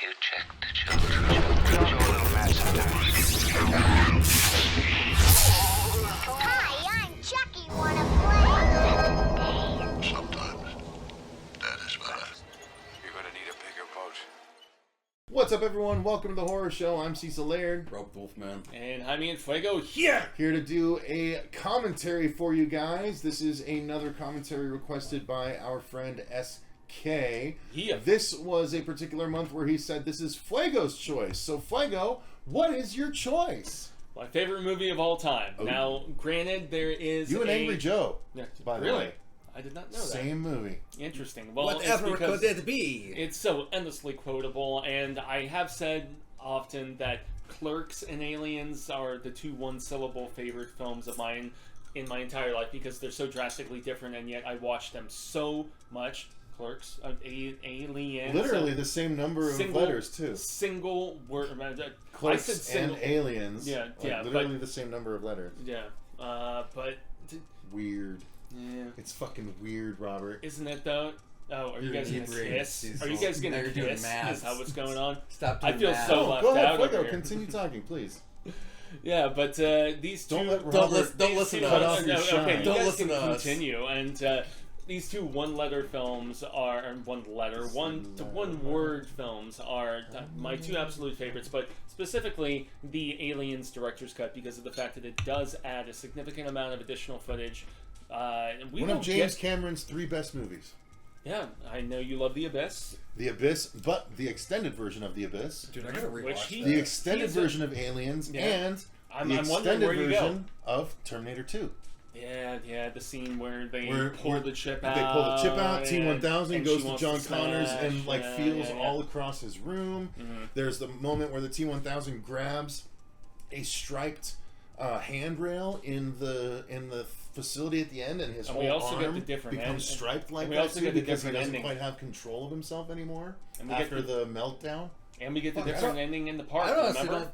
you check the children. You're a little mad sometimes. Hi, I'm Chucky. Wanna play? Sometimes. That is better. You're gonna need a bigger boat. What's up, everyone? Welcome to the Horror Show. I'm Cecil, Laird. Rope Wolfman. And Jaime and Fuego here! Here to do a commentary for you guys. This is another commentary requested by our friend SK. Yeah. This was a particular month where he said this is Fuego's choice. So, Fuego, what is your choice? My favorite movie of all time. Oh. Now, granted, there is You and Angry Joe, Yeah, by the really? way. I did not know Same movie. that. Interesting. Well, Whatever it's because could it be? it's so endlessly quotable, and I have said often that Clerks and Aliens are the two one-syllable favorite films of mine in my entire life because they're so drastically different, and yet I watch them so much. Clerks, Aliens. Literally the same number of letters, too. Single word. I said Clerks single. and Aliens. Yeah, yeah, Literally but- the same number of letters. Yeah, but Weird. yeah, It's fucking weird, Robert. isn't it though? Oh, are you guys gonna kiss? He's Are you guys gonna now you're doing kiss? math. Is that what's going on? Stop I doing feel math. so left Go ahead, out over Fuego. here. Continue talking, please. Yeah, but these two. Don't let Don't Robert listen to cut us. off your Okay, shine. you Don't guys listen can to us. continue. And these two one-letter films are one-word films are my two absolute favorites. But specifically, the Aliens director's cut because of the fact that it does add a significant amount of additional footage. We One will of James get- Cameron's 3 best movies. Yeah, I know you love The Abyss. The Abyss, but the extended version of The Abyss. Dude, I gotta Which rewatch he- The that. extended He's a- version of Aliens Yeah. and I'm the wondering extended where you version of Terminator 2. Yeah, the scene where they Where pull the chip out. They pull the chip out. and- T-1000 and goes she to wants John smash, Connors and like yeah, feels yeah. all across his room. Mhm. There's the moment where the T-1000 grabs a striped handrail in the facility at the end, and his And whole we also get arm the different becomes end- striped like and we that also too, get the because he different doesn't ending. quite have control of himself anymore And we get after the meltdown. And we get the Fuck, I different don't- ending in the park. I don't honestly remember? don't.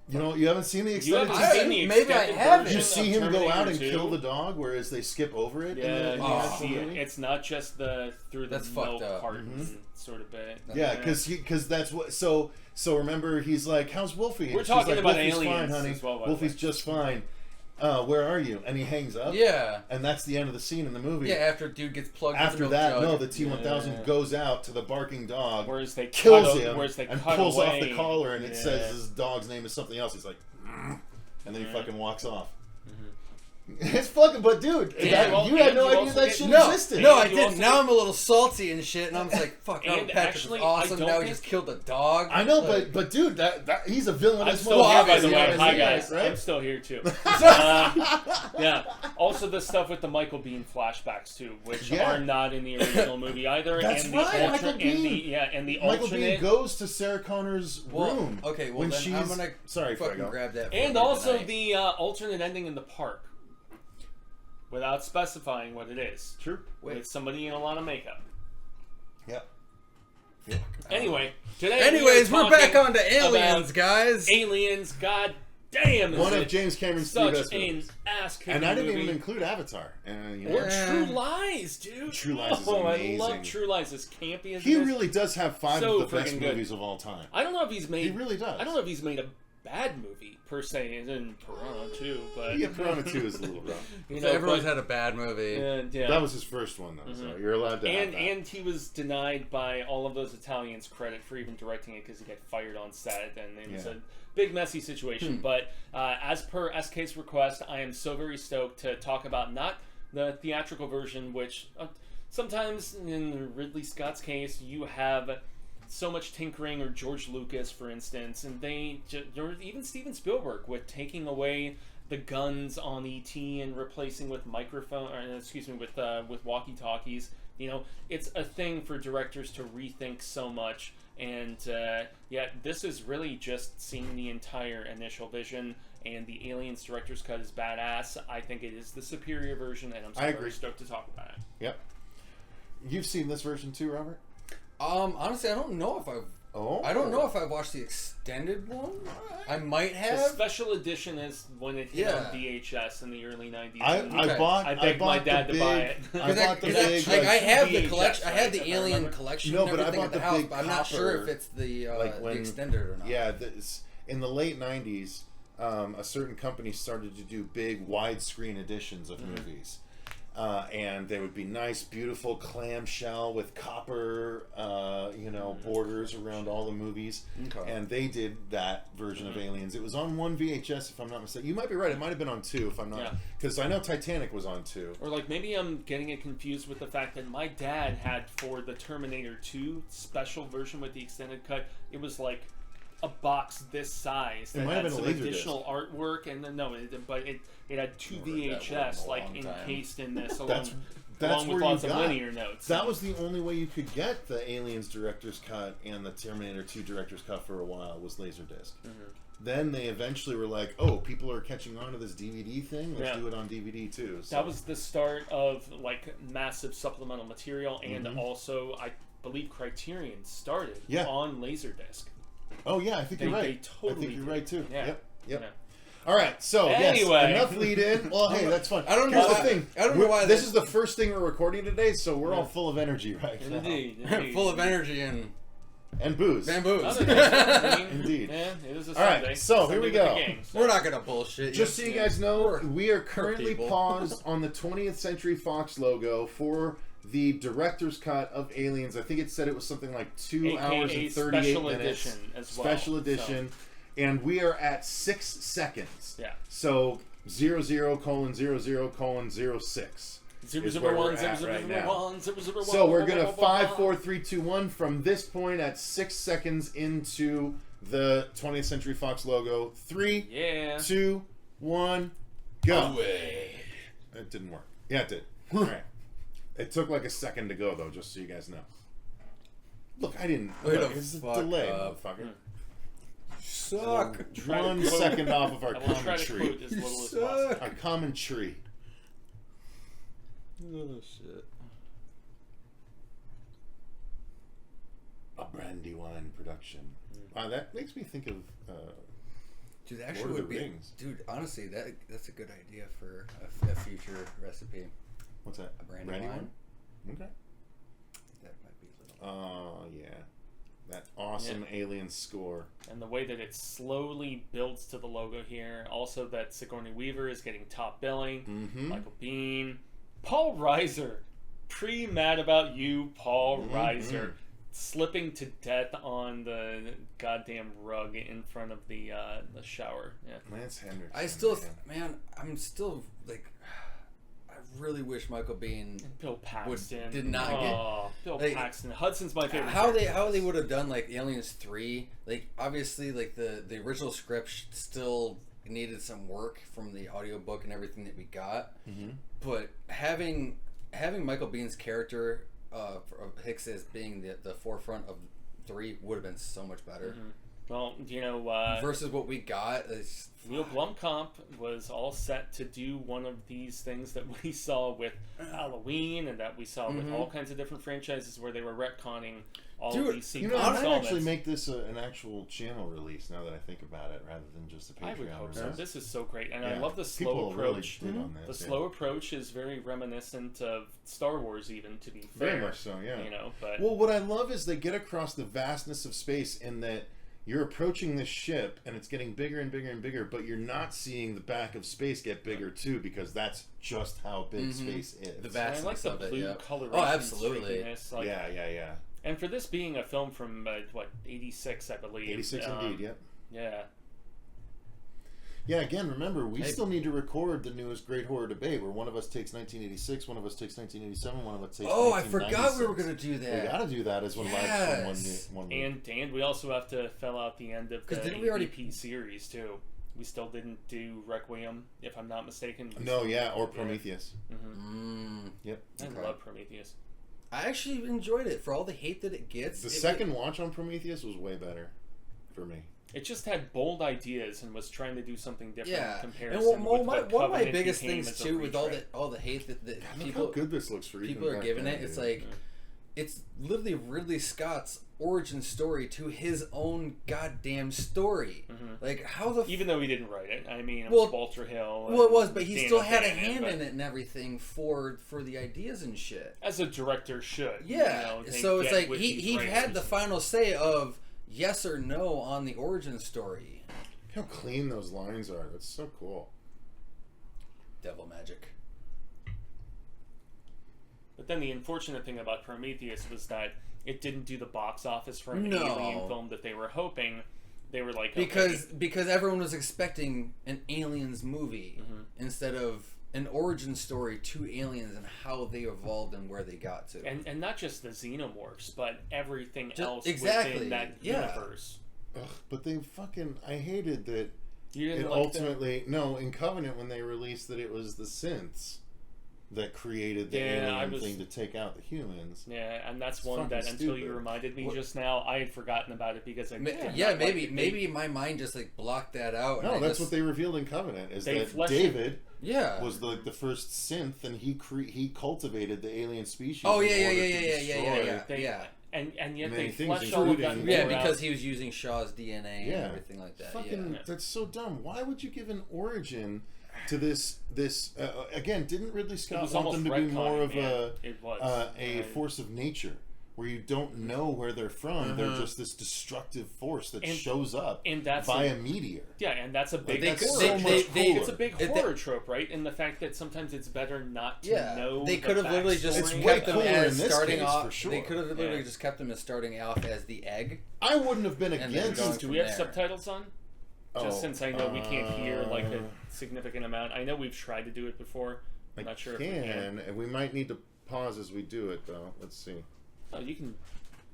You know, you haven't seen the You extended. haven't seen the Maybe I extended haven't. version You see of him go Terminator out and 2. kill the dog, whereas they skip over it. Yeah, in the you Oh. actual see it. movie. It's not just the through the That's fucked milk up. carton sort of bit. Yeah, because that's what. So remember, he's like, "How's Wolfie?" And We're she's talking like, about "Wolfie's aliens fine, honey. as well, by the Wolfie's way. just fine. Where are you?" And he hangs up. Yeah. And that's the end of the scene in the movie. Yeah, after dude gets plugged with After the milk that, jug. no, the T-1000 Yeah. goes out to the barking dog, Whereas they kills cut him, whereas they and cut pulls away. off the collar, and it Yeah. says his dog's name is something else. He's like, and then he Yeah. fucking walks off. It's fucking, but dude, Yeah, that, well, you had and no you idea also that get- shit No, existed. no, I You didn't. also Now get- I'm a little salty and shit, and I'm just like, fuck, And Patrick's actually, I awesome. don't Now he think- just killed a dog. I know, Like, but dude, that he's a villain. I'm as still well. here, by the Obviously, way. Hi, he guys. is, right? I'm still here, too. Yeah. Also, the stuff with the Michael Biehn flashbacks, too, which Yeah. are not in the original movie either. That's and the right, alter- Michael and the Biehn. and the Michael alternate. Biehn goes to Sarah Connor's Well, room. okay, well when then she's I'm gonna sorry, fucking Fuego. grab that. for And you also tonight. the alternate ending in the park, without specifying what it is, True. with somebody in a lot of makeup. Yep. Anyway, today. Anyways, we're back on to about aliens, guys. Aliens. God damn, is One of it James Cameron's 3 such best an movies. ass kicking And I didn't movie. even include Avatar. And, you know, Or Yeah. True Lies, dude. True Lies is I amazing. love True Lies. As campy as he it is. really does have 5 So of the best freaking good. movies of all time. I don't know if he's made. He really does. I don't know if he's made a bad movie per se, as in Piranha too. But Yeah, Piranha 2 is a little rough. you So know, everyone's but- had a bad movie. yeah. That was his first one, though, so you're allowed to have that. And he was denied by all of those Italians credit for even directing it because he got fired on set, and it was Yeah. a big messy situation. But as per SK's request, I am so very stoked to talk about not the theatrical version, which sometimes in Ridley Scott's case you have so much tinkering, or George Lucas, for instance, and or even Steven Spielberg with taking away the guns on ET and replacing with with walkie-talkies. You know, it's a thing for directors to rethink so much, and this is really just seeing the entire initial vision. And the Aliens director's cut is badass. I think it is the superior version, and I'm so I very agree. stoked to talk about it. Yep. You've seen this version too, Robert? Honestly, I don't know if I've Oh, I don't know if I watched the extended one. I might The have. special edition is when it hit Yeah. on VHS in the early 90s. I Okay. bought. I begged my bought dad the to buy big- it. I bought the big. like I have the VHS, collection. I had the right, if I Alien remember. collection. No, and but I everything bought at the the house, big but I'm not sure copper, if it's the like when- the extended or not. Yeah, in the late '90s, a certain company started to do big widescreen editions of movies. And they would be nice, beautiful clamshell with copper, borders around all the movies. Okay. And they did that version of Aliens. It was on one VHS, if I'm not mistaken. You might be right. It might have been on two, if I'm not. Yeah. Because I know Titanic was on two. Or like maybe I'm getting it confused with the fact that my dad had for the Terminator 2 special version with the extended cut, it was like a box this size that might have had been a some laser additional artwork, and then it had two Never read that word in VHS a like long time. encased in this That's along with where lots you of got. linear notes. That was the only way you could get the Aliens director's cut and the Terminator 2 director's cut for a while was Laserdisc. Then they eventually were like, oh, people are catching on to this DVD thing. Let's do it on DVD too. So. That was the start of like massive supplemental material, and also I believe Criterion started on Laserdisc. Oh yeah, I think you're right. They totally I think you're did. right too. Yeah. Yep. Yeah. All right, so Anyway. yes, enough lead in. Well, hey, that's fun. I don't know Here's why- the thing. I don't know why This that- is the first thing we're recording today, so we're all full of energy right now. Indeed. Full of energy and And booze. bamboos. Other than that, I mean, Indeed. Yeah, it is a All right, Sunday. so here Sunday we with the go. gang, so. We're not gonna bullshit. Just so you guys know, We're- we are currently people. paused on the 20th Century Fox logo for the director's cut of Aliens. I think it said it was something like 2 hours and 38 special minutes. edition as well. Special edition. And we are at 6 seconds. Yeah. So 00:00:06. 001, 001, 001. So we're gonna 5, 4, 3, 2, 1 from this point at 6 seconds into the 20th Century Fox logo. 3, Yeah. 2, 1, go. Away. It didn't work. Yeah, it did. All right. It took like a second to go though, just so you guys know. Look, I didn't. Wait Look, a it's a fuck delay, up. motherfucker. Suck. Try to 1 quote- second off of our I will try common to tree. quote as little as suck. possible. Our common tree. Oh shit. A Brandywine production. Wow, that makes me think of. Dude, that Lord actually of would the be. Rings. Dude, honestly, that's a good idea for a future recipe. What's that? A Brandywine. Okay. That might be a little. Oh yeah, that awesome alien score. And the way that it slowly builds to the logo here. Also that Sigourney Weaver is getting top billing. Mm-hmm. Michael Biehn. Paul Reiser. Pre-mad about you, Paul Reiser. Slipping to death on the goddamn rug in front of the shower. Yeah. Lance Henriksen. I still, man, I'm still like, I really wish Michael Biehn. Bill Paxton. did not Bill like, Paxton. Hudson's my favorite. How they would have done like Aliens 3, like obviously like the original script still needed some work from the audiobook and everything that we got, but having Michael Bihn's character Hicks as being the forefront of 3 would have been so much better. Well, Versus what we got is Neil Blomkamp was all set to do one of these things that we saw with Halloween and that we saw with all kinds of different franchises where they were retconning all of these You sequel know, I might installments. actually make this an actual channel release now that I think about it, rather than just a Patreon. I would hope so. release. This is so great, and I Yeah. love the slow People approach. Really dig on The this, slow approach is very reminiscent of Star Wars, even to be fair. Very much so, yeah. You know, but Well, what I love is they get across the vastness of space in that you're approaching this ship and it's getting bigger and bigger and bigger, but you're not seeing the back of space get bigger too, because that's just how big space is. the and I vastness like the of it. blue Yeah. coloration. Oh, absolutely. streakiness, like, Yeah. And for this being a film from what 86, I believe. 86 indeed, yep. Yeah. Yeah, again, remember, we Hey. still need to record the newest Great Horror Debate, where one of us takes 1986, one of us takes 1987, one of us takes Oh, I forgot we were 1996. gonna do that. We gotta do that as one Yes. live one week. And we also have to fill out the end of the 'Cause didn't we already- AVP series too. We still didn't do Requiem, if I'm not mistaken. No, yeah, or Prometheus. Yep. I Okay. love Prometheus. I actually enjoyed it for all the hate that it gets. The second watch on Prometheus was way better for me. It just had bold ideas and was trying to do something different. Yeah, in comparison and with one what of my Covenant biggest became things as a too, with all retread. the hate that Look people how good this looks for people even are back giving then, it. It's dude. like it's literally Ridley Scott's origin story to his own goddamn story. Like, how the even though he didn't write it, I mean, it was Walter Hill. Well, it was, but he Dana still had a Bennett, hand but in it and everything for the ideas and shit. as a director should. Yeah, you know, so it's get like with he these had writers. the final say of yes or no on the origin story. How clean those lines are. That's so cool. Devil magic. But then the unfortunate thing about Prometheus was that it didn't do the box office for an No. alien film that they were hoping. They were like, Because everyone was expecting an aliens movie instead of an origin story to aliens and how they evolved and where they got to. and not just the xenomorphs, but everything else exactly, within that yeah. universe. Ugh, but they fucking... I hated that You didn't it like ultimately... No, in Covenant, when they released that it was the synths that created the alien thing to take out the humans. Yeah, and that's It's one that fucking until you stupid. reminded me just now, I had forgotten about it because I maybe my mind just like blocked that out. No, that's what they revealed in Covenant, is They that fleshed David Yeah. was the first synth, and he cultivated the alien species. Oh, in yeah, order to yeah, destroy- yeah. And yet Many they things, fleshed all of that including- more Yeah, out. because he was using Shaw's DNA and everything like that. Fucking, yeah. that's so dumb. Why would you give an origin to this? Again, didn't Ridley It Scott was want almost them to be more retconning, of man. It was. a force of nature, where you don't know where they're from? They're just this destructive force that shows up and that's via meteor. Yeah, and that's a big That's horror. so much cooler. It's a big horror trope, right? And the fact that sometimes it's better not to know. They could have literally just It's way kept them cooler as in this starting case, off. for sure. They could have literally just kept them as starting off as the egg. I wouldn't have been And then against. going Do from we have there. subtitles on? Just since I know we can't hear like a Uh, significant amount. I know we've tried to do it before. I'm not sure if we can. And we might need to pause as we do it, though. Let's see. Oh, you can.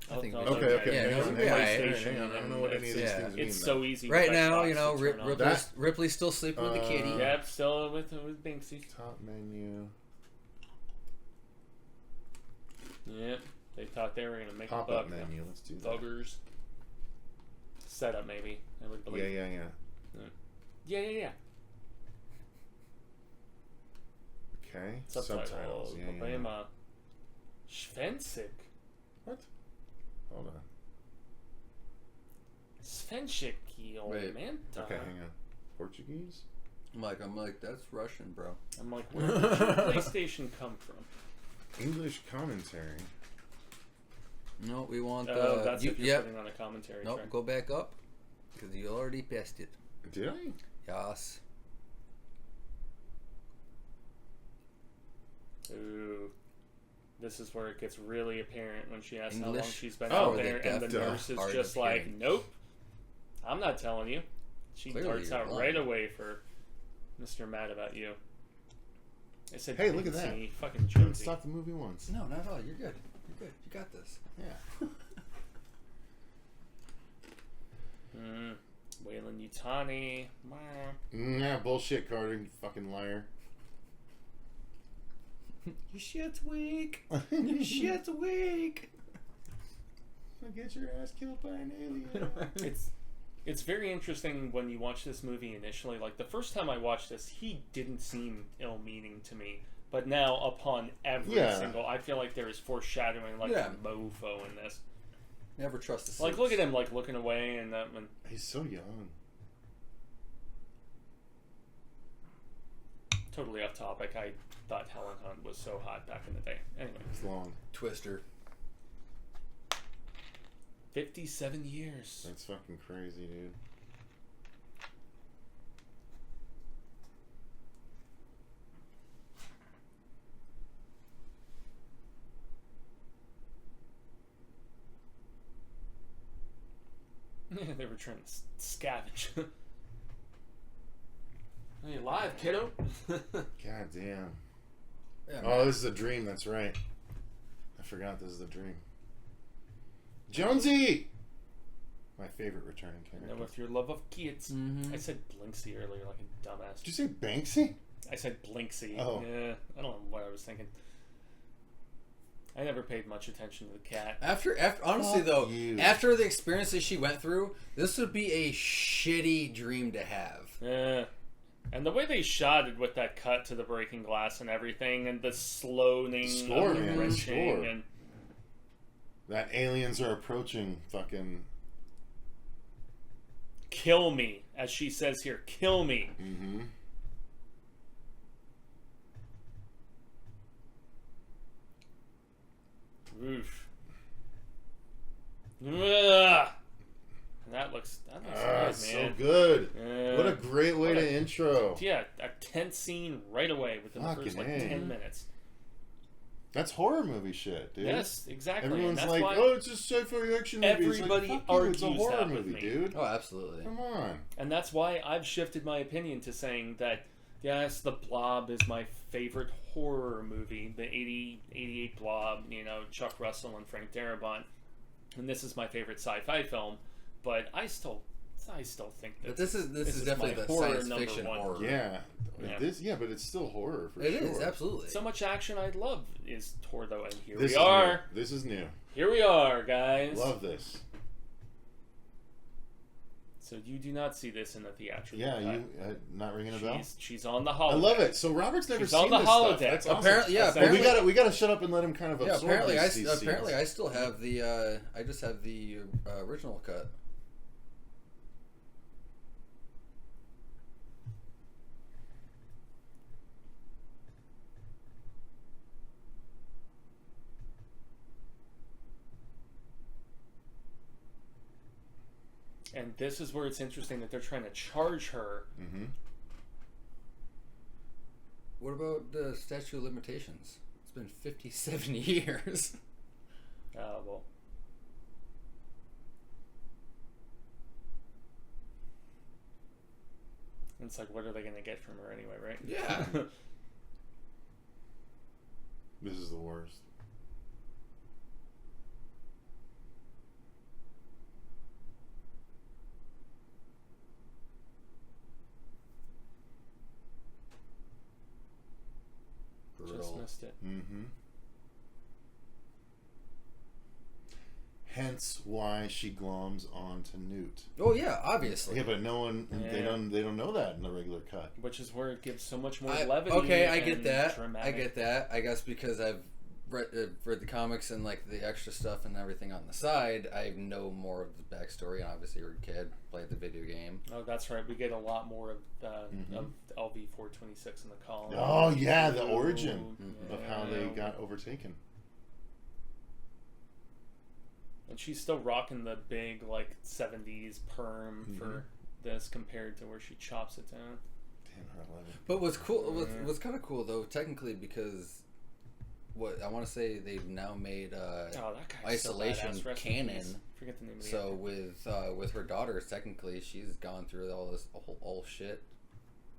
I think oh, we- Okay. Yeah, hang no, on, yeah, hang on. I don't know what any of these it's- things mean. It's so easy. Right with now, Xbox you know, to turn on. Ripley's still sleeping with the kitty. Yep, still with Binksy. Top menu. Yep, they thought they were gonna make a Pop-up buck. menu. Let's do that. Buggers. Setup, maybe. I would believe. Yeah. Okay. Subtitles. Yeah. Problema. Svensik. What? Hold on. Svenšiki, old Wait. man. Okay, hang on. Portuguese? I'm like, that's Russian, bro. I'm like, where did your PlayStation come from? English commentary. No, we want. That's if you're putting on a commentary Nope, track. go back up because you already passed it. Did I? Yes. Ooh. This is where it gets really apparent when she asks how English long she's been Oh, out there, the and the deaf, nurse is hard just of like, hearing. nope, I'm not telling you. She Clearly darts you're out blind. right away for Mr. Mad About You. I said, Hey, look at that. Binksy, fucking Couldn't Jonesy. stop the movie once. No, not at all. You're good. You're good. You got this. Yeah. Wayland Yutani. Nah, bullshit, Carter. You fucking liar. Your shit's weak. Your shit's weak. Get your ass killed by an alien. It's very interesting when you watch this movie initially. Like, the first time I watched this, he didn't seem ill-meaning to me. But now, upon every single... I feel like there is foreshadowing, like, a mofo in this. Never trust the Like, look at him, like, looking away, and that one... He's so young. Totally off topic. I thought Helen Hunt was so hot back in the day. Anyway. It's long. Twister. 57 years. That's fucking crazy, dude. Yeah, they were trying to scavenge. Are you alive, kiddo? God damn. Yeah, Oh, this is a dream. That's right. I forgot this is a dream. Jonesy! My favorite returning character. And with your love of kids. Mhm. I said Blinksy earlier like a dumbass. Did you say Banksy? I said Blinksy. Oh. Yeah, I don't know what I was thinking. I never paid much attention to the cat. After honestly Fuck though, you. after the experiences she went through, this would be a shitty dream to have. Yeah. And the way they shot it with that cut to the breaking glass and everything, and the slowing, Score, of the man, wrenching, score. and That aliens are approaching fucking... Kill me, as she says here. Kill me. Mm-hmm. Oof. Ugh. That looks good, So man. good. What a great way what to intro. Yeah, a tense scene right away within the first Fucking A. 10 minutes. That's horror movie shit, dude. Yes, exactly. Everyone's and that's like, why oh, it's a sci-fi action movie. everybody it's like, fuck you, it's a argues horror that with movie, me. dude. Oh, absolutely. Come on. And that's why I've shifted my opinion to saying that, yes, The Blob is my favorite horror movie. The 88 Blob, Chuck Russell and Frank Darabont. And this is my favorite sci-fi film. But I still think that But this is definitely my the horror science number fiction one. horror. Yeah. But it's still horror for It sure. is, absolutely. So much action I love is toward though, and here This we is are. new. This is new. Here we are, guys. Love this. So you do not see this in the theatrical Yeah, cut. you not ringing a bell? She's on the I holodeck. love it. So Robert's never She's seen on the this stuff. holodeck. That's awesome. Apparently, yeah. So Well, Apparently, we gotta shut up and let him kind of yeah. absorb Apparently, these apparently, scenes. I still have the. I just have the original cut. And this is where it's interesting that they're trying to charge her. Mm-hmm. What about the statute of limitations? It's been 57 years. Well. It's like, what are they going to get from her anyway, right? Yeah. This is the worst. Just missed it. Mm-hmm. Hence why she gloms on to Newt. Oh yeah, obviously. Yeah, but no one they don't know that in the regular cut. Which is where it gives so much more levity. Okay, I and get that. dramatic. I get that. I guess because I've read the comics and like the extra stuff and everything on the side, I know more of the backstory. And obviously, you're a kid, played the video game. Oh, that's right. We get a lot more of LV-426 in the column. Oh yeah, the origin Ooh, of how they got overtaken. And she's still rocking the big, like, 70s perm for this compared to where she chops it down. Damn, I love it. But what's cool, what's kind of cool though, technically, because what I want to say they've now made Oh, that guy's Isolation so badass. Rest in canon. peace. Forget the name of the So actor. with her daughters, technically, she's gone through all this all shit,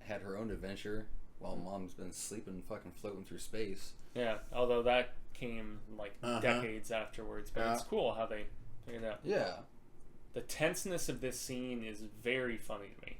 had her own adventure while mom's been sleeping, fucking floating through space. Yeah, although that came, like, decades afterwards. But it's cool how they figured it out. Yeah. The tenseness of this scene is very funny to me.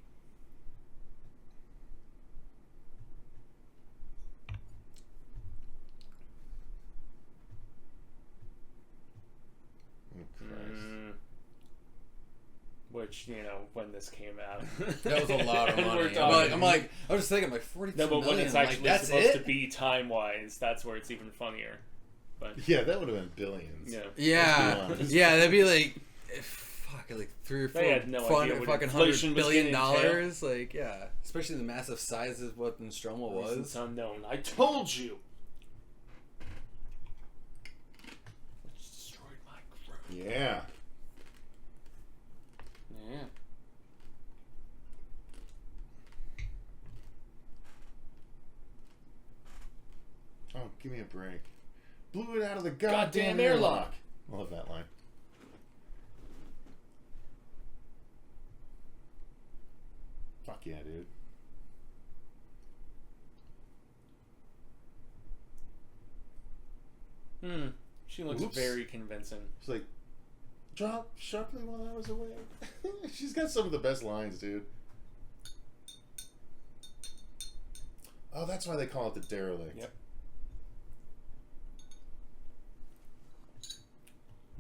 Which, when this came out, That was a lot of And money. we're talking- I was just thinking, like 42 no, but million. when it's like, actually that's supposed it? to be time-wise, that's where it's even funnier. But Yeah, that would have been billions. yeah, Let's Yeah, be honest. yeah, that'd be like, like 3 or 4 They had no idea what fucking inflation $100 was billion gonna entail. dollars. Like, yeah, especially the massive size of what Nostromo Reasons was. unknown. I told you. Which destroyed my growth. Yeah. Yeah. Oh, give me a break. Blew it out of the Goddamn goddamn airlock. I love that line. Fuck yeah, dude. She looks Oops. very convincing. She's like, drop sharply while I was away. She's got some of the best lines, dude. Oh, that's why they call it the derelict. Yep.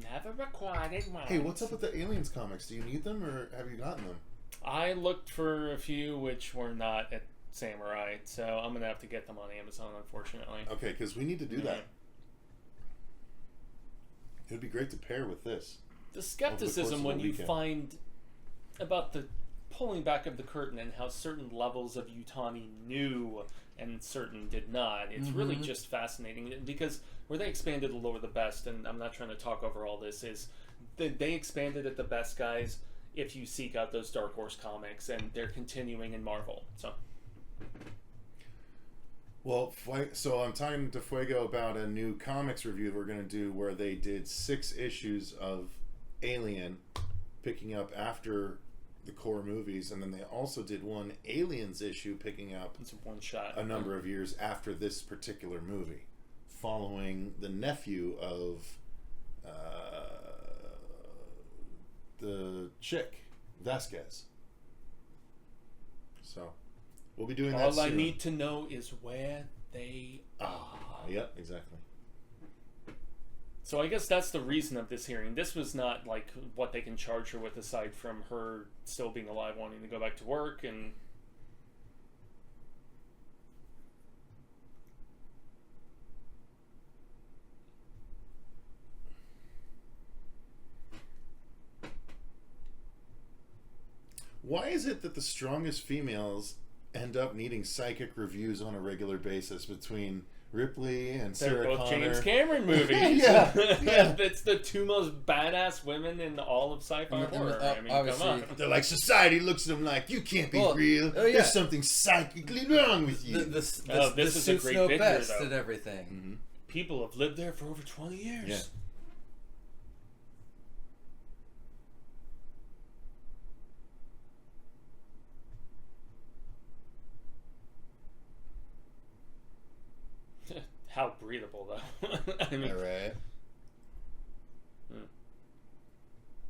Never required one. Hey, what's up with the Aliens comics? Do you need them, or have you gotten them? I looked for a few which were not at Samurai, so I'm gonna have to get them on Amazon, unfortunately. Okay, because we need to do that. It would be great to pair with this. The skepticism of when the you weekend. find about the pulling back of the curtain and how certain levels of Utani knew and certain did not. It's really just fascinating because where they expanded the lore the best, and I'm not trying to talk over all this, is they expanded it the best, guys, if you seek out those Dark Horse comics, and they're continuing in Marvel. So, Well, so I'm talking to Fuego about a new comics review we're going to do where they did 6 issues of Alien, picking up after the core movies, and then they also did one Aliens issue picking up it's a one shot. a number of years after this particular movie, following the nephew of the chick, Vasquez. So, we'll be doing that All soon. I need to know is where they are. Yep, exactly. So I guess that's the reason of this hearing. This was not like what they can charge her with, aside from her still being alive, wanting to go back to work, and Why is it that the strongest females end up needing psychic reviews on a regular basis between Ripley and they're Sarah both Connor? James Cameron movies. Yeah, yeah. It's the 2 most badass women in all of sci-fi horror. I mean, come obviously- on. They're like, society looks at them like, you can't be Well, real. oh, yeah. There's something psychically wrong with you. this the is a suits great know picture, best though. and everything. People have lived there for over 20 years. Yeah. How breathable, though. I mean, All right.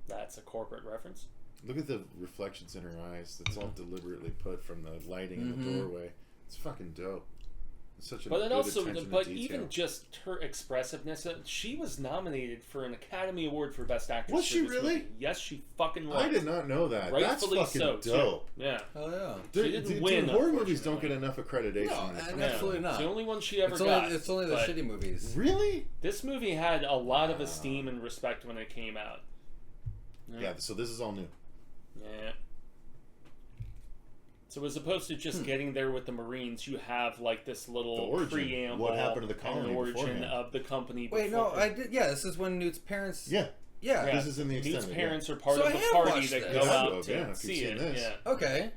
that's a corporate reference. Look at the reflections in her eyes. That's all deliberately put from the lighting in the doorway. It's fucking dope. It's such a But it good also, attention to but detail. even just her expressiveness, she was nominated for an Academy Award for Best Actress. Was for she this really? movie. Yes, she fucking was. I did not know that. Rightfully That's fucking so, too. dope. Yeah. Oh yeah. She didn't win, horror movies don't unfortunately. get enough accreditation. No, when it and comes Yeah. to absolutely them. not. It's the only one she ever It's got. only, it's only the but shitty movies. Really? This movie had a lot of esteem and respect when it came out. Yeah, so this is all new. Yeah. So as opposed to just getting there with the Marines, you have like this The little origin. preamble. What happened to the and colony the origin beforehand. of the company. Wait, no, before- I did. Yeah, this is when Newt's parents. Yeah. Yeah. Yeah. This is in the Newt's extended. parents are part So of I the have party watched that this. go You have out to have, to yeah, if you've see seen it. this. Yeah. Okay.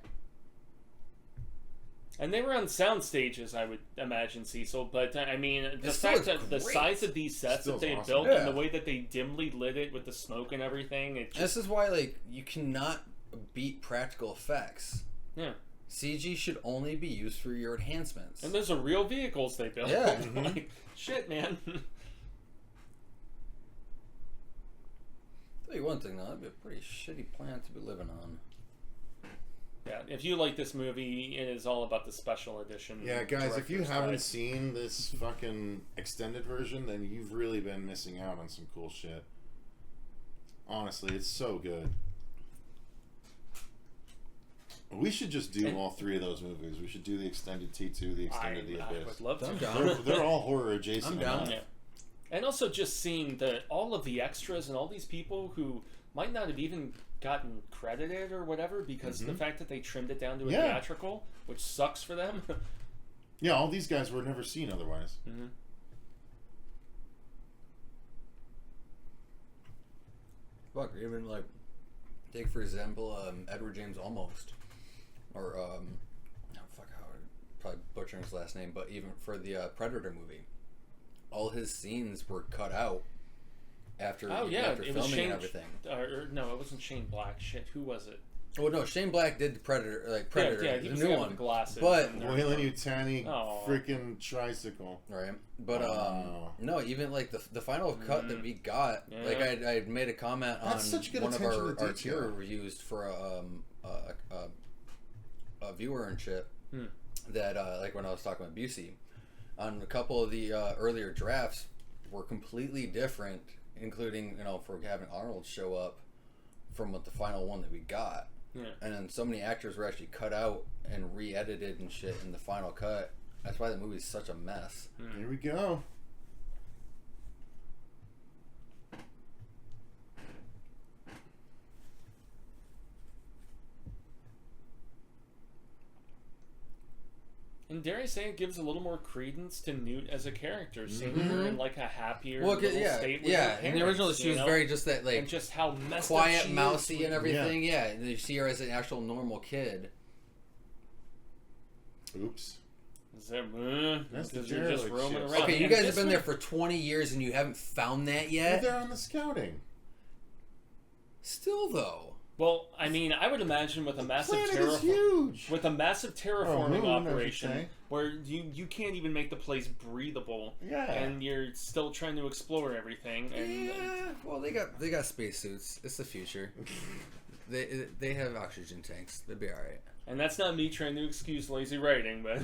And they were on sound stages, I would imagine, Cecil. But I mean, the It still fact looks that the great. size of these sets Still that they awesome. built Yeah. and the way that they dimly lit it with the smoke and everything, it just, This is why, like, you cannot beat practical effects. yeah. CG should only be used for your enhancements. And those are real vehicles they built. Yeah. Like, shit, man. Tell you one thing though, that'd be a pretty shitty planet to be living on. Yeah, if you like this movie, it is all about the special edition. Yeah, guys, if you director's haven't cut. seen this fucking extended version, then you've really been missing out on some cool shit. Honestly, it's so good. We should just do all 3 of those movies. We should do the extended T2, the extended The I Abyss. would love to. I'm down. They're all horror adjacent. I'm down. Yeah. And also just seeing all of the extras and all these people who might not have even gotten credited or whatever because the fact that they trimmed it down to a Yeah. theatrical, which sucks for them. Yeah, all these guys were never seen otherwise. Fuck, even like, take for example, Edward James Olmos, or oh fuck, how probably butchering his last name, but even for the Predator movie, all his scenes were cut out after Oh yeah, after it was filming Shane. and everything. No, it wasn't Shane Black. Shit, who was it? Well, no, Shane Black did the Predator, Yeah, he the was new the guy one, with the glasses. but and Wayland Yutani, Oh. freaking tricycle. right, but Wow. no, even like the final cut that we got, Yeah. like I had made a comment on That's such good one of attention our to tier detail. reviews for a viewer and shit that like when I was talking about Busey, on a couple of the earlier drafts were completely different, including for having Arnold show up from what the final one that we got. Yeah. And then so many actors were actually cut out and re-edited and shit in the final cut. That's why the movie's such a mess. Here we go. And dare I say, it gives a little more credence to Newt as a character, seeing her in like a happier little state with her in the original parents, she was very just that like and just how messed quiet, up she mousy, is and everything. Yeah, and you see her as an actual normal kid. Oops. Is that, That's the because you're just derelict roaming ships. around. Okay, you And guys have this been there for 20 years and you haven't found that yet. They're on the scouting. Still though. Well, I mean, I would imagine with a massive Planet is huge. with a massive terraforming moon, I should operation say. where you can't even make the place breathable, Yeah. and you're still trying to explore everything. And Yeah, well they got spacesuits. It's the future. they have oxygen tanks. They'll be all right. and that's not me trying to excuse lazy writing, but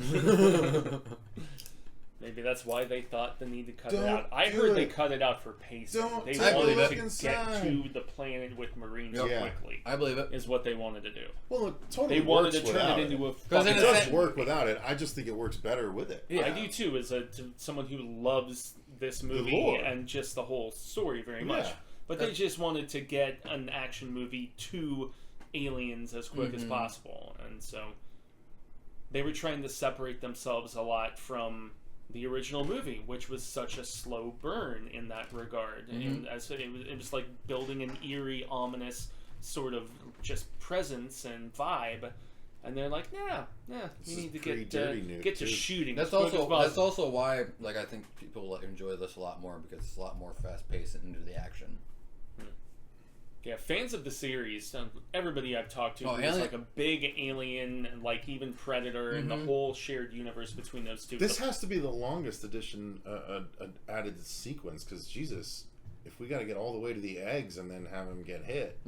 maybe that's why they thought the need to cut it Don't out. I do heard they it. cut it out for pacing. Don't They take a wanted look to get inside. to the planet with Marines Yeah. quickly. I believe it. Is what they wanted to do. Well, it totally They wanted works to turn without it into a. It fucking in a does sense- work without it. I just think it works better with it. Yeah. I do too, as to someone who loves this movie lore. and just the whole story very much. Yeah. But they just wanted to get an action movie to aliens as quick as possible, and so they were trying to separate themselves a lot from the original movie, which was such a slow burn in that regard. And as it was like building an eerie, ominous sort of just presence and vibe. And they're like, nah, This we is need to pre-Dirty Newt, get to too. shooting. That's as quick as also possible. why like I think people enjoy this a lot more because it's a lot more fast paced and into the action. Yeah, fans of the series, everybody I've talked to Oh, who's Alien- like a big Alien, and like even Predator, and the whole shared universe between those two. This has to be the longest edition added sequence because Jesus, if we got to get all the way to the eggs and then have him get hit,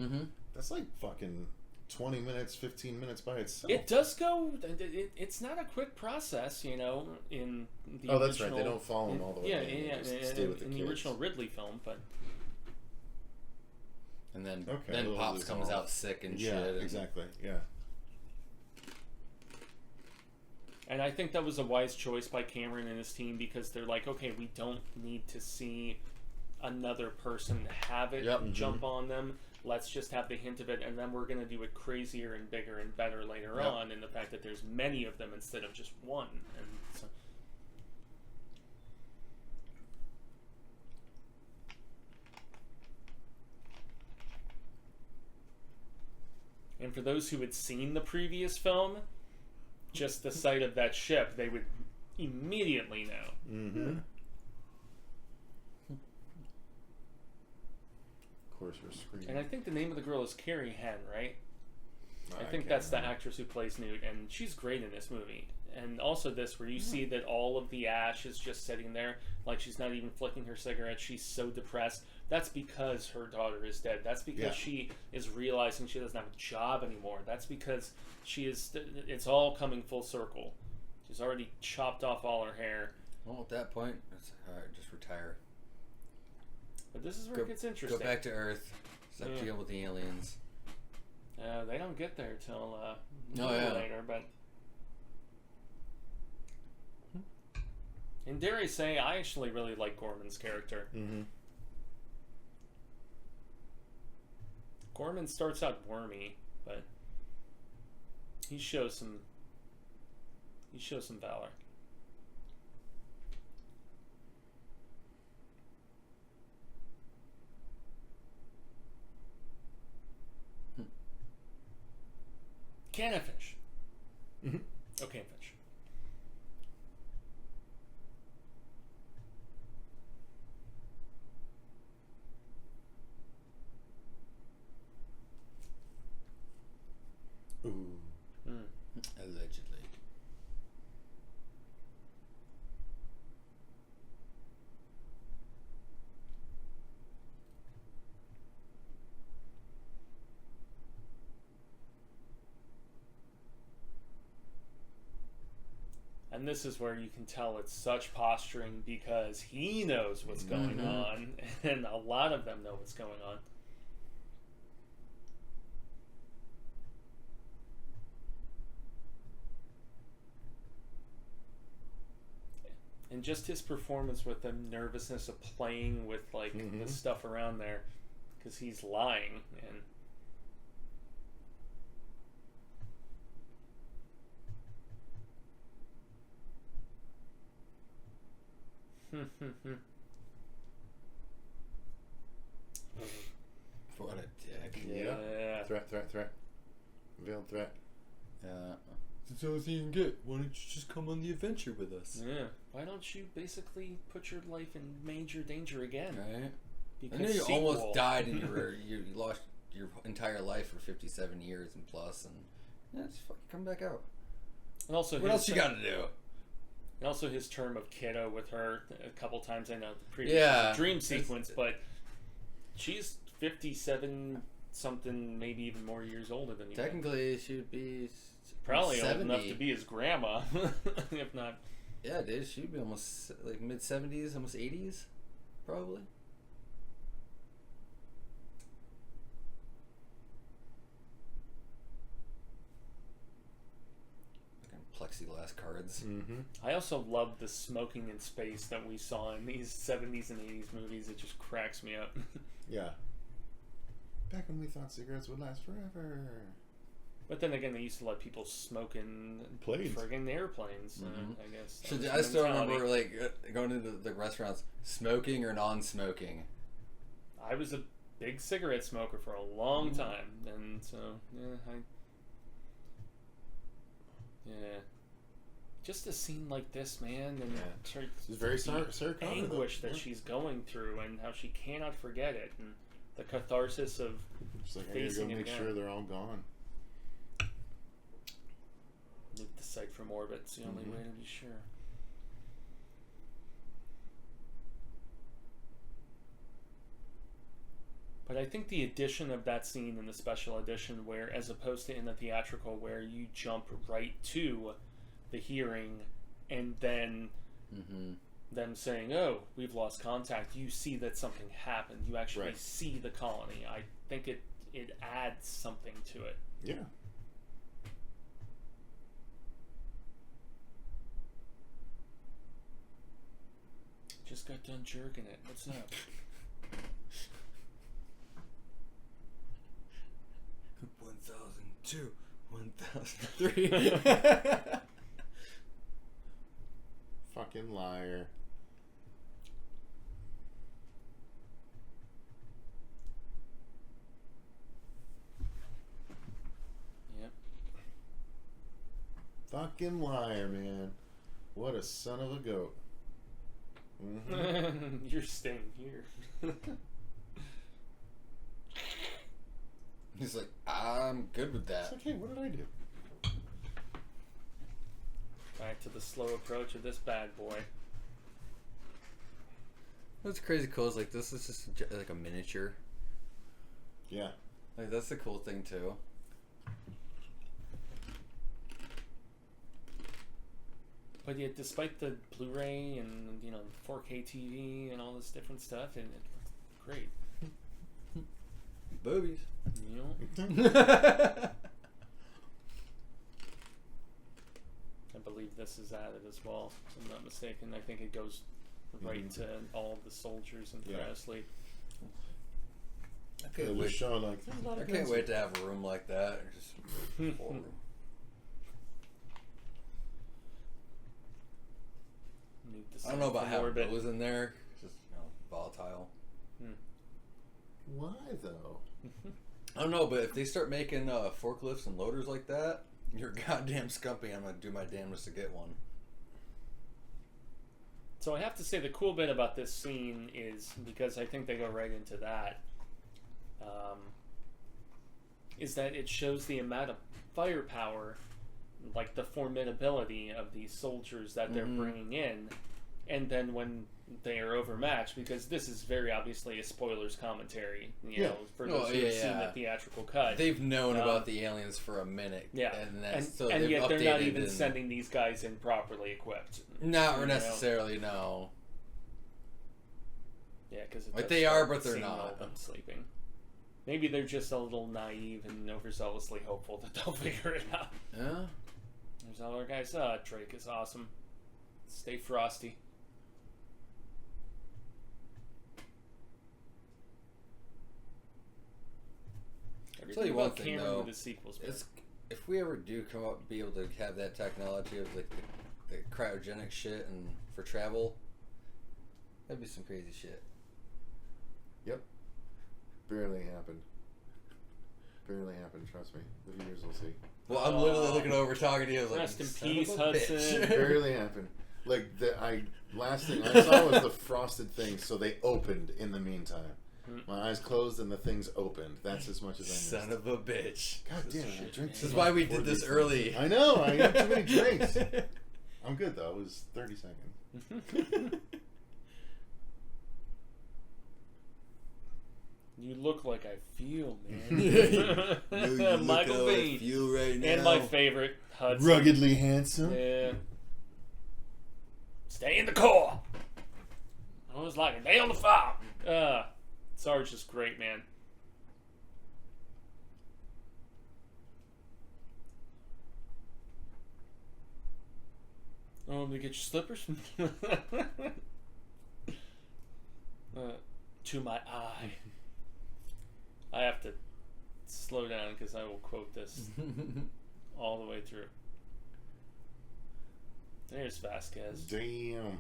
that's like fucking 20 minutes, 15 minutes by itself. It does go. It's not a quick process, you know. In the Oh, that's right. original, They don't follow him all the way. Yeah, down. They yeah, just stay with in the the kids. original Ridley film, but And then Okay, then they'll Pops lose comes all. out sick and Yeah, shit. And exactly. Yeah. and I think that was a wise choice by Cameron and his team because they're like, okay, we don't need to see another person have it jump on them. Let's just have the hint of it, and then we're going to do it crazier and bigger and better later on. And the fact that there's many of them instead of just one, and so. And for those who had seen the previous film, just the sight of that ship, they would immediately know. Mm-hmm. Of course, we're screaming. And I think the name of the girl is Carrie Henn, right? I think can't that's the remember. actress who plays Newt, and she's great in this movie. And also this, where you see that all of the ash is just sitting there, like she's not even flicking her cigarette. She's so depressed. That's because her daughter is dead. That's because she is realizing she doesn't have a job anymore. That's because she is. It's all coming full circle. She's already chopped off all her hair. well, at that point, it's all right. Just retire. But this is where it gets interesting. Go back to Earth. Stop dealing with the aliens. They don't get there till yeah. later, but. And dare I say, I actually really like Gorman's character. Mm-hmm. Gorman starts out wormy, but he shows some valor. Can I finish? Mm-hmm. Okay, finish. Ooh. Allegedly. And this is where you can tell it's such posturing because he knows what's going on, and a lot of them know what's going on. And just his performance with the nervousness of playing with like the stuff around there, because he's lying What a dick. Yeah. Threat. Veiled threat. Yeah. That's all you can get. Why don't you just come on the adventure with us? Yeah. Why don't you basically put your life in major danger again? Right. Because I know you sequel. almost died and you lost your entire life for 57 years and plus, and yeah, just fucking come back out. And also, What else you got to do? And also his term of kiddo with her a couple times. I know the previous was a dream sequence, but she's 57 something, maybe even more years older than you. Technically, she would be probably 70. old enough to be his grandma, if not. Yeah, dude, she'd be almost like mid 70s, almost 80s, probably. Plexiglass cards. Mm-hmm. I also love the smoking in space that we saw in these 70s and 80s movies. It just cracks me up. Yeah. Back when we thought cigarettes would last forever. But then again, they used to let people smoke in Planes. friggin' airplanes. Mhm. I guess. So That was I the still mentality. remember like going into the restaurants, smoking or non-smoking. I was a big cigarette smoker for a long time, and so yeah. Just a scene like this, man, and Yeah. It's very Sarah Connor, anguish though. that she's going through, and how she cannot forget it, and the catharsis of She's like, I gotta go facing it make again. sure they're all gone. Nuke the site from orbit. It's the only way to be sure. But I think the addition of that scene in the special edition, where as opposed to in the theatrical, where you jump right to the hearing and then them saying, "Oh, we've lost contact," you see that something happened. You actually Right. see the colony. I think it adds something to it. Yeah. Just got done jerking it. What's up? 1002, 1003. Fucking liar. Yep. Fucking liar, man. What a son of a goat. Mm-hmm. You're staying here. He's like, I'm good with that. It's like, hey, what did I do? Back to the slow approach of this bad boy. What's crazy cool is like this is just like a miniature. Yeah. Like that's the cool thing too. But yet, despite the Blu-ray and 4K TV and all this different stuff, and it looks great. Boobies. I believe this is added as well, if I'm not mistaken. I think it goes right to all of the soldiers and Yeah. asleep. I They're can't just wait. showing like, there's a lot I of can't guns wait here. to have a room like that. Or just full room. Nuke the I don't know site about from having orbit. those in there. Just volatile. Why though? I don't know, but if they start making forklifts and loaders like that, you're goddamn scumpy. I'm gonna do my damnedest to get one. So I have to say the cool bit about this scene is, because I think they go right into that, is that it shows the amount of firepower, like the formidability of these soldiers that they're bringing in, and then when they are overmatched, because this is very obviously a spoilers commentary, for those who have seen the theatrical cut. They've known about the aliens for a minute. Yeah, and, that's, and yet they're not updated even and- sending these guys in properly equipped. Not necessarily, no. Yeah, because Like they are, but they're not. All them sleeping. Maybe they're just a little naive and overzealously hopeful that they'll figure it out. Yeah. There's all our guys. Drake is awesome. Stay frosty. I'll tell you one thing Cameron though. with the sequels, man. It's, if we ever do come up, be able to have that technology of like the cryogenic shit and for travel, That'd be some crazy shit. Yep. Barely happened. Barely happened, trust me. The viewers will see. Well, I'm literally looking over talking to you. I was like, Rest in "Son peace, of a bitch." Hudson. Barely happened. Like, last thing I saw was the frosted things, so they opened in the meantime. My eyes closed and the things opened. That's as much as I missed. Son of a bitch. God damn it, I drank This is why we did this early. I know, I had too many drinks. I'm good, though. It was 30 seconds. You look like I feel, man. You Michael look how I Biehn. feel right now. And my favorite, Hudson. Ruggedly handsome. Yeah. Stay in the core. I was like a day on the farm. Sarge is great, man. Oh, let me get your slippers. To my eye. I have to slow down because I will quote this all the way through. There's Vasquez. Damn.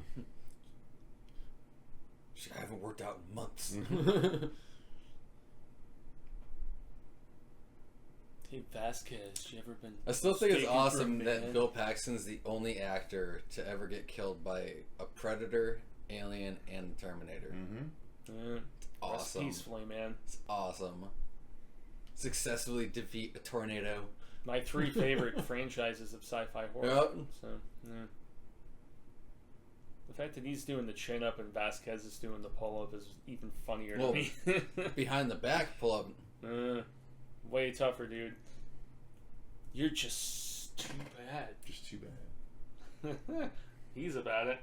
Shit, I haven't worked out in months. Hey, Vasquez, you ever been... I still think it's skating for a awesome that man? Bill Paxton's the only actor to ever get killed by a Predator, Alien, and Terminator. Rest Awesome. peacefully, man. It's awesome. Successfully defeat a tornado. My 3 favorite franchises of sci-fi horror. Yep. So, yeah. The fact that he's doing the chin up and Vasquez is doing the pull up is even funnier to Well, me. Behind the back pull up. Way tougher, dude. You're just too bad. Just too bad. He's about it.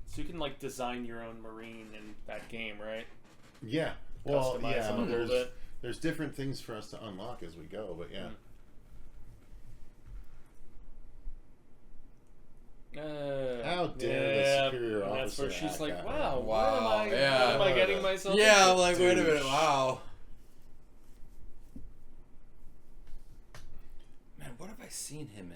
So you can like design your own marine in that game, right? Yeah. Well, Customize yeah. them a little bit. There's different things for us to unlock as we go, but yeah. How dare the superior and that's officer where she's act like, that wow, way. Wow, what yeah. am I getting myself Yeah, into? I'm like, wait a minute, Douche. wow. Man, what have I seen him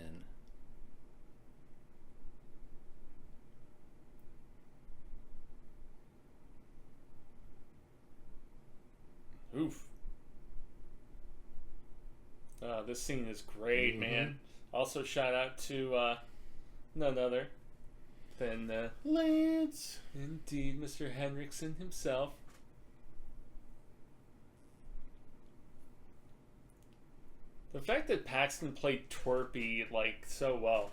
in? Oof. This scene is great, man. Also, shout out to none other than Lance. indeed Mr. Henriksen himself. The fact that Paxton played Twerpy like so well.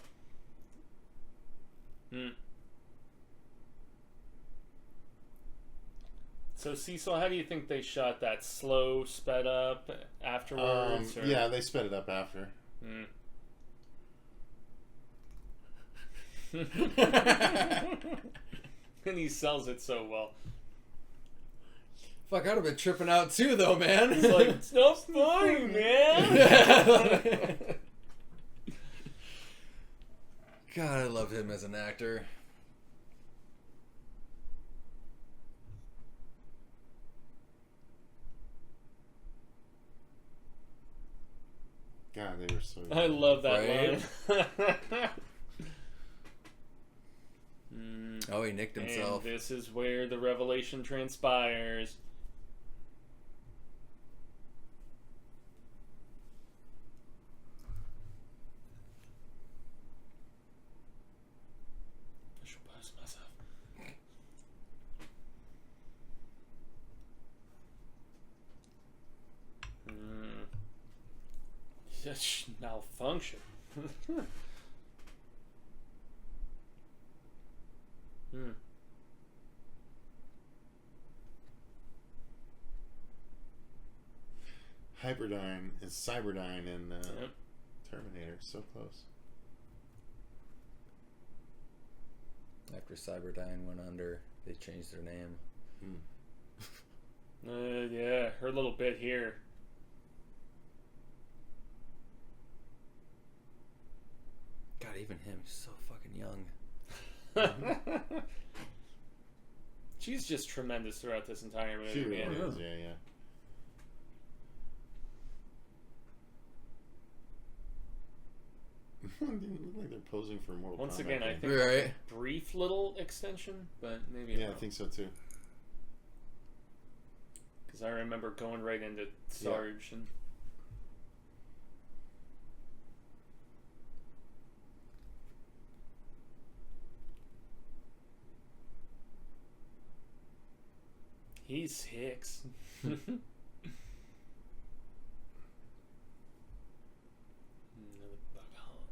So Cecil, how do you think they shot that? Slow, sped up afterwards? Or? Yeah, they sped it up after. And he sells it so well. Fuck, I'd have been tripping out too, though, man. It's like, it's not funny, man. God, I love him as an actor. God, they were so I love that Right? line. Oh, he nicked himself. And this is where the revelation transpires. I should pass myself. Such malfunction. Hyperdyne is Cyberdyne in Yep. Terminator. So close. After Cyberdyne went under, they changed their name. Yeah, her little bit here. God, even him, he's so fucking young. She's just tremendous throughout this entire movie, She really man. is. Yeah, yeah. Didn't look like they're posing for Mortal Once Kombat again, I game. think Right. a brief little extension, but maybe Yeah, I think so too. because I remember going right into Sarge and. He's Hicks. Another bug hunt.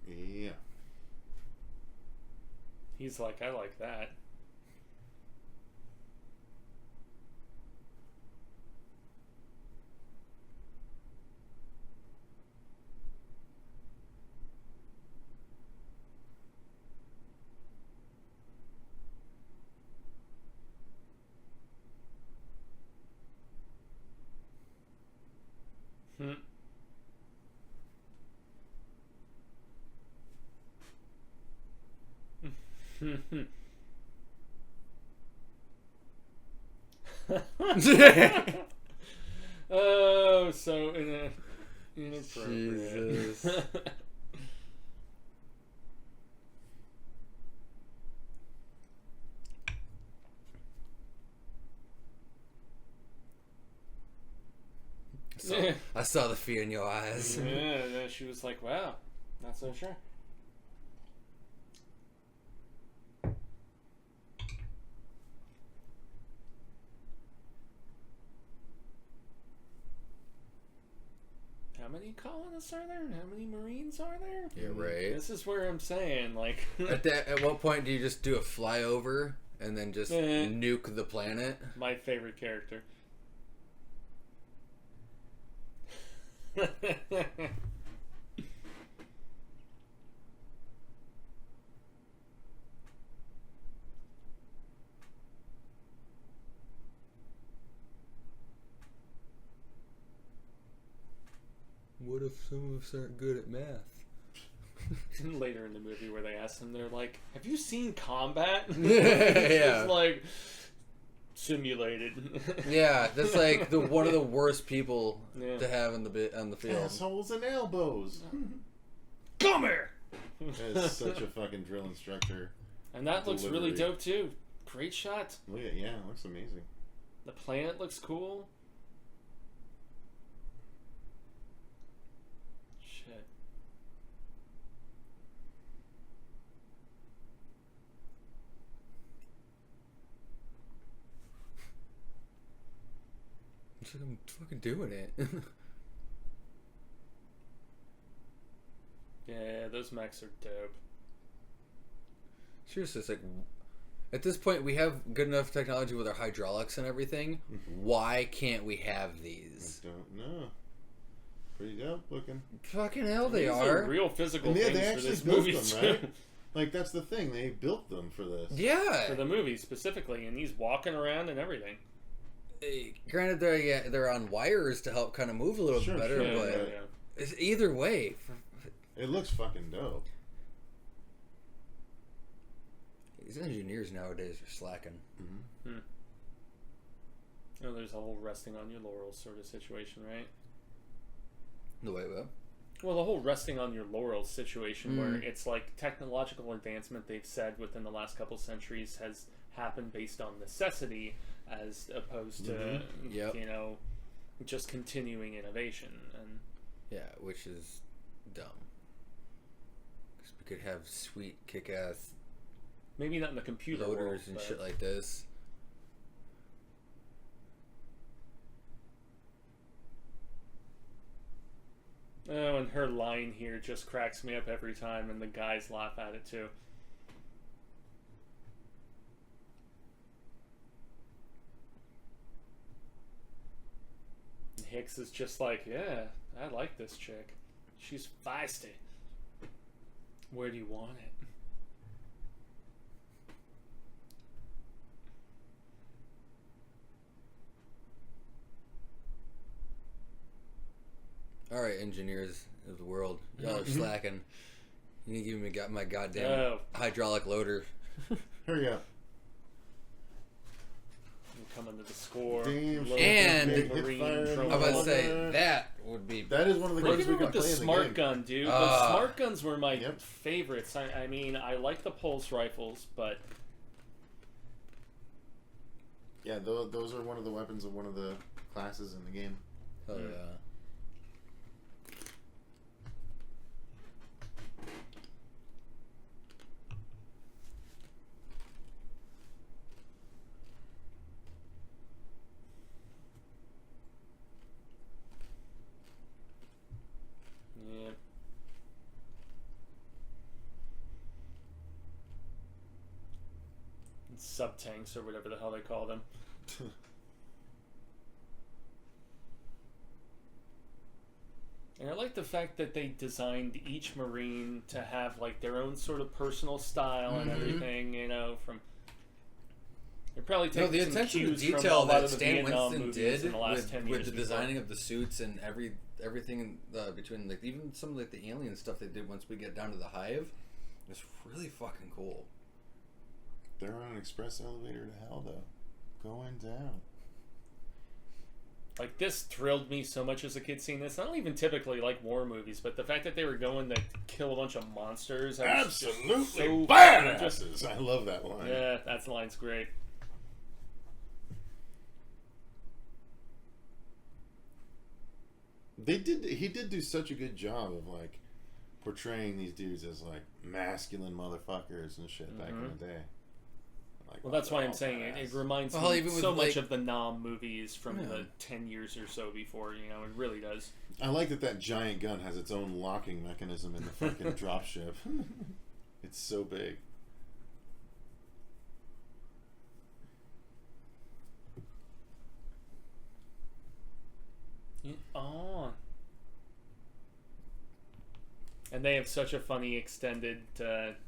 Yeah. He's like, I like that. Hmm. Oh, so inappropriate. Jesus. I saw the fear in your eyes. Yeah, she was like, wow, not so sure. How many colonists are there and how many Marines are there? Yeah, right. This is where I'm saying, like... At what point do you just do a flyover and then just nuke the planet? My favorite character. What if some of us aren't good at math? Later in the movie where they ask him, they're like, have you seen combat? Yeah. It's like, simulated. Yeah, that's like one of the worst people Yeah. to have on the field. Assholes and elbows. Come here! That's such a fucking drill instructor. And that looks really Delivery. dope too. Great shot. Look at, yeah, it looks amazing. The planet looks cool. Shit. It's like I'm fucking doing it. Yeah, those mechs are dope. Seriously, it's like, at this point we have good enough technology with our hydraulics and everything. Why can't we have these? I don't know. Pretty dope looking. Fucking hell, they These are. real physical And yeah, things they for actually this built movie them, too. right? Like, that's the thing. They built them for this. Yeah. For the movie specifically, and he's walking around and everything. Granted, they're on wires to help kind of move a little Sure, bit better, sure, but yeah. it's either way. It looks fucking dope. These engineers nowadays are slacking. Mm-hmm. Oh, there's a whole resting on your laurels sort of situation, right? The way well. Well, the whole resting on your laurels situation where it's like technological advancement they've said within the last couple centuries has happened based on necessity as opposed to, Yep. you know, just continuing innovation. And Yeah, which is dumb. Because we could have sweet kick-ass maybe not in the computer loaders world, and but shit like this. Oh, and her line here just cracks me up every time, and the guys laugh at it too. And Hicks is just like, yeah, I like this chick. She's feisty. Where do you want it? engineers of the world. Y'all are slacking. You need to give me my goddamn hydraulic loader. Hurry up. Coming to the score. Damn, and Marine I was about to say that would be. That is one of the Look games at we can with the play in the smart game. gun, dude. The smart guns were my favorites. I mean, I like the pulse rifles, but Yeah, those are one of the weapons of one of the classes in the game. Oh yeah. yeah. Sub tanks or whatever the hell they call them. And I like the fact that they designed each Marine to have like their own sort of personal style and everything. You know, from they're probably No, taking the some attention to cues from detail a lot that of the Stan Vietnam Winston movies did in the last 10 with years the before. designing of the suits and everything between like even some of like the alien stuff they did once we get down to the hive, is really fucking cool. They're on an express elevator to hell, though. Going down. Like, this thrilled me so much as a kid seeing this. I don't even typically like war movies, but the fact that they were going to kill a bunch of monsters. I was just Absolutely so badasses. I love that line. Yeah, that line's great. He did do such a good job of, like, portraying these dudes as, like, masculine motherfuckers and shit back in the day. Like, Well, that's why I'm all saying badass. it reminds Well, me even with, so much like- of the Nam movies from Yeah. the 10 years or so before, you know, it really does. I like that giant gun has its own locking mechanism in the fucking dropship. It's so big. Oh. And they have such a funny extended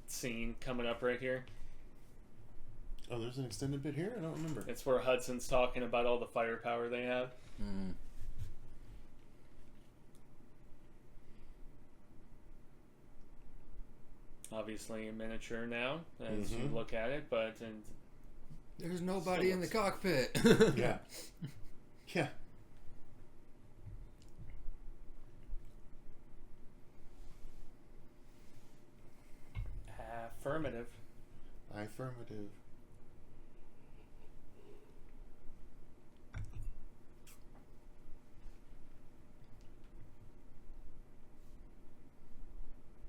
scene coming up right here. Oh, there's an extended bit here? I don't remember. It's where Hudson's talking about all the firepower they have. Mm. Obviously a miniature now, as you look at it, but There's nobody in the cockpit. Yeah. Yeah. affirmative. Affirmative.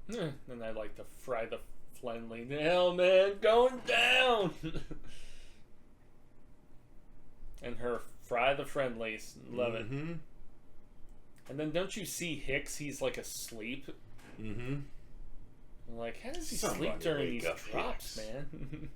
And I like to fry the friendly. Hell, man, going down. And her fry the friendlies. Love it. Mm-hmm. And then don't you see Hicks? He's like asleep. Mm-hmm. I'm like, how does he Somebody sleep during wake these up drops, Hicks. man?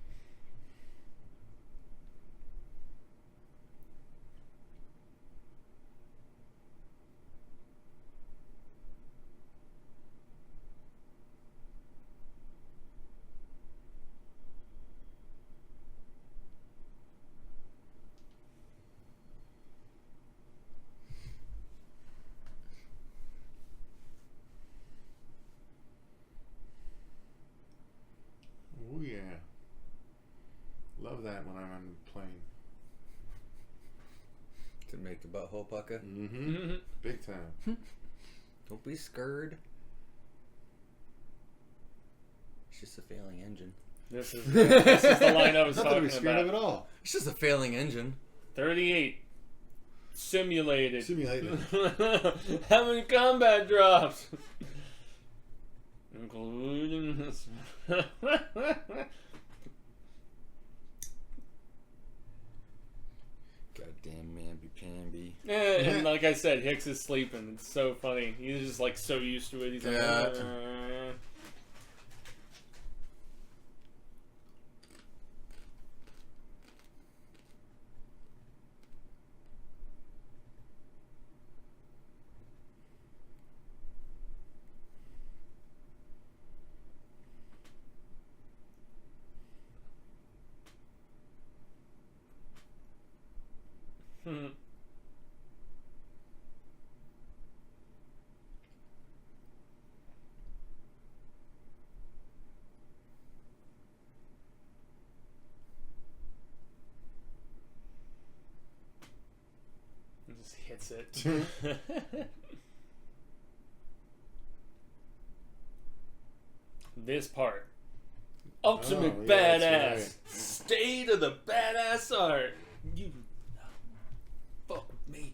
Oh, yeah. Love that when I'm on the plane. To make the butthole pucker. Mm-hmm. Big time. Don't be scared. It's just a failing engine. This is the line I was Not that talking I'm scared of about. it all. It's just a failing engine. 38. Simulated. Simulated. How many combat drops? Including this. Goddamn mamby-pamby. And like I said, Hicks is sleeping. It's so funny. He's just like so used to it. He's like, Yeah. hits it. This part. Ultimate Oh, yeah, badass. that's right. State of the badass art. You fuck with me.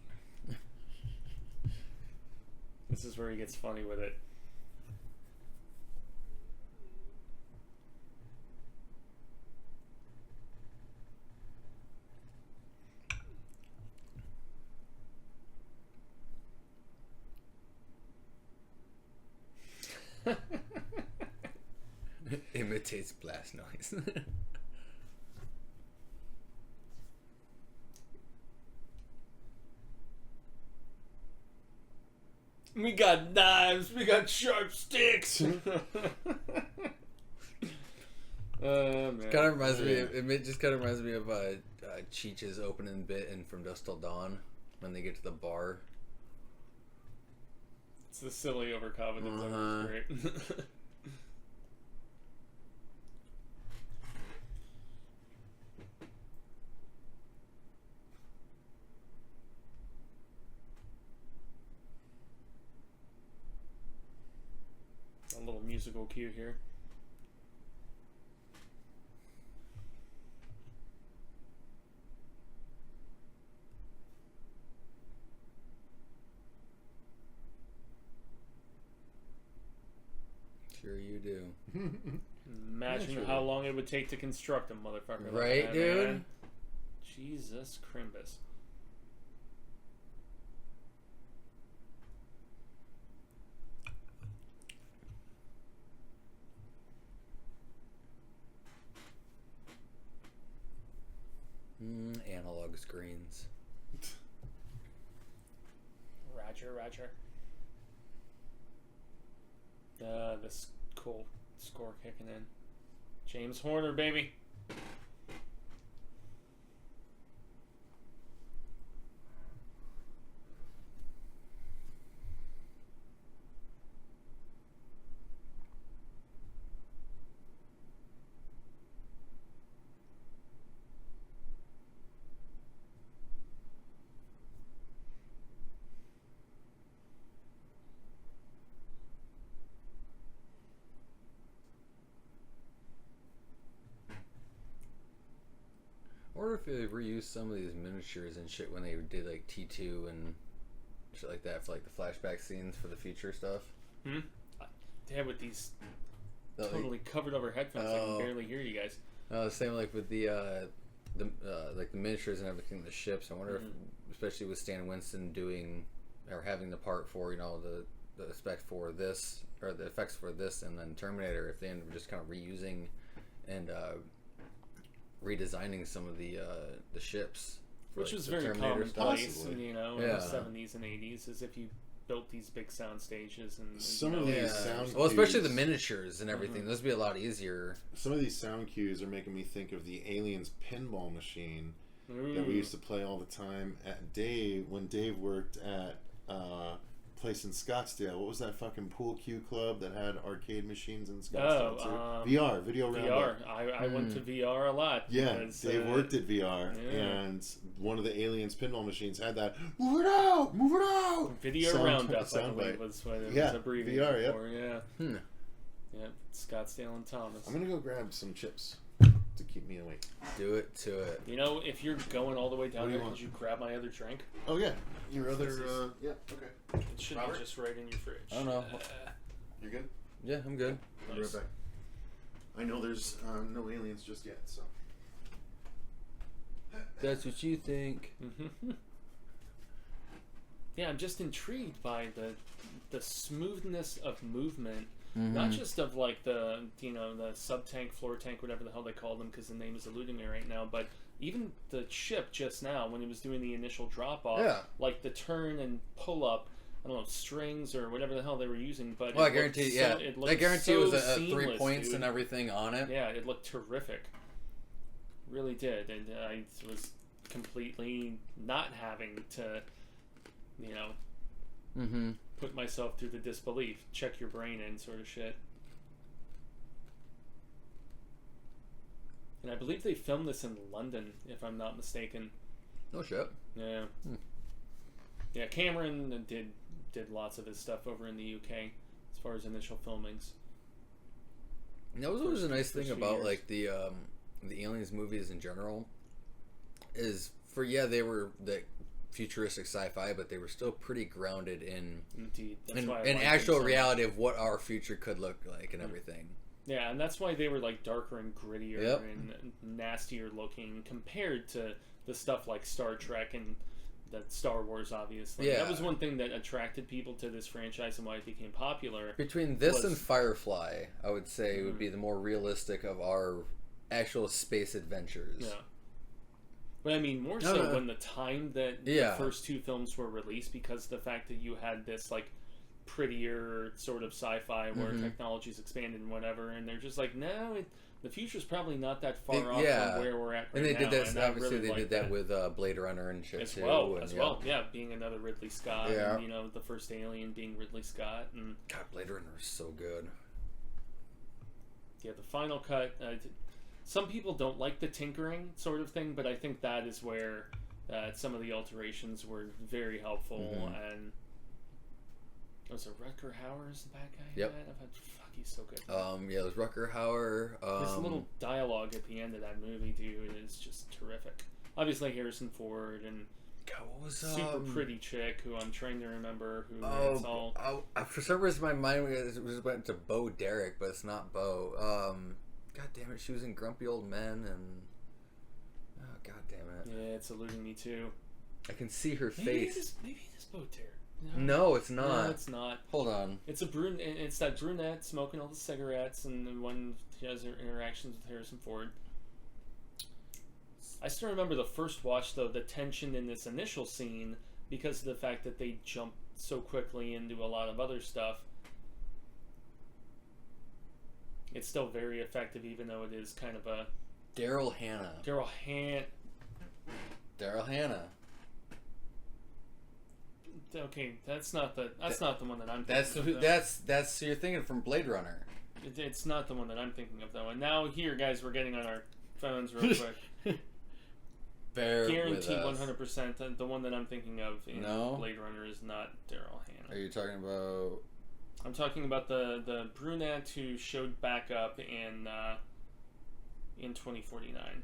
This is where he gets funny with it. Imitates blast noise. We got knives. We got sharp sticks. Man. Kind of reminds me. It just kind of reminds me of Cheech's opening bit in From Dusk Till Dawn when they get to the bar. It's the silly overconfidence of it. It's great. A little musical cue here. Sure you do. Imagine how long it would take to construct a motherfucker like Right, that, dude? man. Jesus Crimbus. Analog screens. Roger. This cool score kicking in. James Horner, baby. I wonder if they reused some of these miniatures and shit when they did like T2 and shit like that for like the flashback scenes for the future stuff. Damn, with these Oh, totally covered over headphones, I can barely hear you guys. Same like with the like the miniatures and everything, the ships. I wonder if, especially with Stan Winston doing or having the part for the effects for this or the effects for this and then Terminator, if they end up just kind of reusing and redesigning some of the ships, Which like was the very Terminator stuff. commonplace, Possibly. you know, in the 70s and 80s, as if you built these big sound stages and Some you know, of these sound Well, especially cues- the miniatures and everything. Those would be a lot easier. Some of these sound cues are making me think of the Aliens pinball machine that we used to play all the time at Dave when Dave worked at place in Scottsdale. What was that fucking pool cue club that had arcade machines in Scottsdale? VR, video roundup. I went to VR a lot. Yeah, because, Dave worked at VR, yeah. and one of the Aliens pinball machines had that "Move it out, move it out" Video sound- roundup, I sound believe, bite. was what it Yeah, was abbreviated VR, yep. for. Yeah. Yeah, Scottsdale and Thomas. I'm gonna go grab some chips to keep me awake. Do it to it. You know, if you're going all the way What down do you there, want? could you grab my other drink? Oh yeah, your other yeah, okay. It should Robert? be just right in your fridge. I don't know. You're good. Yeah, I'm good. I'll be right back. I know there's no aliens just yet, so. That's what you think. Yeah, I'm just intrigued by the smoothness of movement, not just of like the the sub tank, floor tank, whatever the hell they call them, because the name is eluding me right now. But even the ship just now, when it was doing the initial drop off, Yeah. like the turn and pull up. I don't know, strings or whatever the hell they were using, but Well, I it looked guarantee, so, yeah. it looked I guarantee so it was a 3 seamless, points dude. and everything on it. Yeah, it looked terrific. Really did, and I was completely not having to, put myself through the disbelief, check your brain in sort of shit. And I believe they filmed this in London, if I'm not mistaken. No shit. Yeah. That's what you think. Nice. Mm-hmm. Yeah, Cameron did lots of his stuff over in the UK as far as initial filmings. And that was always a nice thing few about years. like the Aliens movies in general. Is they were the futuristic sci-fi, but they were still pretty grounded in Indeed, that's in why I an liked actual them so reality of what our future could look like and everything. Yeah, and that's why they were like darker and grittier Yep. and nastier looking compared to the stuff like Star Trek and the Star Wars. Obviously, Yeah. that was one thing that attracted people to this franchise and why it became popular. Between this was- and Firefly, I would say would be the more realistic of our actual space adventures. Yeah. But I mean, more No, so no. when the time that Yeah. the first two films were released, because the fact that you had this like prettier sort of sci-fi where technology's expanded and whatever, and they're just like, no, the future's probably not that far off from where we're at right and they now. did that. And I Obviously, really they liked did that with Blade Runner and shit as too. well. And, As well, yeah, being another Ridley Scott, Yeah. and you know, the first Alien being Ridley Scott, and God, Blade Runner is so good. yeah, the final cut. Some people don't like the tinkering sort of thing, but I think that is where some of the alterations were very helpful. And was it Rutger Hauer is the bad guy? in Yep. that? Fuck, he's so good. It was Rutger Hauer. His little dialogue at the end of that movie, dude, is just terrific. Obviously, Harrison Ford and God, what was super pretty chick who I'm trying to remember who it's all. For some reason, my mind went to Bo Derek, but it's not Bo. God damn it, she was in Grumpy Old Men, and oh god damn it, Yeah, it's eluding me too. I can see her Maybe face. it is Bo Derek. No, it's not. No, it's not. Hold on. It's It's that brunette smoking all the cigarettes, and then when she has her interactions with Harrison Ford. I still remember the first watch, though, the tension in this initial scene because of the fact that they jump so quickly into a lot of other stuff. It's still very effective, even though it is kind of a Daryl Hannah. Daryl Hannah. Okay, that's not the one that I'm thinking of. That's you're thinking from Blade Runner. It's not the one that I'm thinking of, though. And now here, guys, we're getting on our phones real quick. Guaranteed 100% the one that I'm thinking of in Blade Runner is not Daryl Hannah. Are you talking about? I'm talking about the brunette who showed back up in 2049.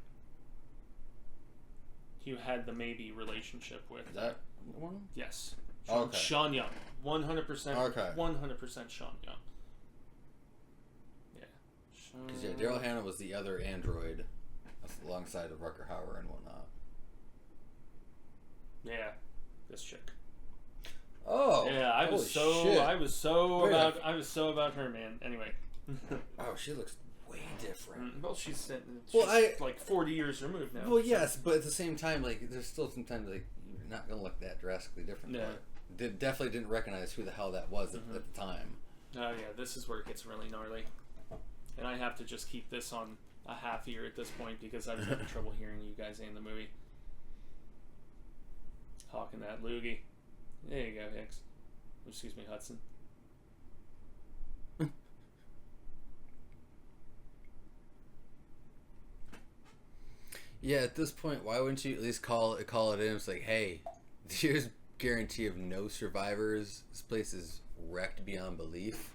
You had the maybe relationship with. Is that one? Yes. Okay. Sean Young. 100%. Okay. 100% Sean Young. Yeah. Because Daryl Hannah was the other android alongside of Rutger Hauer and whatnot. Yeah. This chick. Oh. Yeah, I was so about her, man. Anyway. Oh, she looks way different. Well, she's Well, like 40 years removed now. Well, yes, but at the same time, like, there's still sometimes like you're not gonna look that drastically different. Yeah. But definitely didn't recognize who the hell that was at the time. Oh yeah, this is where it gets really gnarly, and I have to just keep this on a half ear at this point because I was having trouble hearing you guys in the movie. Hawking that loogie. There you go, Hicks. Excuse me, Hudson. Yeah, at this point, why wouldn't you at least call it in? It's like, hey, here's guarantee of no survivors. This place is wrecked beyond belief.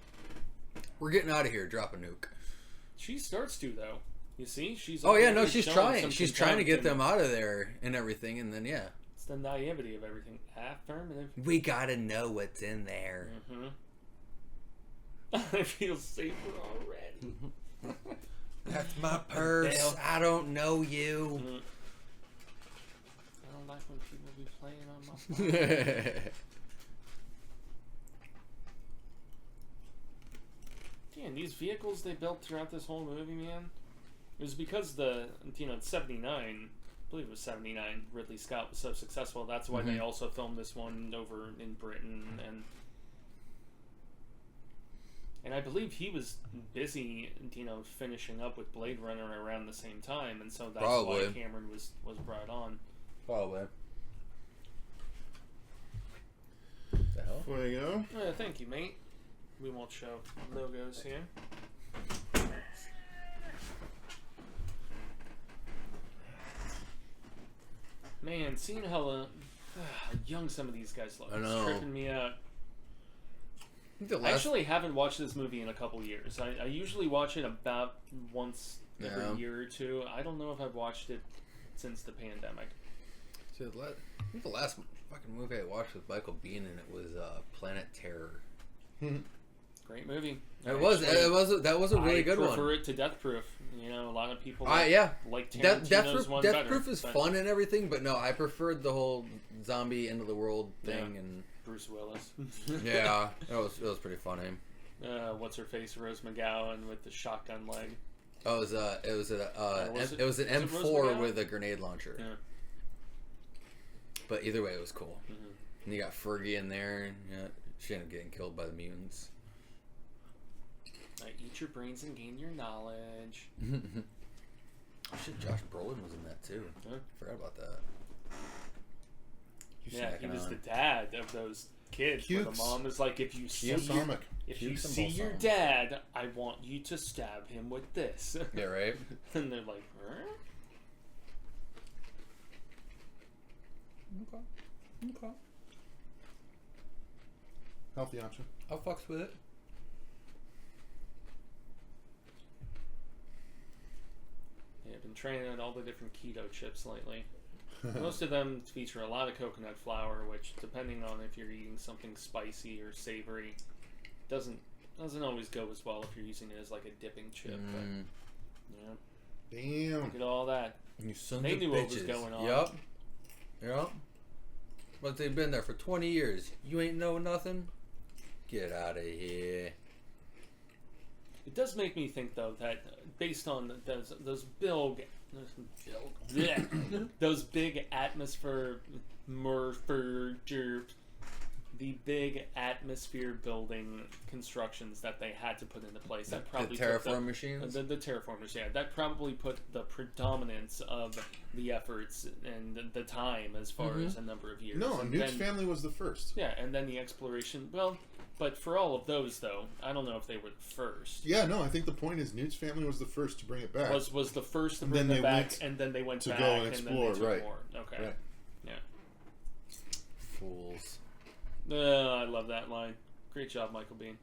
We're getting out of here. Drop a nuke. She starts to though. You see, she's. Oh yeah, no, already she's showing trying. some She's trying to get contempt them out of there and everything, and then yeah. It's the naivety of everything. Affirmative. We gotta know what's in there. I feel safer already. That's my purse. Dale. I don't know you. I don't like when people be playing on my phone. Damn, these vehicles they built throughout this whole movie, man. It was because 79, I believe it was 79, Ridley Scott was so successful. That's why they also filmed this one over in Britain, and I believe he was busy, finishing up with Blade Runner around the same time, and so that's why Cameron was brought on. Probably. The hell? Fuego. Thank you, mate. We won't show logos here. Man, seeing how How young some of these guys look. I It's know. tripping me out. The I last, actually haven't watched this movie in a couple years. I usually watch it about once every Yeah. year or two. I don't know if I've watched it since the pandemic. I think the last fucking movie I watched with Michael Biehn in it was Planet Terror. Great movie. That was a really good one. I prefer it to Death Proof. You know, a lot of people Yeah. like Death Tarantino's one Proof better. is but fun and everything, but no, I preferred the whole zombie end of the world thing, Yeah. and Bruce Willis. yeah, it was pretty funny. What's her face? Rose McGowan with the shotgun leg. Oh, it was an was it M4 Rose McGowan? with a grenade launcher. Yeah. But either way, it was cool. Mm-hmm. And you got Fergie in there. And, yeah, she ended up getting killed by the mutants. Eat your brains and gain your knowledge. Oh shit, Josh Brolin was in that too. Huh? Forgot about that. You Yeah, he snacking was on. the dad of those kids. Where the Cukes. mom is like, if you see Balsamic. if you Cukes and see your balsamic. dad, I want you to stab him with this. Yeah, right. And they're like, huh? Okay. Healthy option. I'll fucks with it. Yeah, I've been trying out all the different keto chips lately. Most of them feature a lot of coconut flour, which, depending on if you're eating something spicy or savory, doesn't always go as well if you're using it as like a dipping chip. But, yeah, Damn. look at all that. You sons They of knew bitches. what was going on. Yup. But they've been there for 20 years. You ain't know nothing? Get out of here. It does make me think, though, that based on those big atmosphere, the big atmosphere building constructions that they had to put into place, that probably The terraform machines? the terraformers, yeah, that probably put the predominance of the efforts and the time as far as a number of years. No, And Newt's then- family was the first. Yeah, and then the exploration. Well, but for all of those, though, I don't know if they were the first. Yeah, no, I think the point is Newt's family was the first to bring it back. Was the first to And bring then them they back, went and then they went to back, go and and explore, then they took right. more. Okay. Right. Yeah. Fools. I love that line. Great job, Michael Biehn.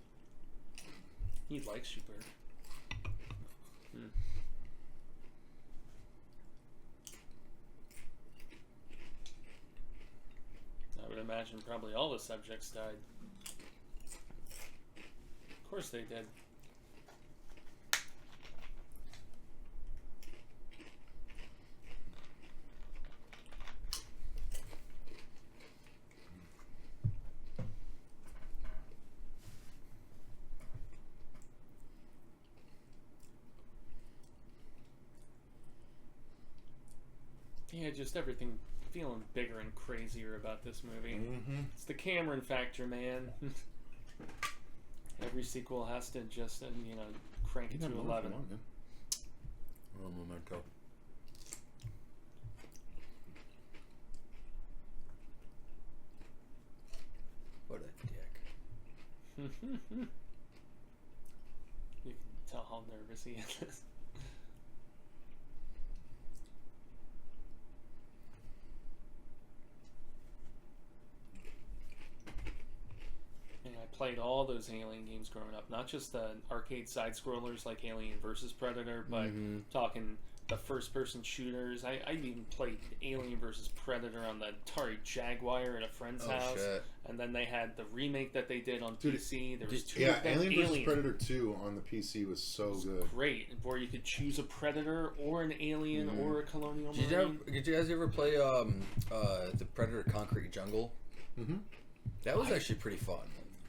He likes you, Bert. I would imagine probably all the subjects died. Of course they did. Yeah, just everything feeling bigger and crazier about this movie. Mm-hmm. It's the Cameron factor, man. Every sequel has to just, crank it to 11. Oh, memento. What a dick. You can tell how nervous he is. And I played all those Alien games growing up, not just the arcade side scrollers like Alien vs Predator, but talking the first person shooters. I even played Alien vs Predator on the Atari Jaguar at a friend's house. Shit. And then they had the remake that they did on Dude, PC. There was two Yeah, of them. Alien vs. Predator 2 on the PC was so good. Great, where you could choose a predator or an alien or a colonial marine. Did you guys ever play the Predator Concrete Jungle? Mm-hmm. That was actually pretty fun.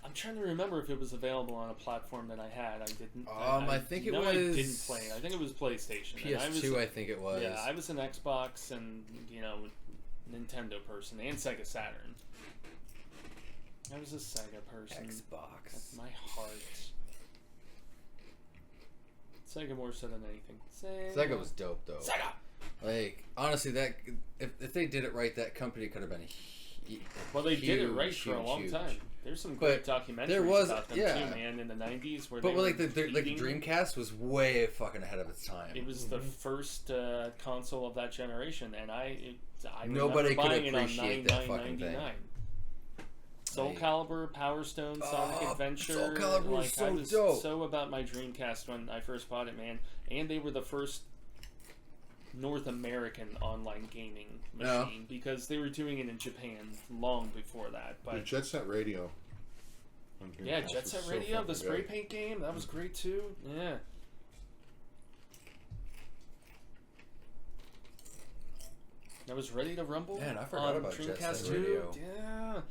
I'm trying to remember if it was available on a platform that I had. I didn't. I think it I was didn't play it. I think it was PlayStation. And PS2, I think it was. Yeah, I was an Xbox and Nintendo person and Sega Saturn. I was a Sega person. Xbox. That's my heart. Sega more so than anything. Sega was dope though. Sega. Like honestly, that if they did it right, that company could have been Well, they did it right huge, for a long huge. time. There's some great documentaries there was- about them yeah. too, man, in the 90s. Where But they were like the eating- Dreamcast was way fucking ahead of its time. It was the first console of that generation, and I Nobody remember could buying it on appreciate that fucking thing. $99.99. Soul Like- Calibur, Power Stone, Sonic Oh, Adventure. Soul Calibur was like, so I was dope. so about my Dreamcast when I first bought it, man. And they were the first North American online gaming machine because they were doing it in Japan long before that. The But Jet Set Radio. on yeah, Dreamcast Jet was Set so Radio, the fucking spray good. paint game, that was great too. Yeah. That was Ready to Rumble. Man, I forgot on about Jet Dreamcast Set 2. Radio. Yeah.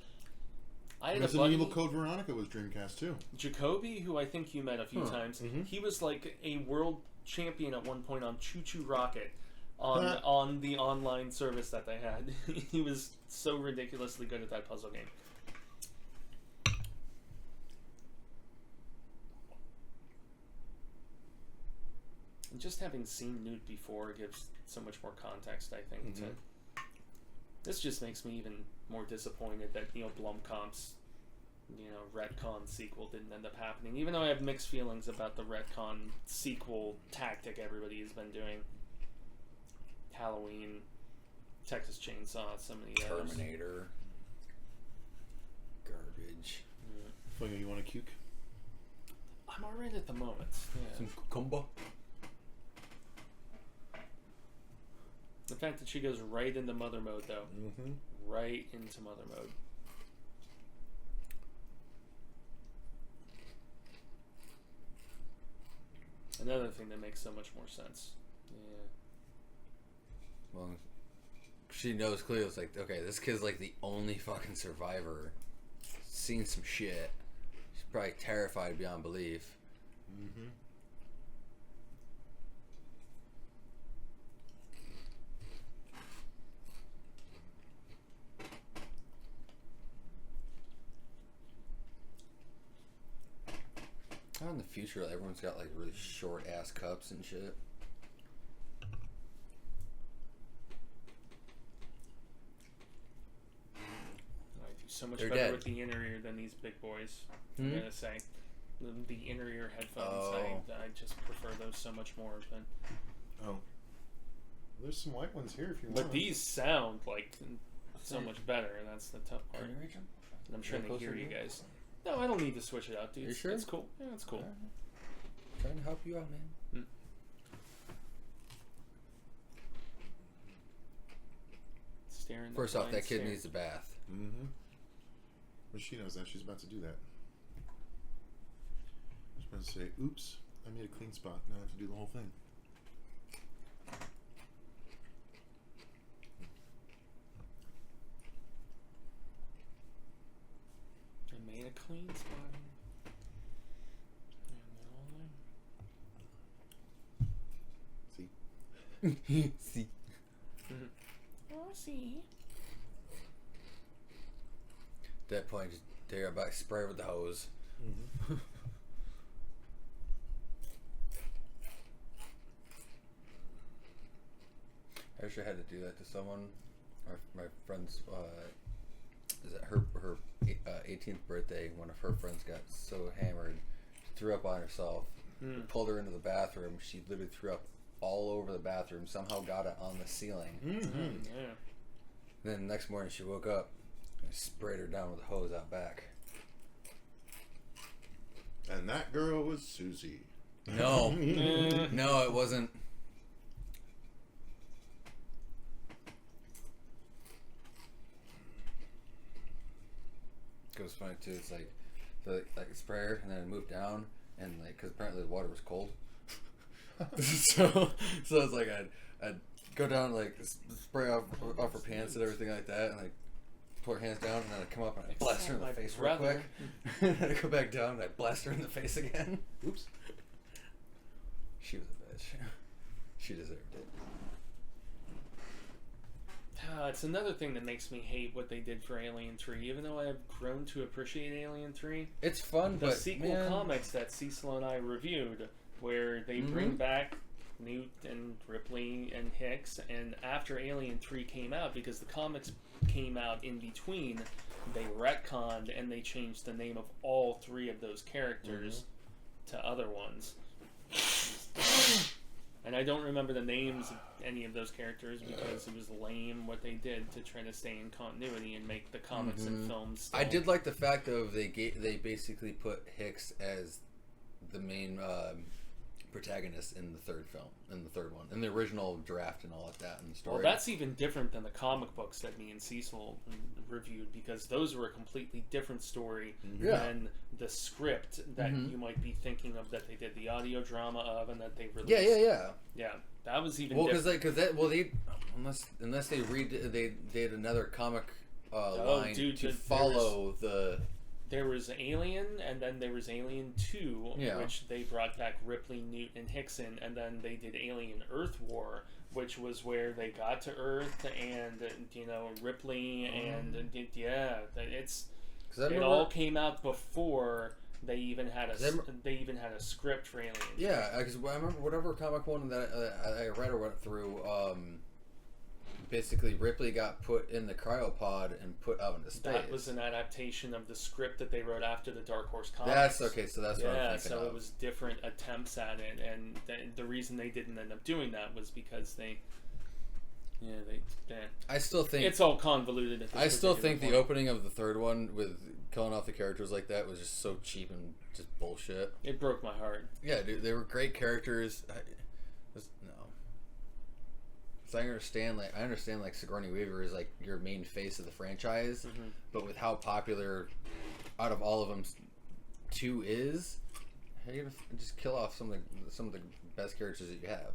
I had a Resident buddy, Evil Code Veronica was Dreamcast too. Jacoby, who I think you met a few times. Mhm. He was like a world champion at one point on Choo Choo Rocket on the online service that they had. He was so ridiculously good at that puzzle game. And just having seen Newt before gives so much more context, I think. To this just makes me even more disappointed that Neil Blomkamp's retcon sequel didn't end up happening. Even though I have mixed feelings about the retcon sequel tactic everybody has been doing. Halloween, Texas Chainsaw, some of the others. Terminator. Garbage. Fucking, you want a cuke? I'm alright at the moment. Yeah. Some cucumber. The fact that she goes right into mother mode, though. Mm-hmm. Right into mother mode. Another thing that makes so much more sense. Yeah. Well, she knows clearly. It's like, okay, this kid's like the only fucking survivor. Seen some shit. She's probably terrified beyond belief. Mm-hmm. How in the future everyone's got like really short ass cups and shit. I do so much They're better dead. with the inner ear than these big boys. Hmm? I'm gonna say the inner ear headphones. Oh. I just prefer those so much more. Oh. There's some white ones here if you want. But these sound like so much better, and that's the tough part. Can you reach them? And I'm trying to closer hear to you you? guys. No, I don't need to switch it out, dude. You sure? It's cool. Yeah, it's cool. Alright. Trying to help you out, man. Staring. at First the off, that blind kid stare. needs a bath. Mm-hmm. Well, she knows that. She's about to do that. She's about to say, oops, I made a clean spot. Now I have to do the whole thing. I made a clean spot. See? See. Oh, see. At that point, just they're about to spray with the hose. Mm-hmm. I wish I had to do that to someone. My friend's, is it her 18th birthday? One of her friends got so hammered, she threw up on herself. We pulled her into the bathroom. She literally threw up all over the bathroom. Somehow got it on the ceiling. Mm-hmm. Yeah. Then the next morning she woke up and sprayed her down with a hose out back. And that girl was Susie. No, no, it wasn't. It was funny too. It's like the a sprayer, and then it moved down, and like because apparently the water was cold. so it's like I'd go down like spray off her pants and everything like that, and like put her hands down, and then I'd come up and I'd blast her in the My face real brother. quick. And I'd go back down and I'd blast her in the face again. Oops. She was a bitch. She deserved it. It's another thing that makes me hate what they did for Alien 3. Even though I have grown to appreciate Alien 3, It's fun, the but sequel man, comics that Cecil and I reviewed, where they bring back Newt and Ripley and Hicks, and after Alien 3 came out, because the comics came out in between, they retconned and they changed the name of all 3 of those characters to other ones. And I don't remember the names of any of those characters because it was lame what they did to try to stay in continuity and make the comics and films still. I did like the fact of they basically put Hicks as the main protagonist in the third one, in the original draft and all of that in the story. Well, that's even different than the comic books that me and Cecil reviewed, because those were a completely different story than the script that you might be thinking of, that they did the audio drama of and that they released. Yeah, that was even different. Unless they did another comic line to follow the. There was Alien, and then there was Alien 2, which they brought back Ripley, Newt, and Hickson, and then they did Alien Earth War, which was where they got to Earth, and Ripley, and it all came out before they even had a script for Alien. Yeah, because I remember whatever comic one that I read or went through. Basically, Ripley got put in the cryopod and put out into space. That was an adaptation of the script that they wrote after the Dark Horse comics. That's okay. So that's what I'm thinking of. It was different attempts at it, and the reason they didn't end up doing that was because they. I still think it's all convoluted. I still think the opening of the third one with killing off the characters like that was just so cheap and just bullshit. It broke my heart. Yeah, dude, they were great characters. So I understand like Sigourney Weaver is like your main face of the franchise, but with how popular out of all of them 2 is, how are you gonna just kill off some of the best characters that you have?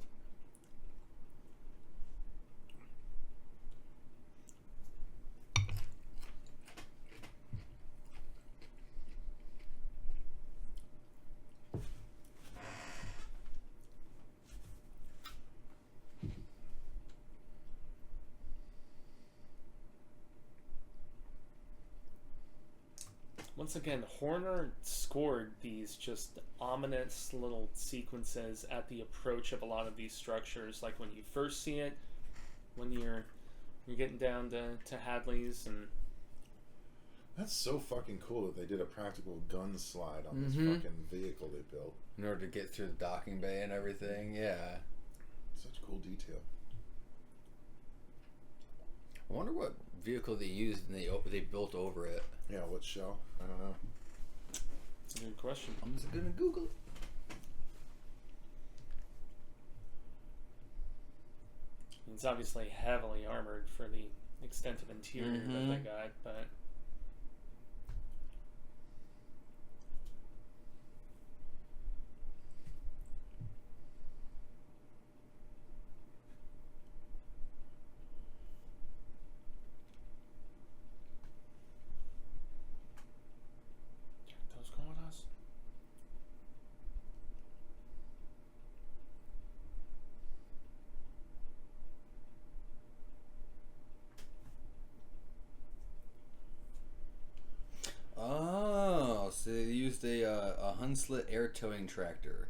Once again, Horner scored these just ominous little sequences at the approach of a lot of these structures. Like when you first see it, when you're getting down to Hadley's, and that's so fucking cool that they did a practical gun slide on this fucking vehicle they built in order to get through the docking bay and everything. Yeah, such cool detail. I wonder what vehicle they used and they built over it. Yeah, what shell? I don't know. That's a good question. I'm just gonna Google it. It's obviously heavily armored for the extent of interior that they got, but those go with us. Oh, so they used a Hunslet air towing tractor.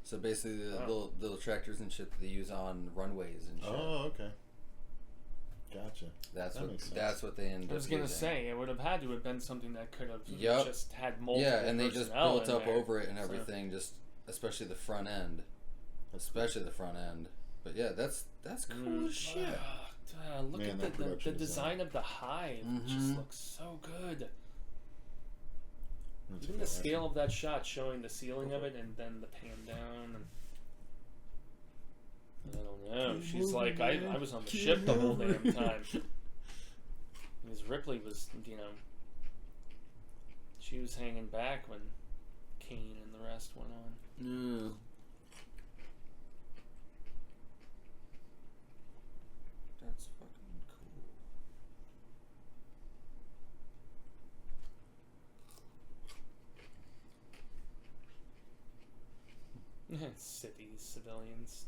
So basically, the little tractors and shit that they use on runways and shit. Oh, okay. Gotcha. That's what they ended up. I was gonna using. say it would have had to have been something that could have just had multiple. Yeah, and they just personnel built in up there, over it and everything, just especially the front end. But yeah, that's cool as shit. Look Man, at that the design of the hive. It just looks so good. Even the scale of that shot, showing the ceiling of it and then the pan down. And I don't know. She's like, I was on the ship the whole damn time. Because Ripley was, she was hanging back when Kane and the rest went on. Yeah. That's fucking cool. City civilians.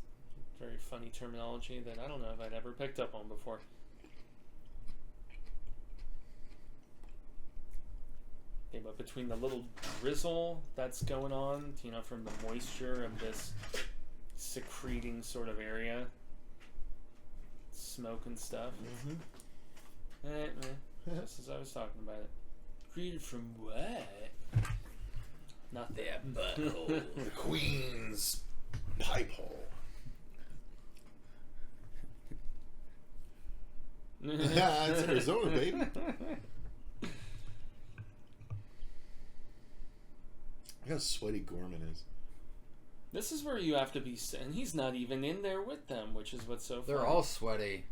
Very funny terminology that I don't know if I'd ever picked up on before. Okay, but between the little drizzle that's going on, from the moisture of this secreting sort of area. Smoke and stuff. Just as I was talking about it. Created from what? Not that butthole. The Queen's pipe hole. It's Arizona, baby. Look how sweaty Gorman is. This is where you have to be, and he's not even in there with them, which is what's so funny. They're all sweaty.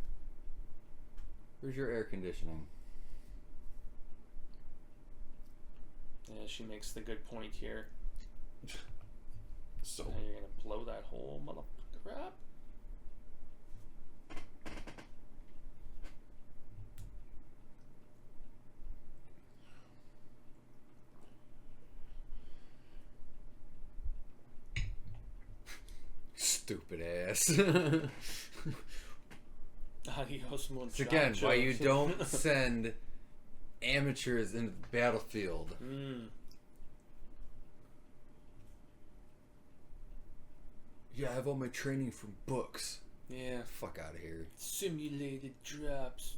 Where's your air conditioning? Yeah, she makes the good point here. So Now you're gonna blow that whole motherfucker up. Stupid ass. Adios, muchachos. Again, why you don't send amateurs into the battlefield. Yeah, I have all my training from books. Yeah. Fuck out of here. Simulated drops.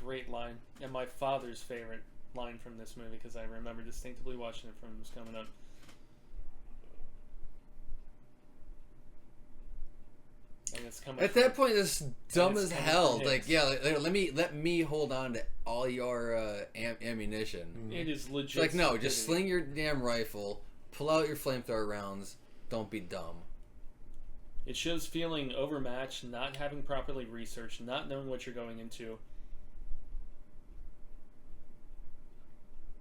Great line. And my father's favorite line from this movie, because I remember distinctly watching it from when it was coming up. And it's coming At that point, it's dumb it's as coming hell. from Like, Hicks. yeah, let me hold on to all your ammunition. It is It's legit. like, no, just stupidity. sling your damn rifle, pull out your flamethrower rounds. Don't be dumb. It shows feeling overmatched, not having properly researched, not knowing what you're going into.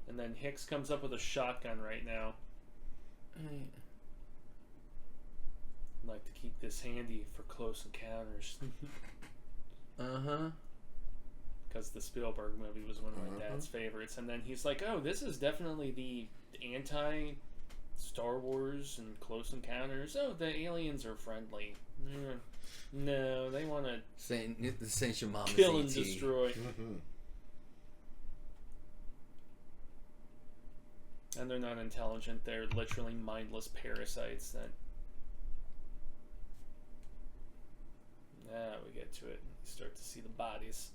And then Hicks comes up with a shotgun right now. I'd like to keep this handy for close encounters. Because the Spielberg movie was one of my dad's favorites. And then he's like, oh, this is definitely the anti-Star Wars and Close Encounters. Oh, the aliens are friendly. No, they want to Saint your mama's kill and ET. destroy. And they're not intelligent. They're literally mindless parasites that... Now we get to it. You start to see the bodies.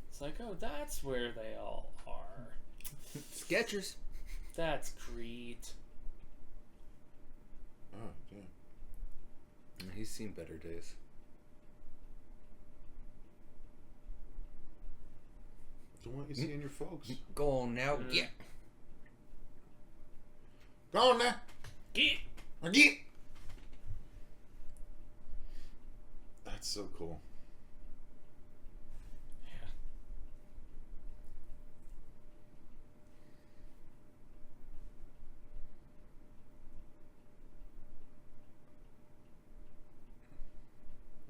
It's like, oh, that's where they all are. Skechers. That's great. Oh, yeah. He's seen better days. Don't want you seeing your folks. Go on now. Yeah. Go on now. Get. Get. That's so cool.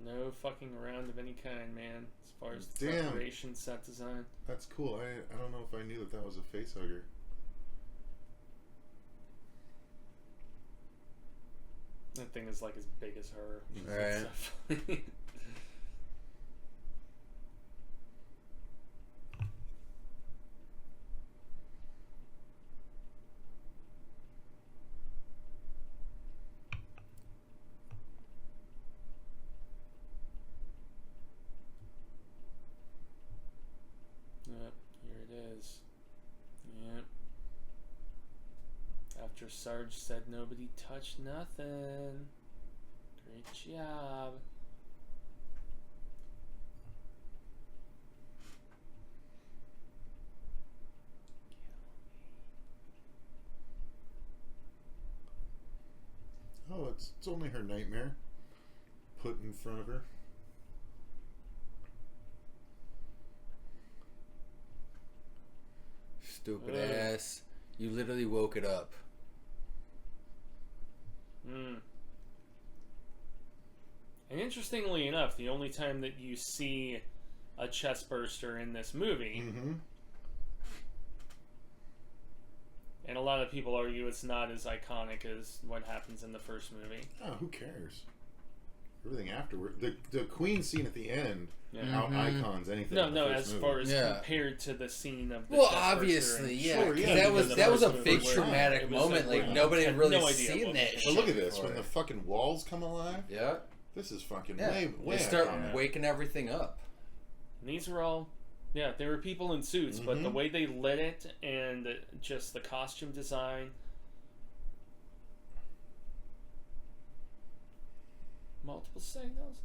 No fucking around of any kind, man. As far as the Damn. preparation, set design. That's cool. I don't know if I knew that was a face hugger. That thing is like as big as her. Right. It's so funny. Yep, here it is. Yep. After Sarge said nobody touched nothing. Great job. Oh, it's only her nightmare put in front of her. Stupid Ugh. ass. You literally woke it up. And interestingly enough, the only time that you see a chest burster in this movie, and a lot of people argue it's not as iconic as what happens in the first movie. Oh, who cares? everything afterward. The Queen scene at the end Yeah. out icons anything. No, in the no. first As movie. far as Yeah. compared to the scene of the Well, chest obviously, burster yeah. Sure, 'cause yeah, that was because that was a the big first traumatic it was moment. like, Like wow, nobody had had really no idea seen what that. was But shit look at this, before. when the fucking walls come alive. Yeah. This is fucking Yeah. way They start iconic. waking everything up. And these were all, yeah, they were people in suits, but the way they lit it and just the costume design. Multiple signals.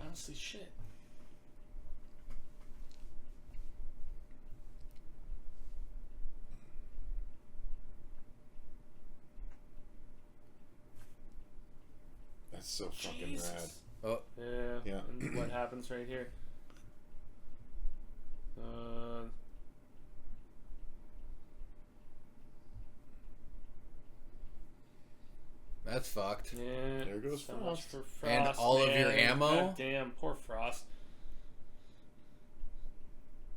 Honestly, shit. That's so fucking Jesus. rad. Oh, Yeah. Yeah. And what happens right here? that's fucked. Yeah. There goes so much Frost. for Frost. And all of your man. ammo? God damn, poor Frost.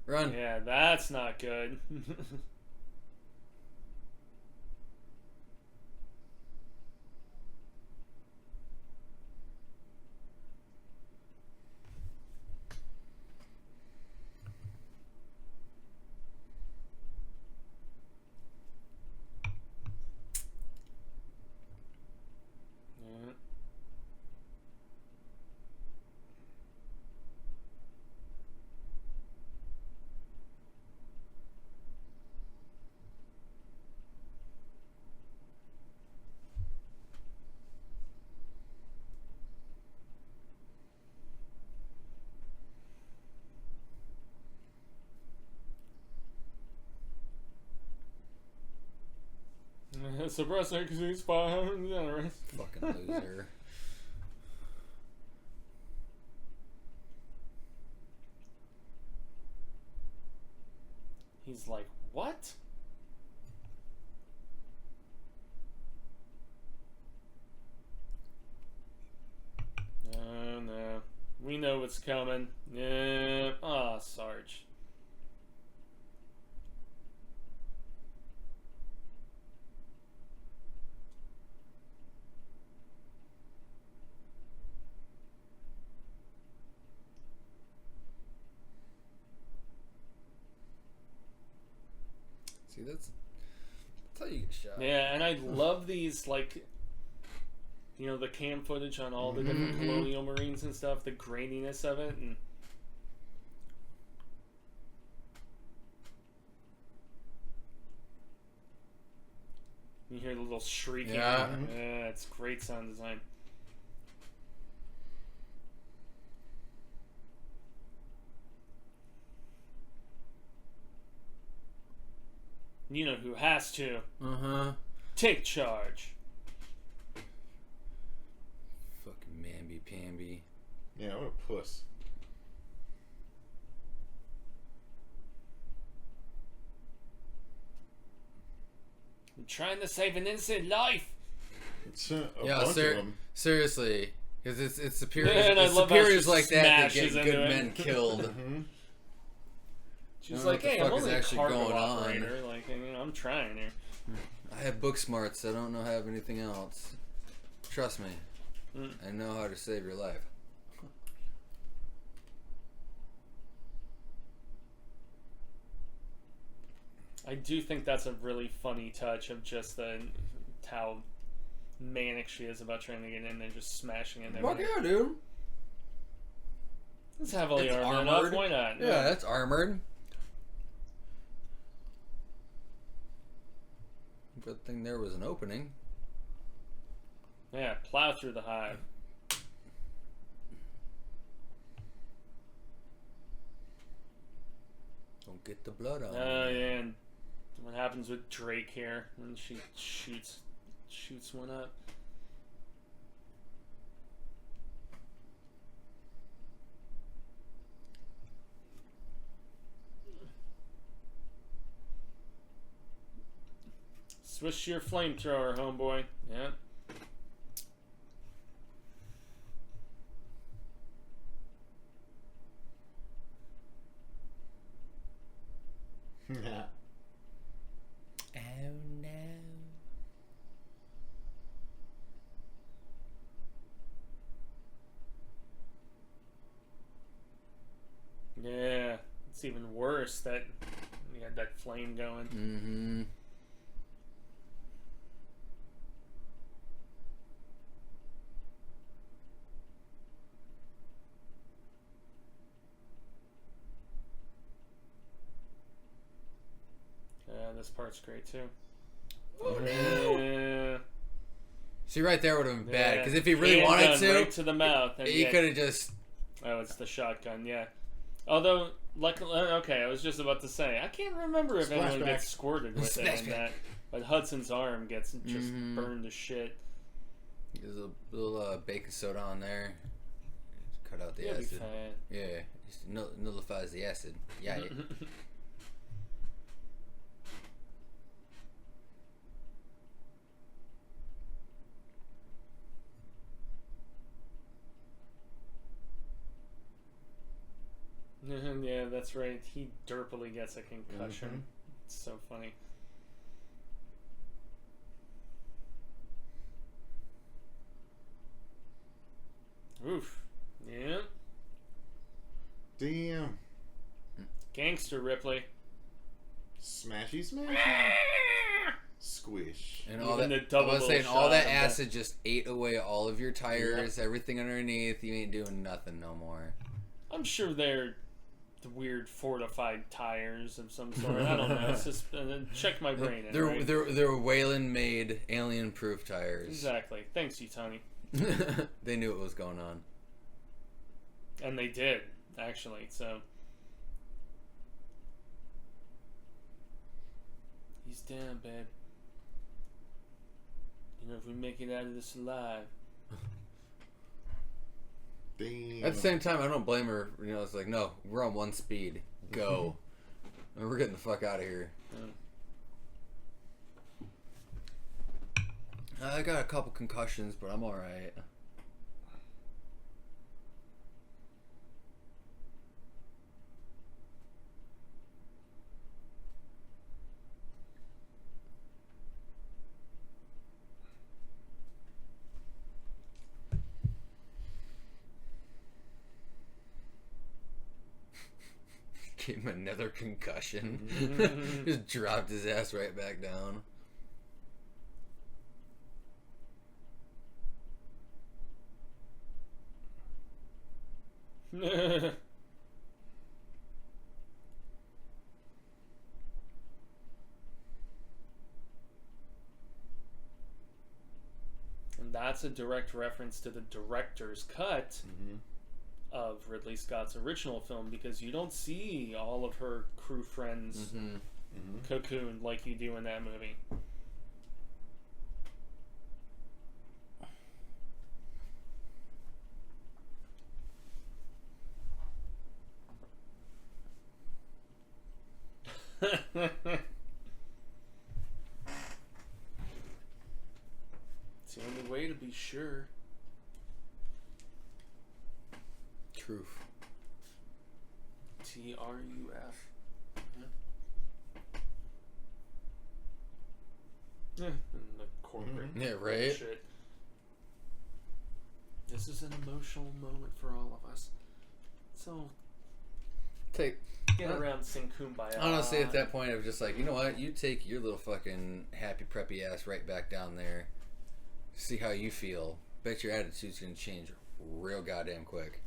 Run. Yeah, that's not good. Yeah. Suppressor because he's 500 generous. Fucking loser. He's like, what? No, no. We know what's coming. Yeah. Ah, Sarge. See, that's how you get shot. Yeah, and I love these, like, you know, the cam footage on all the different colonial marines and stuff, the graininess of it, and you hear the little shrieking. Yeah. Yeah, it's great sound design. You know who has to Uh-huh. take charge. Fucking mamby-pamby. Yeah, what a puss. I'm trying to save an innocent life. It's a Yeah, bunch of them. seriously. Because it's superiors, Yeah, and I it's love how superiors she like that smashes get into good it. men killed. Mhm. She's I don't know like, what the hey, I'm fuck is only a actually cargo going on." operator. Like, you know, I'm trying here. I have book smarts. I don't know how to have anything else. Trust me. I know how to save your life. I do think that's a really funny touch of just how manic she is about trying to get in and just smashing it. Fuck yeah, dude. It's heavily It's armored armored. enough. Why not? Yeah, that's armored. Good thing there was an opening. Yeah, plow through the hive. Don't get the blood on. Oh, yeah, and what happens with Drake here when she shoots one up? Switch your flamethrower, homeboy. Yeah. Oh no. Yeah. It's even worse that you had that flame going. Mm-hmm. Yeah, this part's great too. Oh no. Yeah. See, right there would have been bad, Yeah. because if he really wanted Handgun to, right to the mouth. And he yeah. could have just. Oh, it's the shotgun, yeah. Although, okay, I was just about to say, I can't remember if anyone Splashback. gets squirted with it in Splashback. that, but Hudson's arm gets just burned to shit. There's a little baking soda on there. Just cut out the You'll be acid. fine. Yeah, just nullifies the acid. Yeah. Yeah, that's right. He derpily gets a concussion. It's so funny. Oof. Yeah. Damn. Gangster Ripley. Smashy, smashy. Squish. And all Even that, the double I was saying, little all shot that of acid just ate away all of your tires, everything underneath. You ain't doing nothing no more. I'm sure they're the weird fortified tires of some sort. I don't know. It's just check my brain. In, right? They're Wayland-made, alien-proof tires. Exactly. Thanks, you, Tony. They knew what was going on. And they did, actually. So he's down, babe. You know, if we make it out of this alive. Damn. At the same time, I don't blame her. You know, it's like, no, we're on one speed. Go. And we're getting the fuck out of here. I got a couple concussions, but I'm alright. Gave him another concussion. Just dropped his ass right back down. And that's a direct reference to the director's cut of Ridley Scott's original film, because you don't see all of her crew friends cocooned like you do in that movie. It's the only way to be sure. Truth. TRUF. Yeah. And the corporate Yeah, right? shit. This is an emotional moment for all of us. So get around, sing Kumbaya. Honestly, at that point, I was just like, you know what? You take your little fucking happy preppy ass right back down there. See how you feel. Bet your attitude's gonna change real goddamn quick.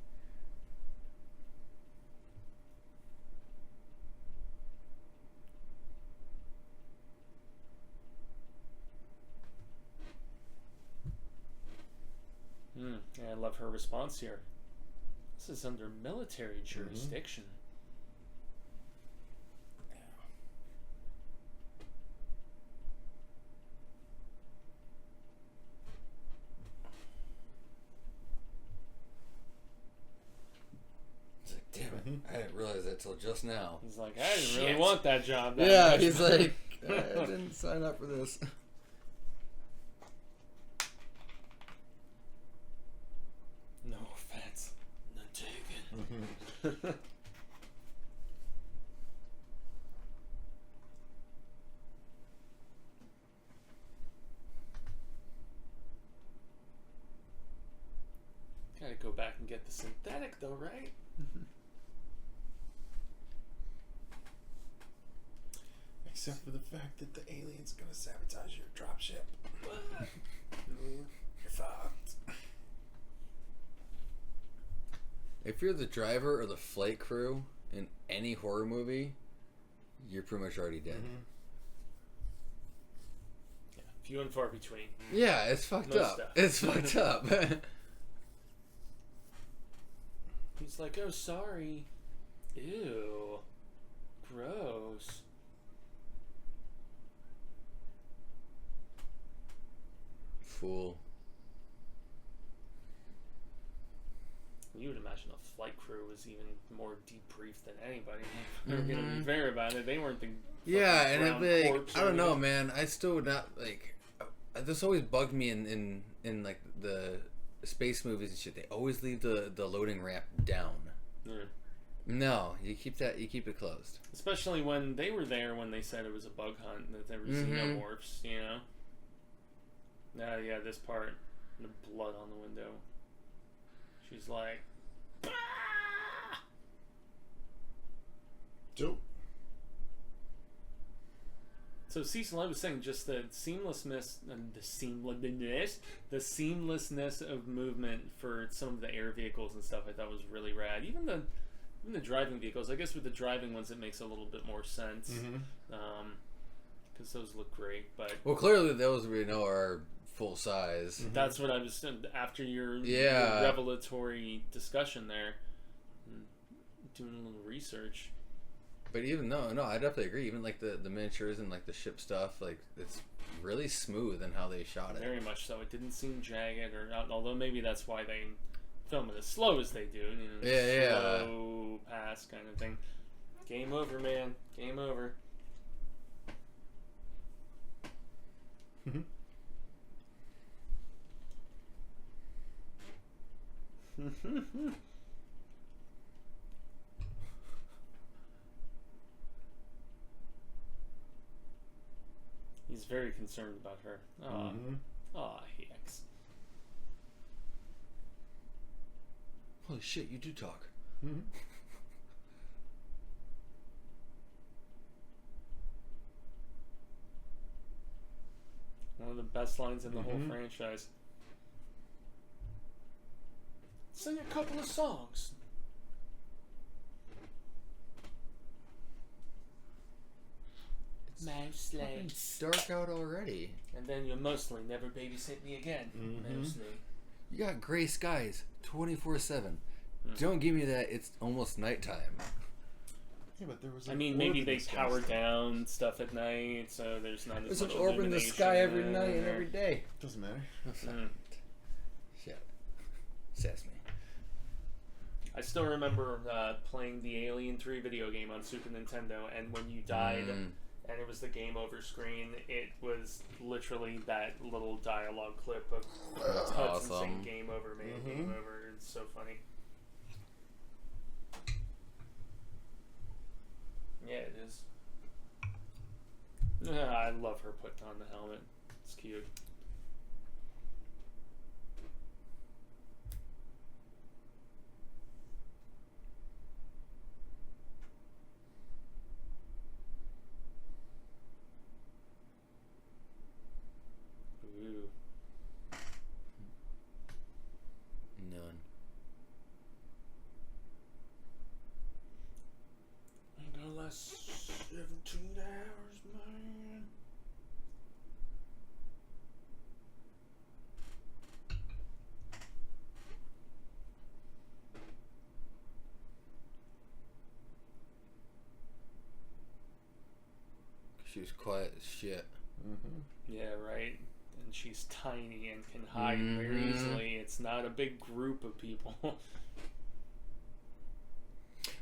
Yeah, I love her response here. This is under military jurisdiction. It's like, damn it, I didn't realize that till just now. He's like, I didn't really Shit. want that job. That Yeah, much. he's like, I didn't sign up for this. Gotta go back and get the synthetic though, right? Except for the fact that the alien's gonna sabotage your dropship. You're fucked. If you're the driver or the flight crew in any horror movie, you're pretty much already dead. Yeah, few and far between. Yeah, it's fucked Most up. stuff. It's fucked up. He's like, oh, sorry. Ew. Gross. Fool. You would imagine a flight crew was even more debriefed than anybody. They're gonna be fair about it. They weren't the Yeah, fucking and brown it'd be corpse like, or I don't know, anything. man. I still would not like. This always bugged me in like the space movies and shit. They always leave the loading ramp down. Yeah. No, you keep it closed. Especially when they were there when they said it was a bug hunt that there was xenomorphs, you know? Yeah, this part, the blood on the window. She's like, ah! Dope. So Cecil, I was saying just the seamlessness and the seamlessness of movement for some of the air vehicles and stuff I thought was really rad. Even the driving vehicles, I guess with the driving ones it makes a little bit more sense. Because those look great, but Well, clearly those we know are full size. that's what I was after your revelatory discussion there, doing a little research. But even no, I definitely agree. Even like the miniatures and like the ship stuff, like it's really smooth in how they shot it. Very much so. It didn't seem jagged, or although maybe that's why they film it as slow as they do. You know, slow pass kind of thing. Game over, man. Game over. He's very concerned about her. Hicks. Holy shit, you do talk. One of the best lines in the whole franchise. Sing a couple of songs. Mostly. It's dark out already. And then you'll mostly never babysit me again. Mostly. You got gray skies 24/7. Don't give me that. It's almost nighttime. Yeah, but there was. I mean, maybe they power down stuff at night, so there's not as There's an much orb in the illumination sky every in night and there. every day. Doesn't matter. Shit. Sass me. I still remember playing the Alien 3 video game on Super Nintendo, and when you died and it was the game over screen, it was literally that little dialogue clip of Hudson saying game over, man, game over. It's so funny. Yeah, it is. I love her putting on the helmet. It's cute. Ooh. None. Ain't gonna last 17 hours, man. She was quiet as shit. Yeah, right. And she's tiny and can hide very easily. It's not a big group of people.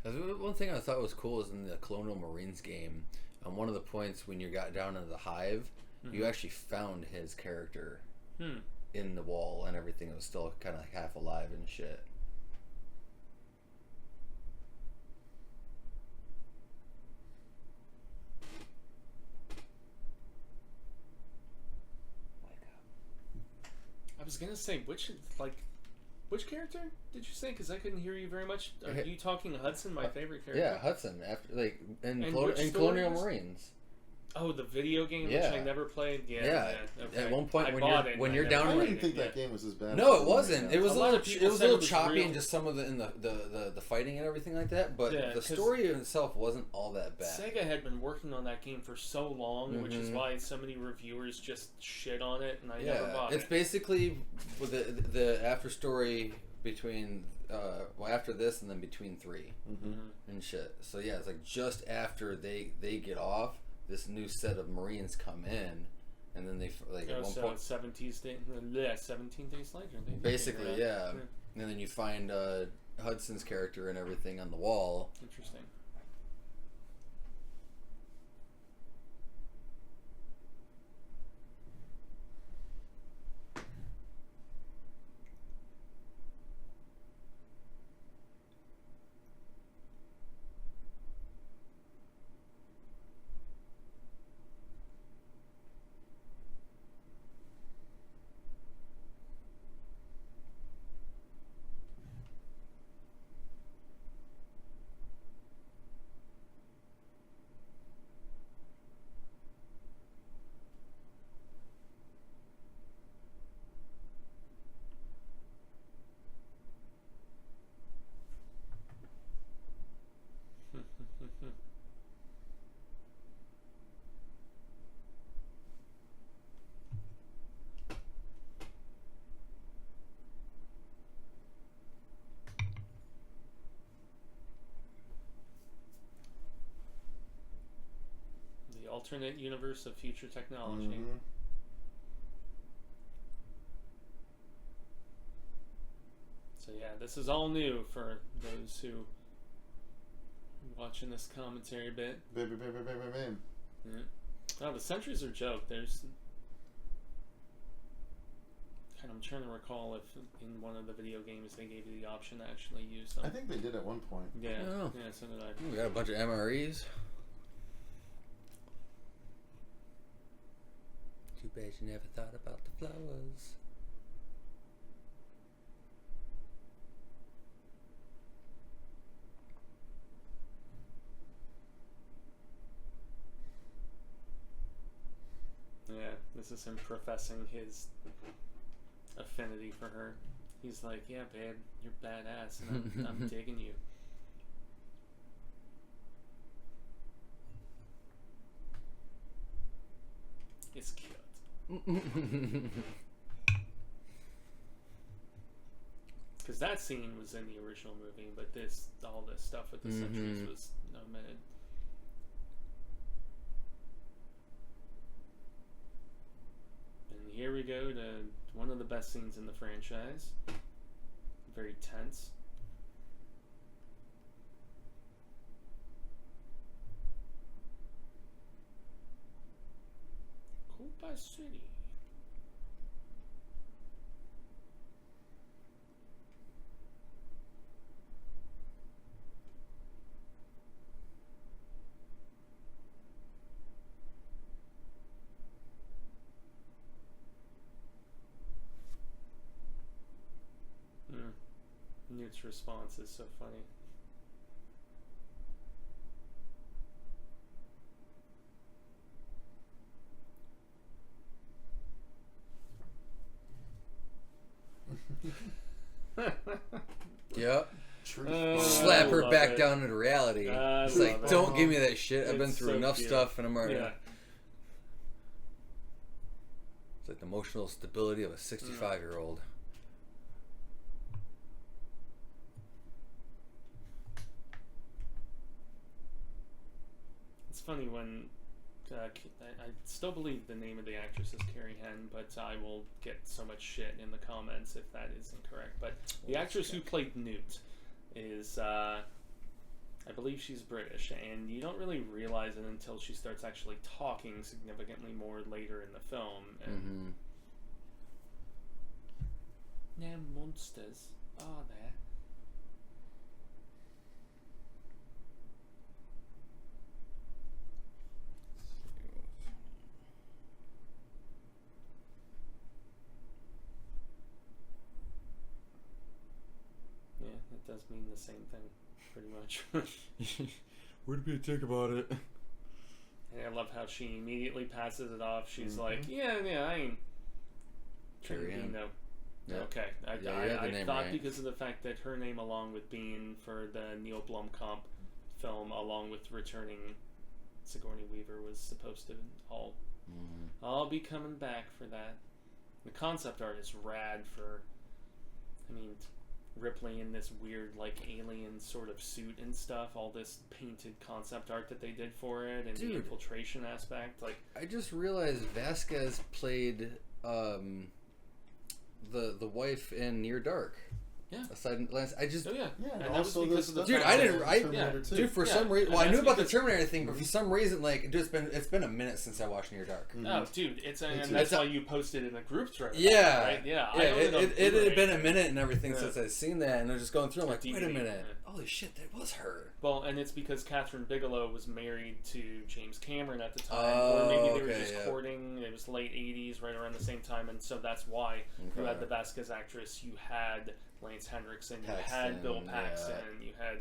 One thing I thought was cool is in the Colonial Marines game, on one of the points when you got down into the hive, you actually found his character in the wall and everything. It was still kind of half alive and shit. I was gonna say, which is like, Which character did you say? Because I couldn't hear you very much. Are you talking Hudson, my favorite character? Yeah, Hudson. After in which Colonial stories? Marines. Oh, the video game, Yeah. which I never played. Yeah. Yeah. Okay. At one point, I when bought you're it when and you're I down never I to didn't played think it, that game was as bad. No, as it wasn't. It was A a lot little. of people It was a said it little was choppy real. and just some of the fighting and everything like that. But Yeah, the 'cause story itself wasn't all that bad. Sega had been working on that game for so long, which is Mhm. why so many reviewers just shit on it, and I never Yeah, bought it's it. basically with the after story between after this and then between 3 and shit. So yeah, it's like just after they get off, this new set of Marines come in, and then they like at one so point 17 days later. basically yeah. And then you find Hudson's character and everything on the wall. Interesting. The alternate universe of future technology. So yeah, this is all new for those who watching this commentary bit. Bam, bam, bam, bam, bam, bam. Yeah. Oh, the sentries are a joke. There's I'm trying to recall if in one of the video games they gave you the option to actually use them. I think they did at one point. Yeah, Oh. yeah, so did I. We got a bunch of MREs. Too bad you never thought about the flowers. Yeah, this is him professing his affinity for her. He's like, yeah, babe, you're badass, and I'm digging you. It's cute. Because that scene was in the original movie, but all this stuff with the sentries was omitted. And here we go to one of the best scenes in the franchise. Very tense. Koopa City. Newt's response is so funny. Yep. True. Slap her love back it. down into reality. It's love like, it. don't give me that shit. I've been It's through so enough cute. stuff, and I'm already. Yeah. It's like the emotional stability of a 65-year-old. It's funny when I still believe the name of the actress is Carrie Henn, but I will get so much shit in the comments if that is incorrect. But the actress who played Newt is, I believe she's British, and you don't really realize it until she starts actually talking significantly more later in the film. And now monsters are there. it does mean the same thing, pretty much. Would be a dick about it. And I love how she immediately passes it off. She's Mm-hmm. like, yeah, I ain't. Carrie Ann. No. Yeah. Okay. Yeah, you had the I name thought right. because of the fact that her name, along with being for the Neil Blomkamp film, along with returning Sigourney Weaver, was supposed to all be coming back for that. The concept art is rad for, I mean, Ripley in this weird, like, alien sort of suit and stuff. All this painted concept art that they did for it, and the infiltration aspect. Like, I just realized Vasquez played the wife in Near Dark. Yeah. I just oh yeah, Yeah, and and that was also because the of the dude, fact I that- didn't. Terminator 2. Dude, for Yeah, some reason, and well, I that's knew about the because- Terminator thing, but for some reason, like, it's been a minute since I watched Near Dark. Oh, dude, and too. that's why you posted in a group thread. Yeah, right? Yeah, yeah. It had been a minute. minute and everything Yeah. since I'd seen that, and I was just going through. I'm like, wait a DVD, minute, yeah. holy shit, that was her. Well, and it's because Catherine Bigelow was married to James Cameron at the time, Oh, or maybe they were okay, just yeah. courting. It was late '80s, right around the same time, and so that's why you had the Vasquez actress, you had Lance Henriksen, you had Bill Paxton, you had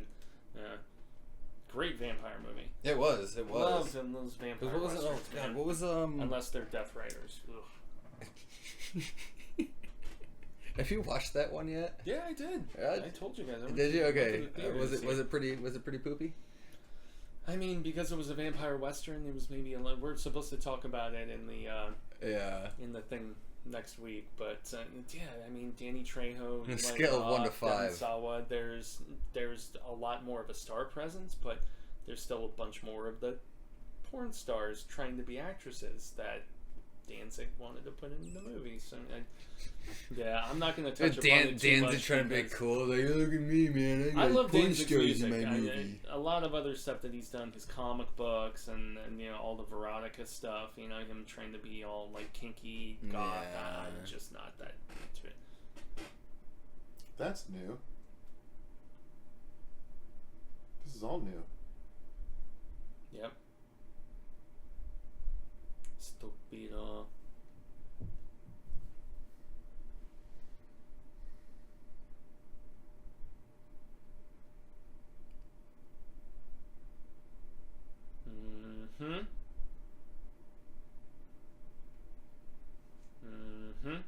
great vampire movie. It was. Loved in those vampire What was it? Oh westerns, god, man. what was Unless they're Death Riders. Ugh. Have you watched that one yet? Yeah, I did. Yeah. I told you guys. Did you? I went to Okay. the theater Was to it see was it pretty poopy? I mean, because it was a vampire western, it was maybe we're supposed to talk about it in the Yeah. in the thing next week, but yeah, I mean, Danny Trejo, On a Eli scale of 1 to Roth, 5. Devon Sawa, there's a lot more of a star presence, but there's still a bunch more of the porn stars trying to be actresses that Danzig wanted to put in the movie. So yeah, I'm not going to touch upon it too much. Dan's trying to be because cool. Like, look at me, man. I got love porn Danzig's stars music. in my movie. A lot of other stuff that he's done, his comic books and you know all the Veronica stuff. You know him trying to be all like kinky goth. Yeah. I'm just not that into it. That's new. This is all new. Yep. Stupido. Mm-hmm. Mm-hmm.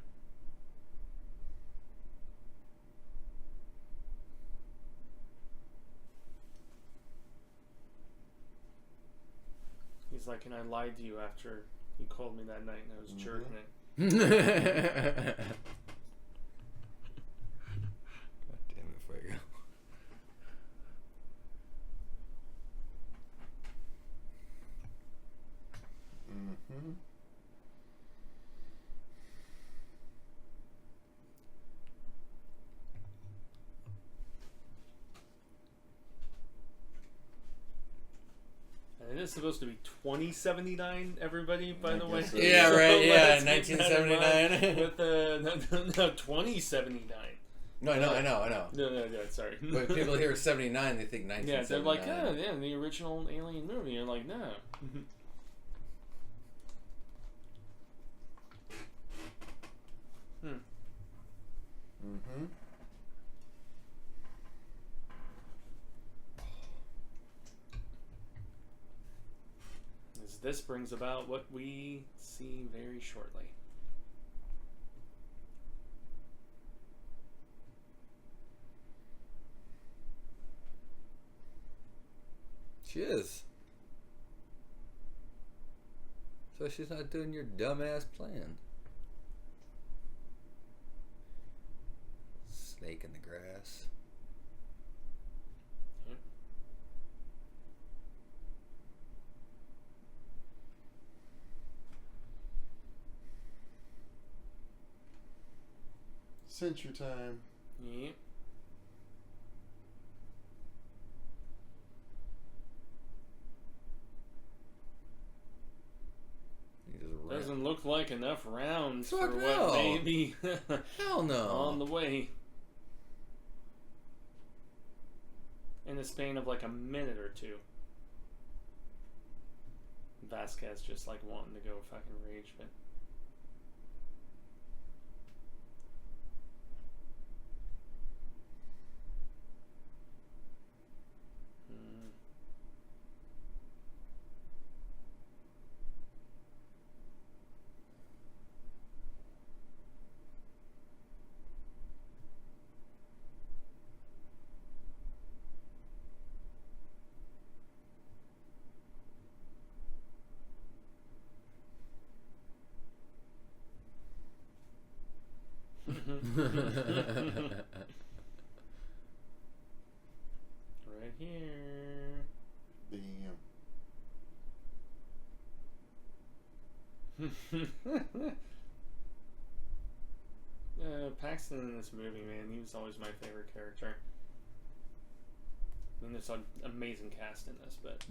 He's like, and I lied to you after you called me that night and I was jerking it. God damn it, Fuego. Mm-hmm. And it is supposed to be 2079, everybody, by I the way. guess so. Yeah, right, yeah, let's keep that in mind 1979. With the, no, 2079. No, I know. No, sorry. But people hear 79, they think 1979. Yeah, they're like, oh, yeah, the original Alien movie. You're like, no. Mm-hmm. As this brings about what we see very shortly. She is. So she's not doing your dumbass plan. Snake in the grass. Yep. Century time. Yep. He just ran. Doesn't look like enough rounds Fuck for no. what may be Hell no. on the way. In the span of like a minute or two. Vasquez just like wanting to go fucking rage, but Right here. Paxton in this movie, man, he was always my favorite character. I mean, there's an amazing cast in this, but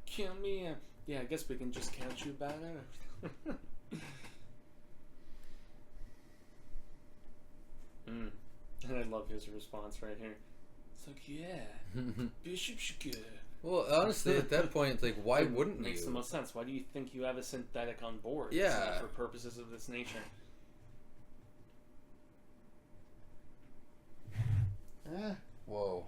kill me. Yeah, I guess we can just count you about it. And I love his response right here. It's like, yeah, Bishop should go. Well, honestly, at that point, like, why wouldn't you? Makes the most sense. Why do you think you have a synthetic on board? Yeah. For purposes of this nature. Whoa.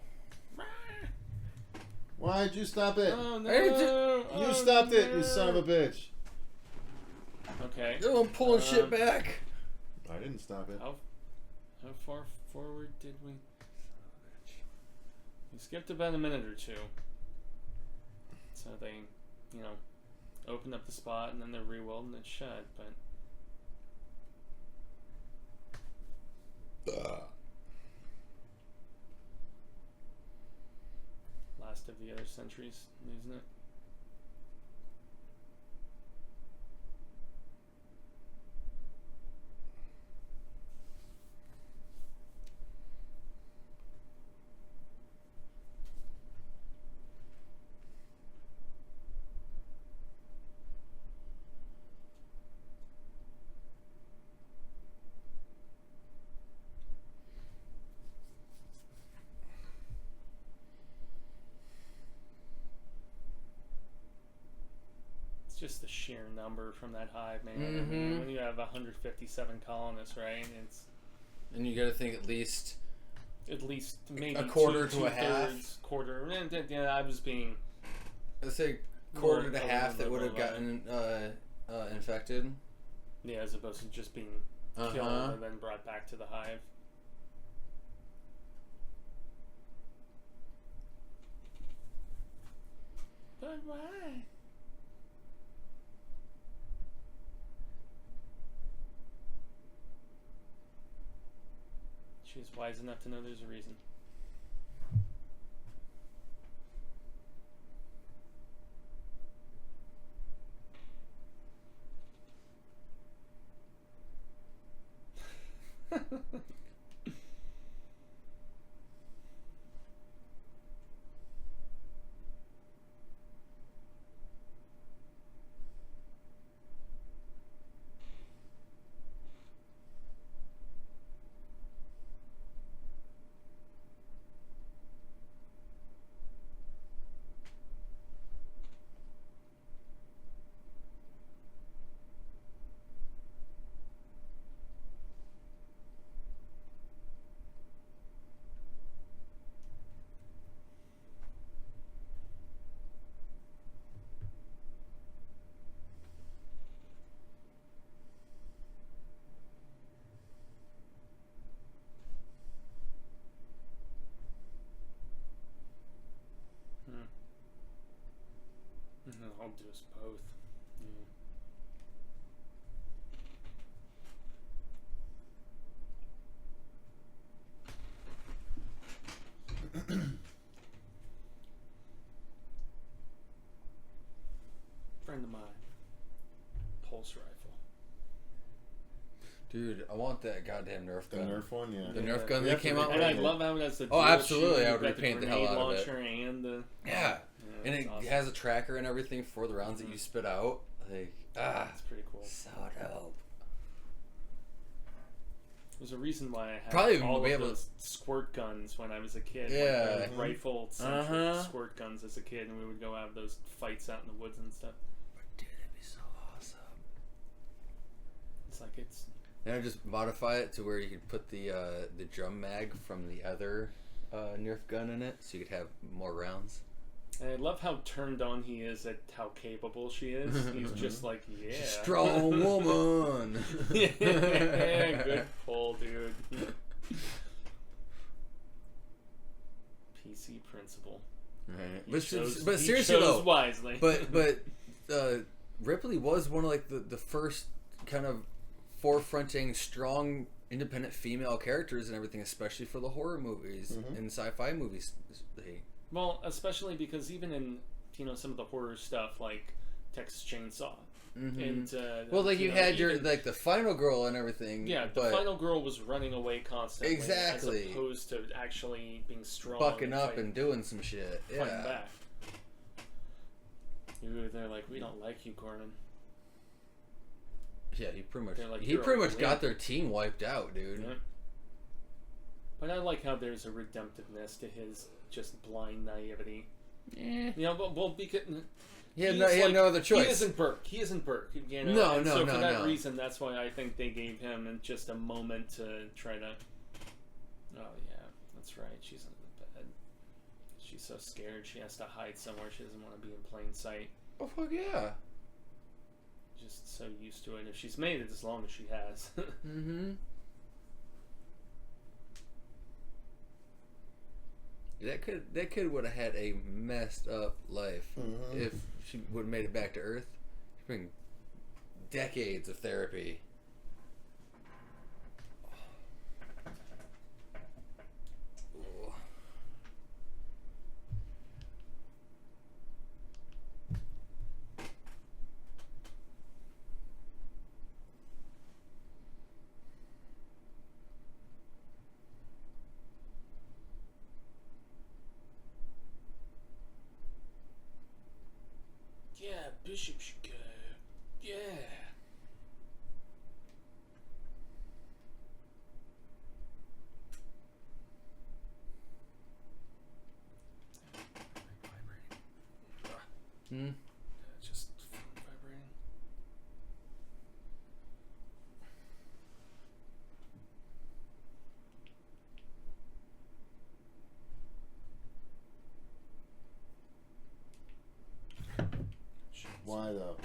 Why'd you stop it? Oh no! You stopped it, you son of a bitch. Okay. No, I'm pulling shit back. I didn't stop it. How far forward did we? We skipped about a minute or two. So they, opened up the spot and then they're re-welding it shut, but. Last of the other centuries, isn't it? Just the sheer number from that hive, man. I mean, when you have 157 colonists, right? And you got to think at least maybe a quarter two to a half. thirds, quarter. Yeah, I was being. Let's say quarter to half that would have gotten infected. Yeah, as opposed to just being killed and then brought back to the hive. But why? She's wise enough to know there's a reason. I'll do us both. Friend of mine. Pulse rifle. Dude, I want that goddamn Nerf The gun. Nerf one, yeah. The Nerf gun We they have to came out And with. I love how it has the Oh, dual absolutely, shooter, I would you've got the repaint the hell grenade out of it. launcher and the Yeah. And it's it awesome. has a tracker and everything for the rounds that you spit out. Like, It's pretty cool. so dope. There's a reason why I had Probably all be of able to- those squirt guns when I was a kid. Yeah. Like rifle centric Uh-huh. squirt guns as a kid, and we would go have those fights out in the woods and stuff. Dude, that'd be so awesome. It's like it's And I just modify it to where you could put the drum mag from the other Nerf gun in it, so you could have more rounds. And I love how turned on he is at how capable she is. He's just like, yeah. Strong woman. Yeah, good pull, dude. PC principal. Right. He But, chose- but he seriously chose though, wisely. but Ripley was one of like the first kind of forefronting strong independent female characters and everything, especially for the horror movies and sci-fi movies. Well, especially because even in some of the horror stuff like Texas Chainsaw, and Well, like you had your even- like the final girl and everything. yeah, the but final girl was running away constantly, Exactly. as opposed to actually being strong, bucking up fighting, and doing some shit. fighting Yeah. back. Ooh, they're like, we don't like you, Gordon. Yeah, he pretty much They're like, he "You're pretty a much got wimp." their team wiped out, dude. Yeah. But I like how there's a redemptiveness to his just blind naivety. Eh. Well, because He had he's no other choice. He isn't Burke. He isn't Burke. You know? No, And no, so no, for that no. reason, that's why I think they gave him just a moment to try to. Oh yeah, that's right. She's under the bed. She's so scared. She has to hide somewhere. She doesn't want to be in plain sight. Oh fuck yeah. Just so used to it. If she's made it as long as she has. Mm-hmm. That kid would have had a messed up life if she would have made it back to Earth. She's been decades of therapy. Ooh. Yeah, Bishop should go. Yeah. Hmm. Just vibrating. Why though?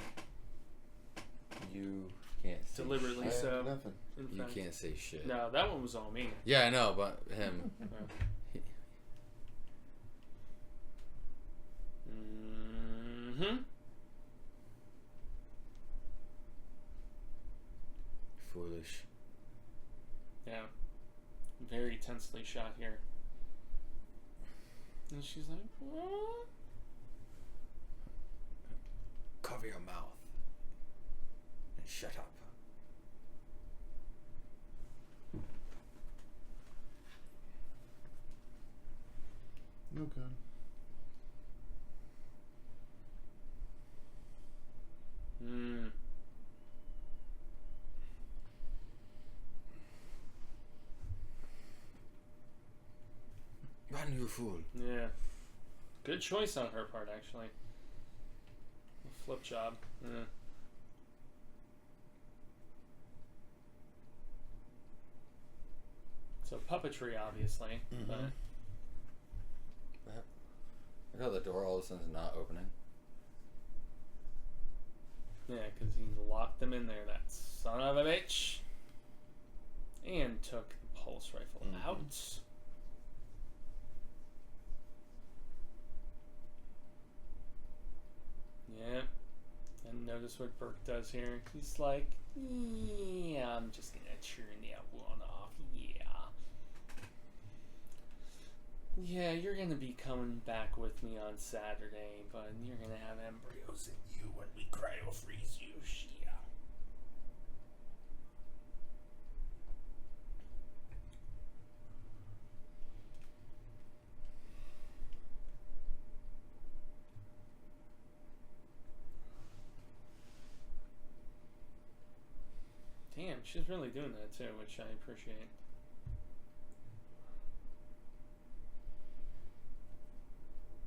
You can't say Deliberately I shit. so. have nothing. In You fact. can't say shit. No, that one was all me. Yeah, I know, but him. Mm-hmm. Foolish. Yeah. Very tensely shot here. And she's like, what? Cover your mouth and shut up. No gun. Hmm. Run, you fool. Yeah. Good choice on her part, actually. A flip job. Yeah. So puppetry, obviously, but Look how the door all of a sudden is not opening. yeah, because he locked them in there, that son of a bitch, and took the pulse rifle out. Yeah, and notice what Burke does here. He's like, yeah, I'm just gonna turn that one off. Yeah, you're gonna be coming back with me on Saturday, but you're gonna have embryos in you when we cryo freeze you. Yeah. she's really doing that too, which I appreciate.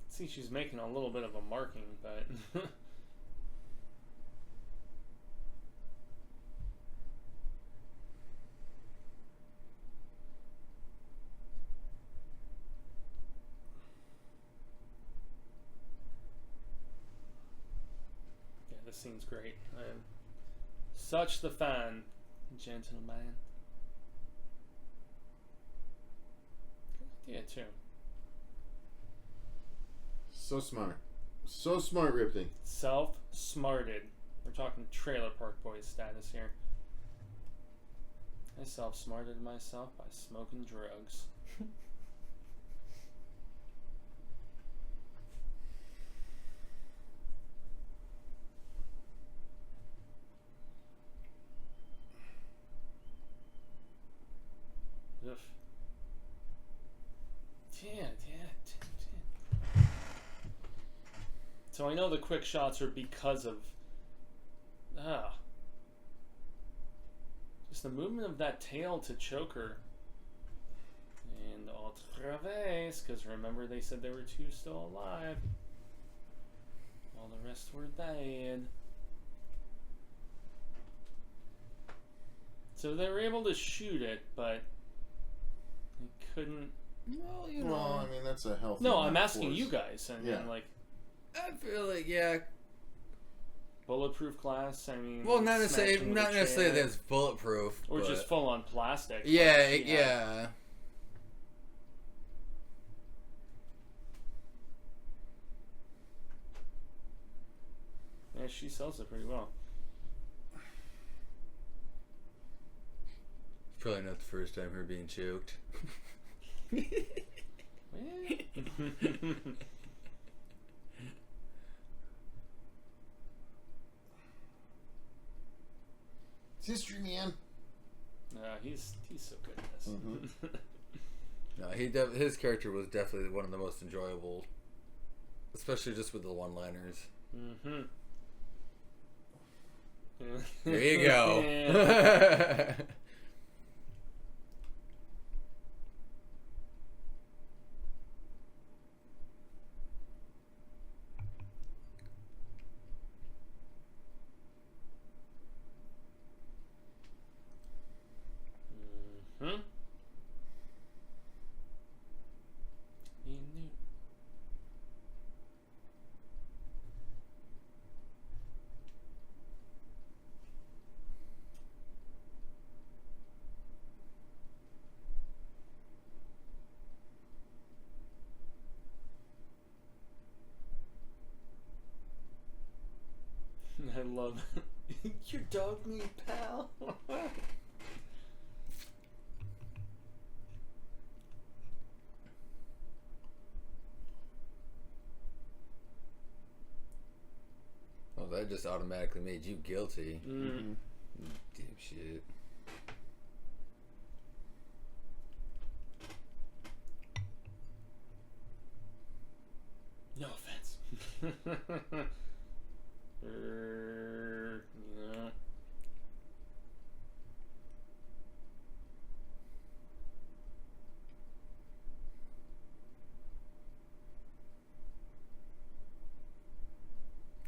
See, she's making a little bit of a marking, but yeah, this scene's great. I am such the fan, gentleman. Good idea too. So smart. So smart, Ripley. Self-smarted. We're talking Trailer Park Boys status here. I self-smarted myself by smoking drugs. Ugh. Yeah. So I know the quick shots are because of just the movement of that tail to choke her. And autre vez, because remember they said there were 2 still alive. All the rest were dead. So they were able to shoot it, but they couldn't. Well, you know. Well, I mean, that's a healthy. No, I'm asking force. you guys. And Yeah. like, I feel like, yeah. bulletproof glass. I mean, Well, not smashed necessarily, him with not a necessarily chair. that's bulletproof. Or but just full on plastic. Yeah, like she had. yeah. Yeah, she sells it pretty well. Probably not the first time her being choked. It's history, man. He's so good at this. No, his character was definitely one of the most enjoyable, especially just with the one-liners. Mm-hmm. There you go. Yeah. Hmm? You knew. I love your dog meat, pal. Oh, that just automatically made you guilty. Mm. Dipshit. No offense. Yeah.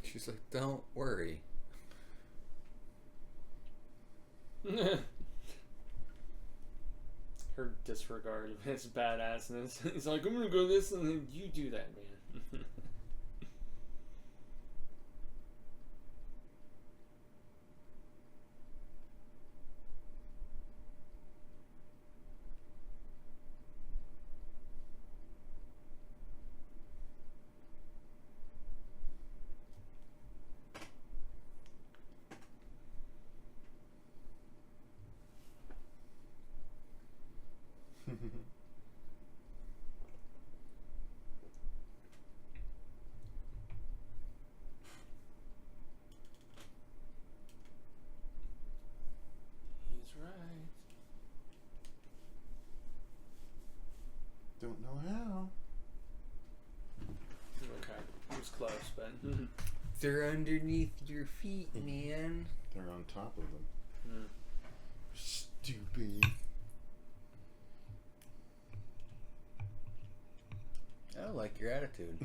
She's like, don't worry. Her disregard of his badassness. He's like, I'm gonna go this and then you do that, man. He's right. Don't know how. Okay, it was close, but They're underneath your feet, man. They're on top of them. Stupid. I like your attitude.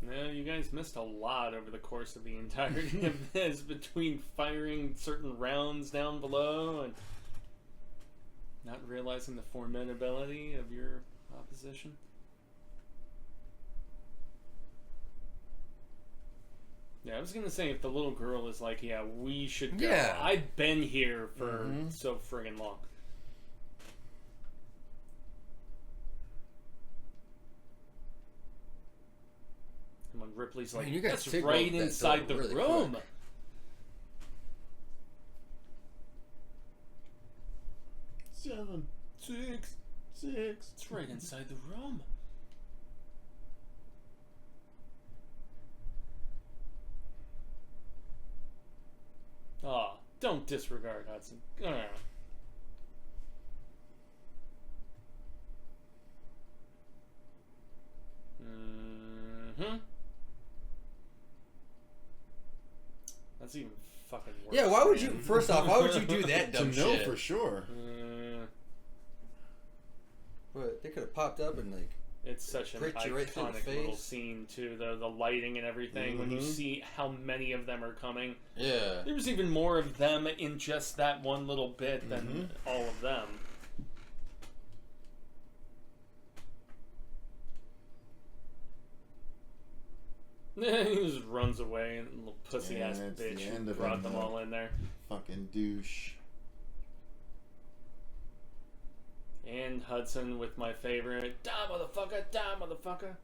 No, you guys missed a lot over the course of the entirety of this, between firing certain rounds down below and not realizing the formidability of your opposition. Yeah, I was gonna say, if the little girl is like, yeah, we should go. Yeah. I've been here for so friggin' long. And when Ripley's like, Man, you guys that's signaled right that inside the door really room. quick. Seven, six. It's right inside the room. Aw, don't disregard Hudson. That's even fucking worse. Yeah, why would you? First off, why would you do that To dumb know shit? for sure. But they could have popped up and like. It's such an Pricked you right through the iconic little face. scene too. The lighting and everything. When you see how many of them are coming, Yeah. there's even more of them in just that one little bit than all of them. He just runs away, and little pussy ass Yeah, it's the bitch end who of brought him, them though. all in there. Fucking douche. And Hudson with my favorite, die motherfucker, die motherfucker.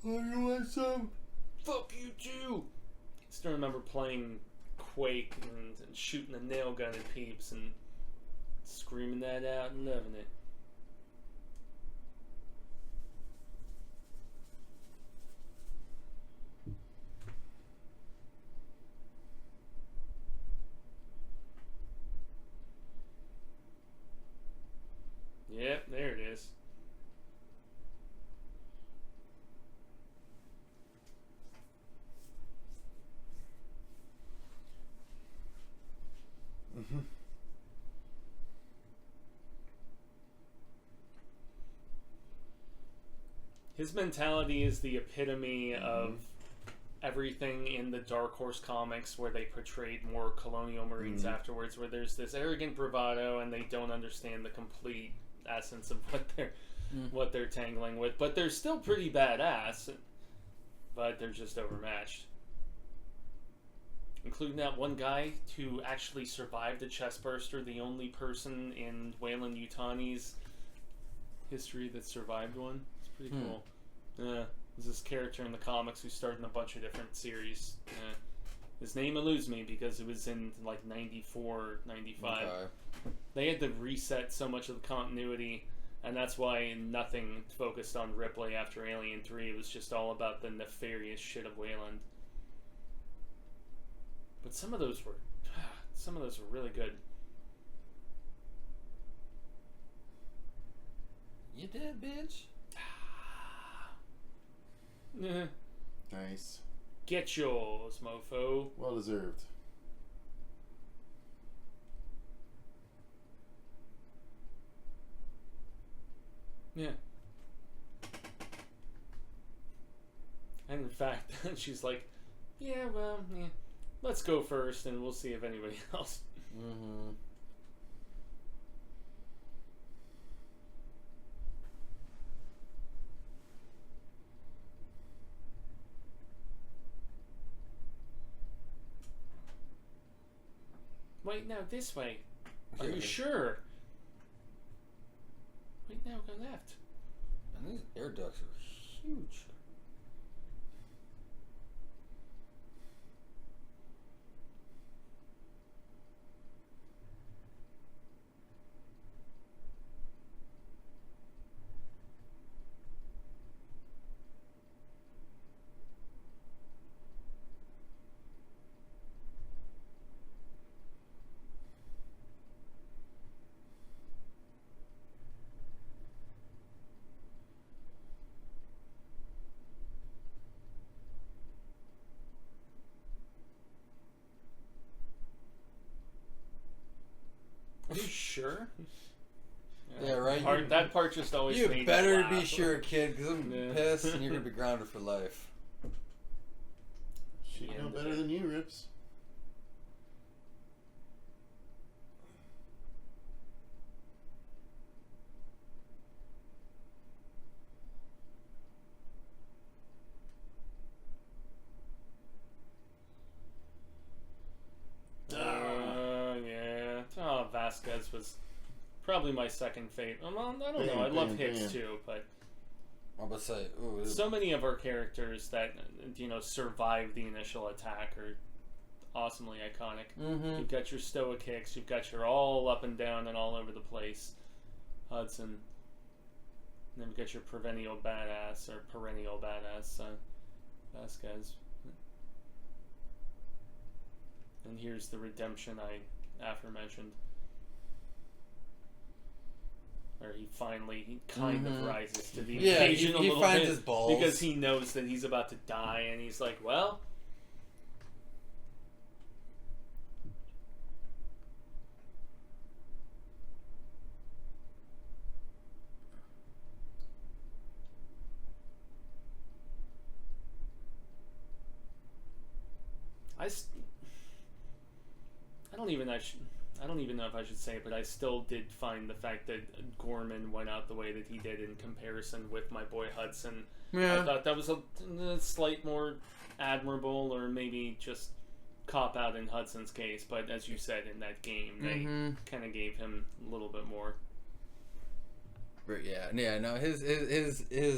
Oh, you want some? Fuck you too. I still remember playing Quake and shooting a nail gun at peeps and screaming that out and loving it. Yep, there it is. His mentality is the epitome of everything in the Dark Horse comics, where they portrayed more colonial Marines afterwards, where there's this arrogant bravado and they don't understand the complete essence of what they're tangling with. But they're still pretty badass, but they're just overmatched. Including that one guy who actually survived the chestburster, the only person in Wayland Yutani's history that survived one. It's pretty cool. There's this character in the comics who starred in a bunch of different series. His name eludes me because it was in like 94, 95. Okay. They had to reset so much of the continuity, and that's why nothing focused on Ripley after Alien 3. It was just all about the nefarious shit of Wayland. But some of those were really good. You dead, bitch? Nice. Get yours, mofo. Well deserved. Yeah. And in fact, she's like, yeah, well, yeah, let's go first and we'll see if anybody else. Mm-hmm. Wait, no, this way. Are Yeah. you sure? Wait, no, go left. And these air ducts are huge. sure? Yeah, right. That part just always You made me better laugh. be sure, kid, because I'm Yeah. pissed and you're going to be grounded for life. She I know ended better it. than you, Rips. Yeah. Oh, Vasquez was probably my second favorite. Well, I don't know. I love Hicks too, but I'm about to say, ooh, so many of our characters that survive the initial attack are awesomely iconic. Mm-hmm. You've got your stoic Hicks. You've got your all up and down and all over the place Hudson. And then you've got your perennial badass Vasquez. And here's the redemption I aforementioned. Where he kind of rises to the occasion a he little finds bit his balls. because he knows that he's about to die, and he's like, well, I don't even know if I should say it, but I still did find the fact that Gorman went out the way that he did in comparison with my boy Hudson. Yeah. I thought that was a slight more admirable, or maybe just cop out in Hudson's case. But as you said, in that game, they kind of gave him a little bit more. But yeah, no, his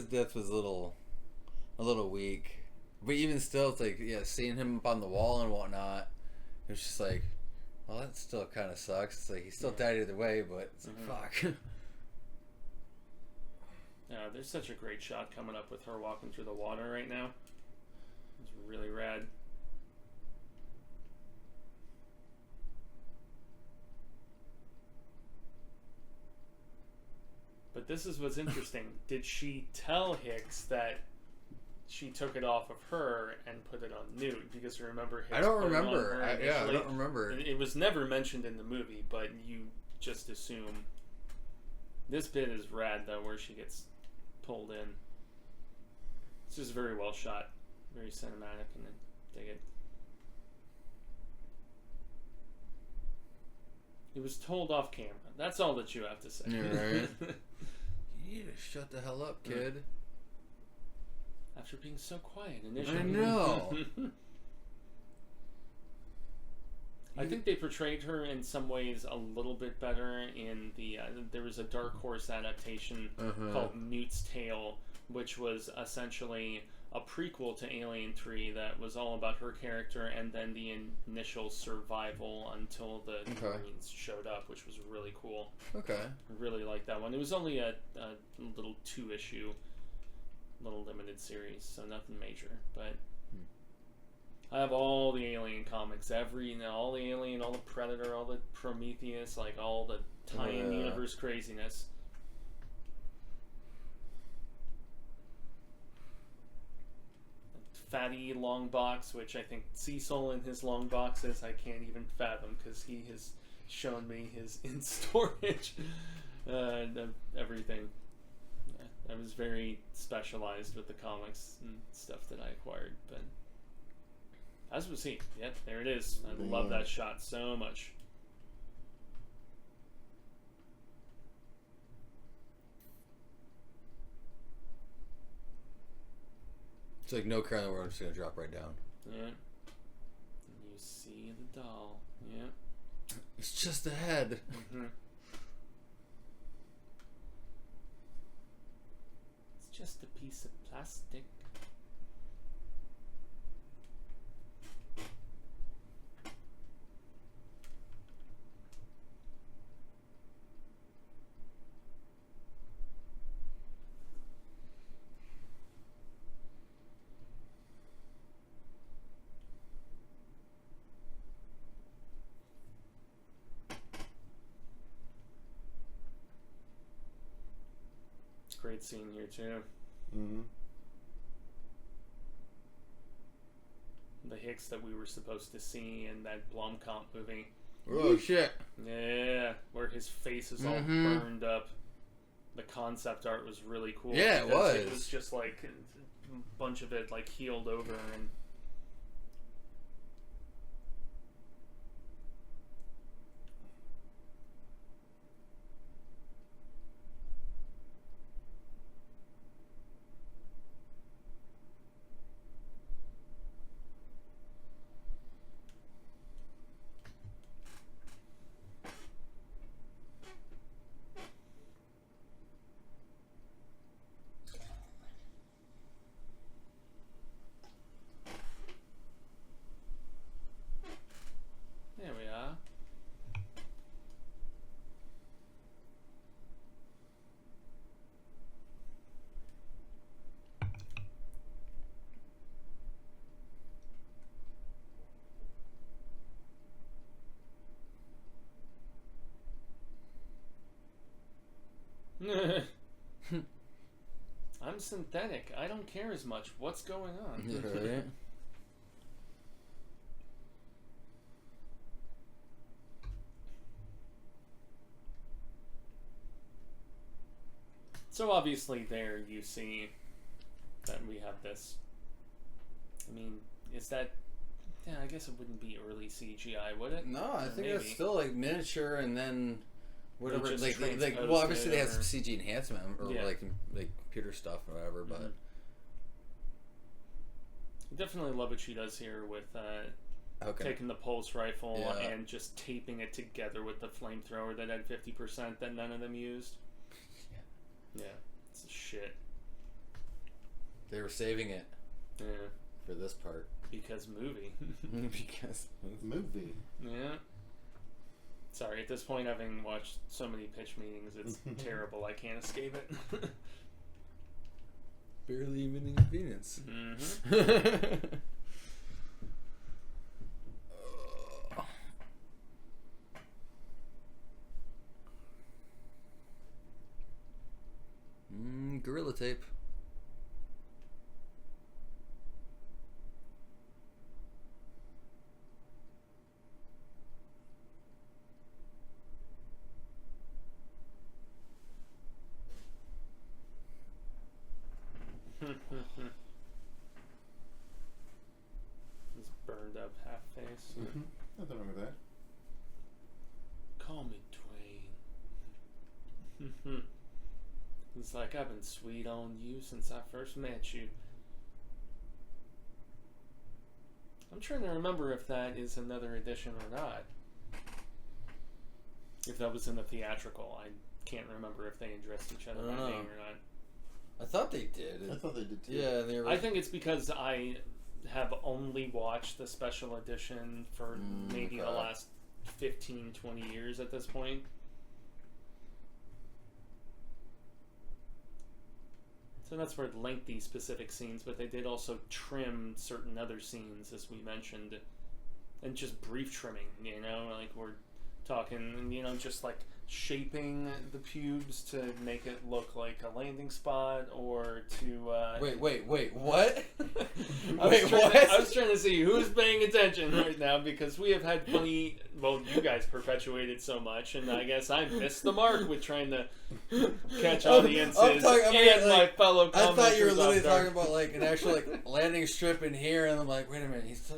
death was a little weak. But even still, it's like, yeah, seeing him up on the wall and whatnot, it was just like, well, that still kind of sucks. It's like, he still died either way, but it's like, fuck. Yeah, there's such a great shot coming up with her walking through the water right now. It's really rad. But this is what's interesting. Did she tell Hicks that she took it off of her and put it on Newt? Because remember, Hicks I don't put it on remember. her I initially. don't remember. It was never mentioned in the movie, but you just assume. This bit is rad, though, where she gets pulled in. It's just very well shot. Very cinematic, and I dig it. It was told off camera. That's all that you have to say. You're right. You need to shut the hell up, kid. After being so quiet initially. I know. I think they portrayed her in some ways a little bit better in the... there was a Dark Horse adaptation called Newt's Tale, which was essentially a prequel to Alien 3 that was all about her character and then the initial survival until the Marines showed up, which was really cool. Okay. I really liked that one. It was only a little 2-issue, little limited series, so nothing major, but... I have all the Alien comics, all the Alien, all the Predator, all the Prometheus, like all the tie-in universe craziness. Fatty long box, which I think Cecil in his long boxes I can't even fathom because he has shown me his in storage everything. I was very specialized with the comics and stuff that I acquired, but. As we see, yep, there it is. I love that shot so much. It's like no care in the world. I'm just gonna drop right down. Yeah. And you see the doll. Yeah. It's just a head. Mm-hmm. It's just a piece of plastic. Great scene here too. Mm-hmm. The Hicks that we were supposed to see in that Blomkamp movie. Oh shit! Yeah, where his face is all burned up. The concept art was really cool. Yeah, it because was. It was just like a bunch of it like healed over and. There we are. I'm synthetic. I don't care as much. What's going on? Yeah, right? So obviously there you see that we have this. I mean, is that... Yeah, I guess it wouldn't be early CGI, would it? No, I Or think maybe. it's still like miniature, and then whatever. just Like transposed well, obviously it they had or- some CG enhancement or Yeah. like computer stuff or whatever, but I definitely love what she does here with okay. taking the pulse rifle Yeah. and just taping it together with the flamethrower that had 50% that none of them used. Yeah, it's shit. They were saving it Yeah, for this part because movie. because Movie. Yeah. Sorry, at this point, having watched so many pitch meetings, it's terrible. I can't escape it. barely even inconvenience. Mm-hmm. Gorilla tape. His burned up half face. Mm-hmm. Nothing wrong with that. Call me Twain. It's like I've been sweet on you since I first met you. I'm trying to remember if that is another edition or not. If that was in the theatrical, I can't remember if they addressed each other by name or not. I thought they did. I thought they did too. Yeah, they were. I think it's because I have only watched the special edition for maybe the okay. last 15, 20 years at this point. So that's where it linked these specific scenes, but they did also trim certain other scenes, as we mentioned, and just brief trimming, you know, like we're talking, you know, just like shaping the pubes to make it look like a landing spot, or to Wait, what? I Wait, was what? trying to see who's paying attention right now, because we have had plenty. Well, you guys perpetuated so much, and I guess I missed the mark with trying to catch audiences and my fellow commenters. I thought you were literally out there. talking about like an actual like landing strip in here, and I'm like, wait a minute, he's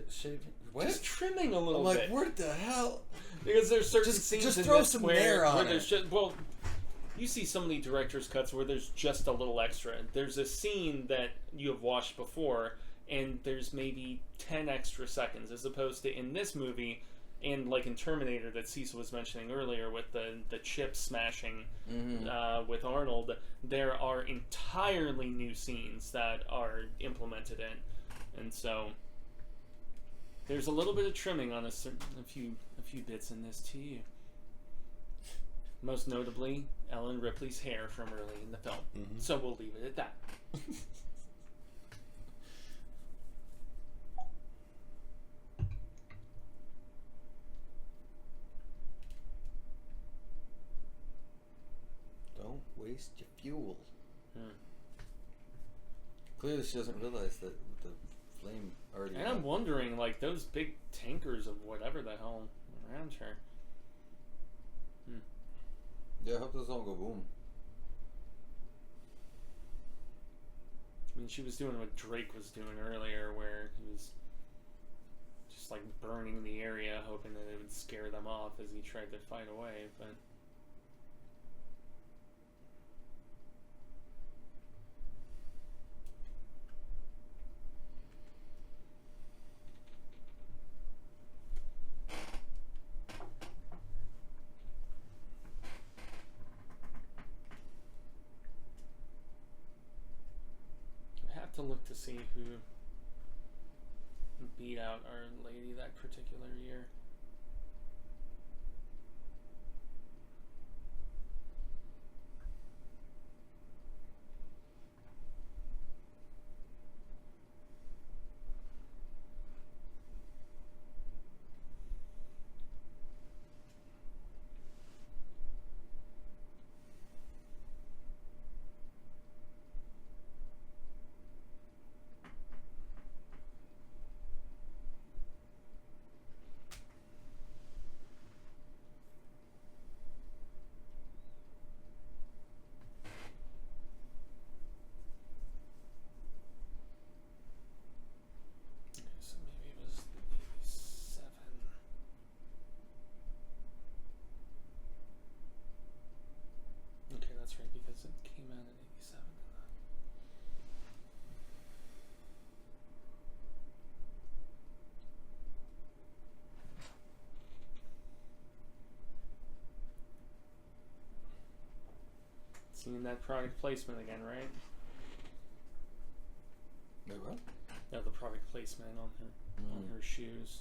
shaving. What? Just trimming a little I'm bit. like, what the hell? Because there's certain Just scenes in throw this some where nair on there's it. just, well, you see so many director's cuts where there's just a little extra. There's a scene that you have watched before, and there's maybe 10 extra seconds, as opposed to in this movie, and like in Terminator that Cecil was mentioning earlier with the chip smashing with Arnold, there are entirely new scenes that are implemented in, and so there's a little bit of trimming on a few bits in this too. Most notably, Ellen Ripley's hair from early in the film. So we'll leave it at that. Don't waste your fuel. Clearly, she doesn't realize that the flame already. And I'm wondering, like, those big tankers of whatever the hell, around her. Yeah, I hope this don't go boom. I mean, she was doing what Drake was doing earlier, where he was just like burning the area, hoping that it would scare them off as he tried to fight away, but... to look to see who beat out Our Lady that particular year. Seeing that product placement again, right? Wait, what? No, the product placement on her shoes.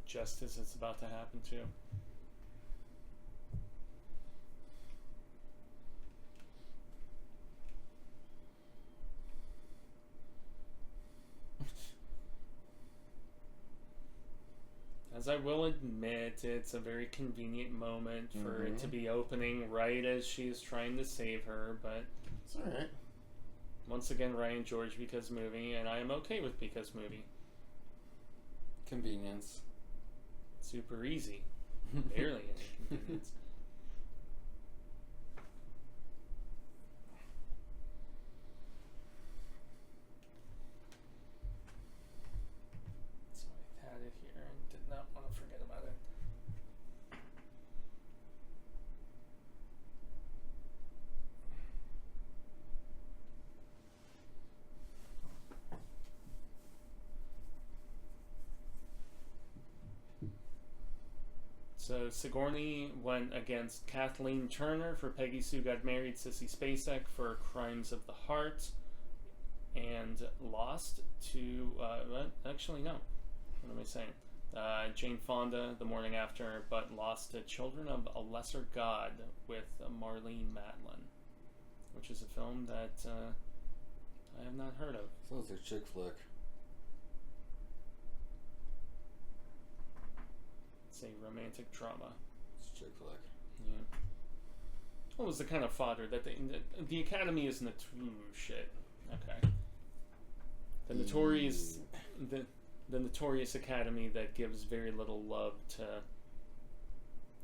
Just as it's about to happen too. As I will admit, it's a very convenient moment for it to be opening right as she's trying to save her, but It's alright. once again, Ryan George because movie, and I am okay with because movie. Convenience. Super easy. Barely any convenience. So I had it here and did not want to forget about it. So Sigourney went against Kathleen Turner for Peggy Sue Got Married, Sissy Spacek for Crimes of the Heart, and lost to, actually no, what am I saying? Jane Fonda the morning after, but lost to Children of a Lesser God with Marlene Matlin, which is a film that I have not heard of. Sounds like a chick flick. It's a romantic drama. It's a chick flick. Yeah. What was the kind of fodder that the Academy is shit. Okay. The notorious the notorious Academy that gives very little love to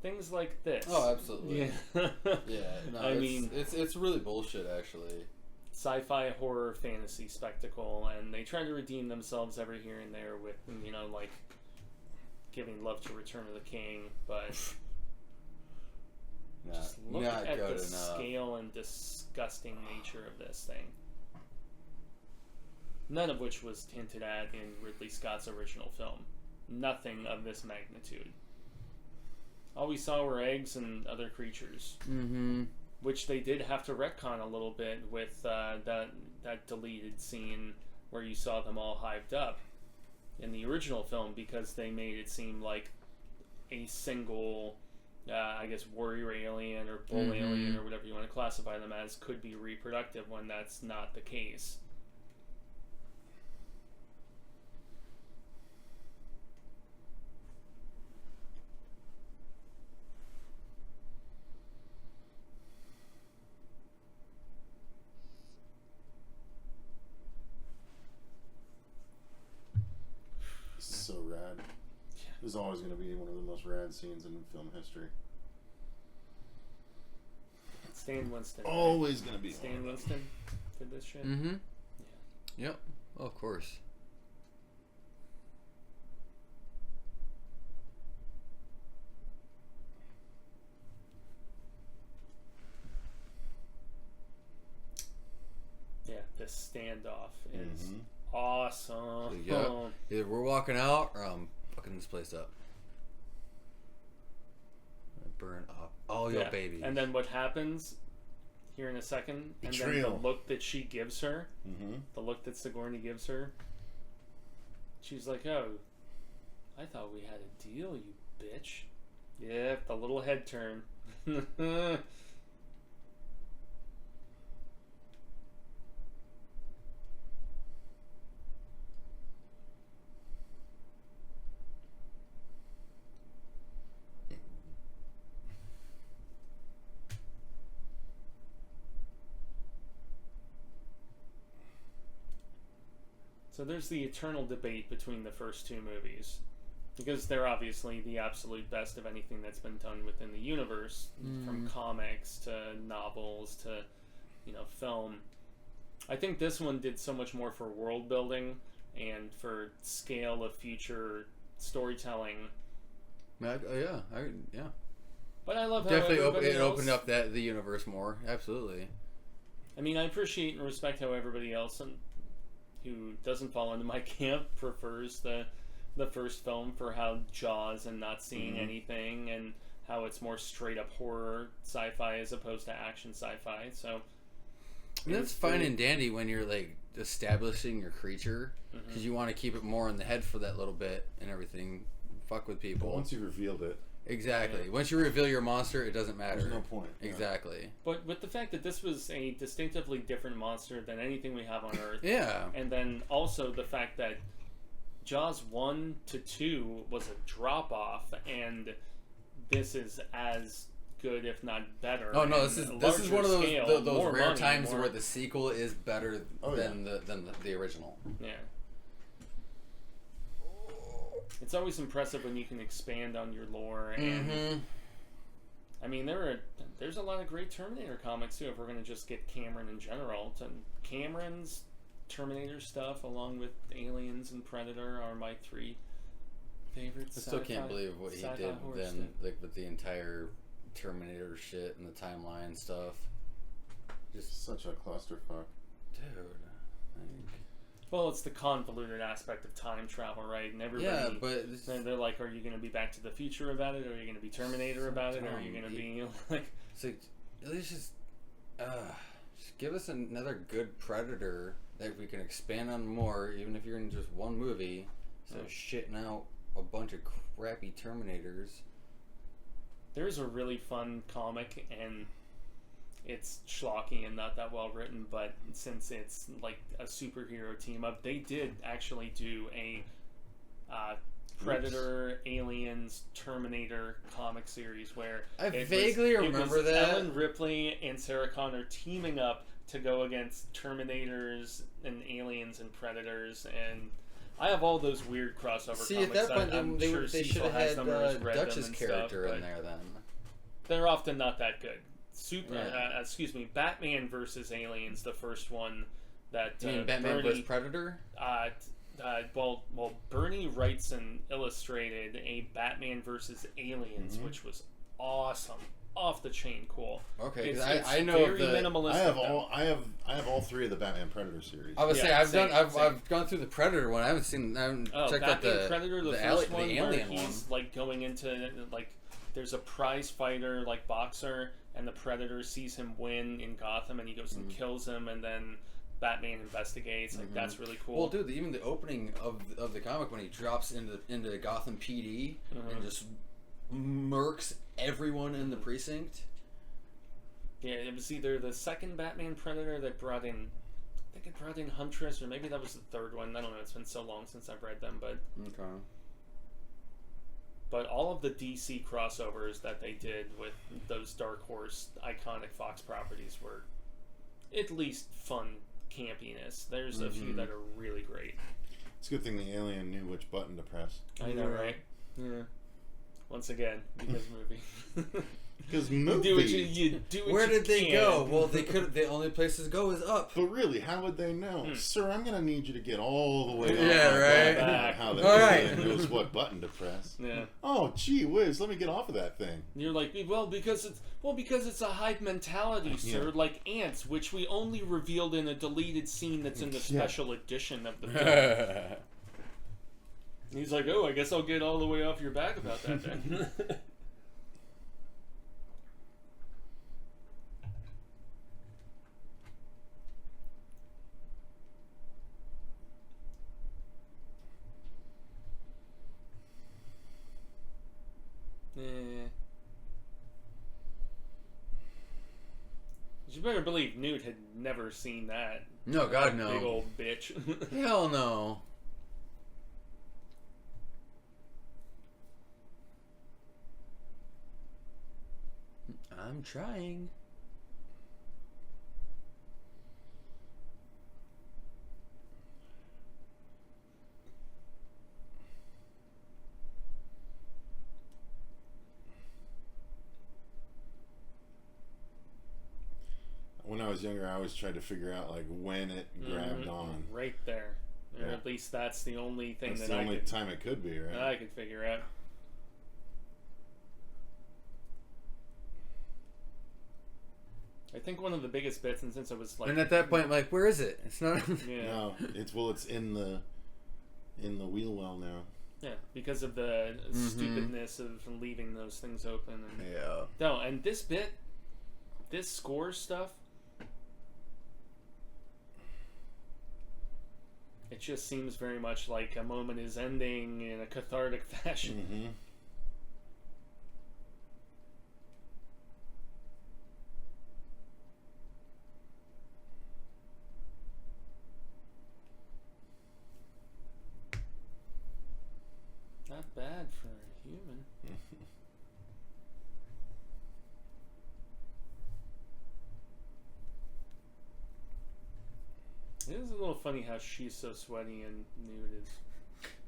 things like this. Oh, absolutely. Yeah. Yeah. No, I mean, it's really bullshit, actually. Sci-fi horror fantasy spectacle, and they try to redeem themselves every here and there with like giving love to Return of the King, but just look at the scale and disgusting nature of this thing. None of which was hinted at in Ridley Scott's original film. Nothing of this magnitude. All we saw were eggs and other creatures. Mm-hmm. Which they did have to retcon a little bit with that deleted scene where you saw them all hived up in the original film, because they made it seem like a single I guess warrior alien or bull alien or whatever you want to classify them as could be reproductive when that's not the case. This is so rad. This is always going to be one of the most rad scenes in film history. Stan Winston. Right? Always going to be. Stan Winston did this shit. Mm-hmm. Yeah. Yep. Oh, of course. Yeah, this standoff is awesome. Yeah. Either we're walking out or I'm fucking this place up. Burn up all your babies. And then what happens here in a second, Betrayal. and then the look that she gives her, the look that Sigourney gives her, she's like, oh, I thought we had a deal, you bitch. Yeah, the little head turn. So there's the eternal debate between the first two movies, because they're obviously the absolute best of anything that's been done within the universe, from comics to novels to, film. I think this one did so much more for world building and for scale of future storytelling. Yeah. But I love how Definitely everybody else, opened up the universe more. Absolutely. I mean, I appreciate and respect how everybody else who doesn't fall into my camp prefers the first film for how Jaws and not seeing anything, and how it's more straight up horror sci-fi as opposed to action sci-fi. So that's fine and dandy when you're like establishing your creature, because you want to keep it more in the head for that little bit and everything. Fuck with people. But once you've revealed it, exactly. Yeah. Once you reveal your monster, it doesn't matter. There's no point. Exactly. But with the fact that this was a distinctively different monster than anything we have on Earth. Yeah. And then also the fact that Jaws 1 to 2 was a drop off, and this is as good, if not better. Oh no, this is one of those rare money, times where the sequel is better than yeah. the original. Yeah. It's always impressive when you can expand on your lore, and I mean there's a lot of great Terminator comics too. If we're gonna just get Cameron in general, Cameron's Terminator stuff, along with Aliens and Predator, are my three favorites. I still can't believe what he did then, like with the entire Terminator shit and the timeline stuff. Just such a clusterfuck, dude. Well, it's the convoluted aspect of time travel, right? And everybody, yeah, but they're like, are you going to be Back to the Future about it? Or are you going to be Terminator about it? Or are you going to be like... It's like, at least just give us another good Predator that we can expand on more, even if you're in just one movie, instead of shitting out a bunch of crappy Terminators. There's a really fun comic, and it's schlocky and not that well written, but since it's like a superhero team up, they did actually do a Predator, Aliens, Terminator comic series where I vaguely remember that Ellen Ripley and Sarah Connor teaming up to go against Terminators and Aliens and Predators, and I have all those weird crossover comics. At that point, I'm they sure should have had Dutch's character in there then. They're often not that good. Batman versus Aliens, the first one that you mean Batman versus Predator? Well, Bernie writes and illustrated a Batman versus Aliens, which was awesome, off the chain cool. Okay, it's I know very minimalistic. I have all three of the Batman Predator series. I would say I've gone through the Predator one. I haven't checked out the Predator, the first one, alien where he's like going into like there's a prize fighter like boxer, and the Predator sees him win in Gotham, and he goes and kills him, and then Batman investigates. Like that's really cool. Well, dude, even the opening of the comic when he drops into Gotham PD and just murks everyone in the precinct. Yeah, it was either the second Batman Predator that brought in, I think it brought in Huntress, or maybe that was the third one. I don't know. It's been so long since I've read them, but Okay. But all of the DC crossovers that they did with those Dark Horse iconic Fox properties were at least fun campiness. There's a few that are really great. It's a good thing the alien knew which button to press. I know, right? Yeah. Once again, because movie. Because You movie. do what you do. What Where you did they can. go? Well, they could. The only place to go is up. But really, how would they know? Sir, I'm going to need you to get all the way up. Yeah, right. Back. How they All right. knows what button to press. Yeah. Oh, gee whiz, let me get off of that thing. And you're like, because it's a hive mentality, sir, Yeah. like ants, which we only revealed in a deleted scene that's in the Yeah. special edition of the film. And he's like, oh, I guess I'll get all the way off your back about that then. You better believe Newt had never seen that. No, God, no. Big old bitch. Hell no. I'm trying. When I was younger, I always tried to figure out like when it grabbed on. Right there. Or Yeah. at least that's the only thing That's that the I only could, time it could be, right? I could figure out. I think one of the biggest bits, and since I was like, And at that point, I'm like, where is it? It's not. yeah, No, it's in the wheel well now. yeah, because of the stupidness of leaving those things open. And, Yeah. no, and this bit, this score stuff, it just seems very much like a moment is ending in a cathartic fashion. Mm-hmm. Not bad for a human. It is a little funny how she's so sweaty and Newt is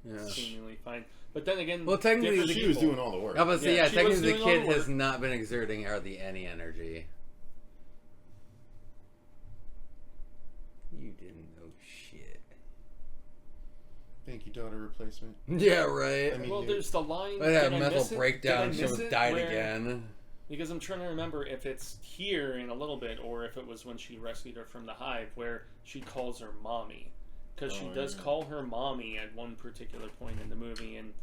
Yeah. seemingly fine. But then again, Well, technically, different She was people. doing all the work. I was about to say, Yeah, yeah, she was technically the doing all kid the has work. not been exerting hardly any energy. You didn't know shit. Thank you, daughter replacement. Yeah, right. I mean, Well, there's the line. I had a did I mental miss it? breakdown. Did I She miss was it? died Where- again. Because I'm trying to remember if it's here in a little bit or if it was when she rescued her from the hive where she calls her mommy. Because she Oh, does yeah. call her mommy at one particular point in the movie, and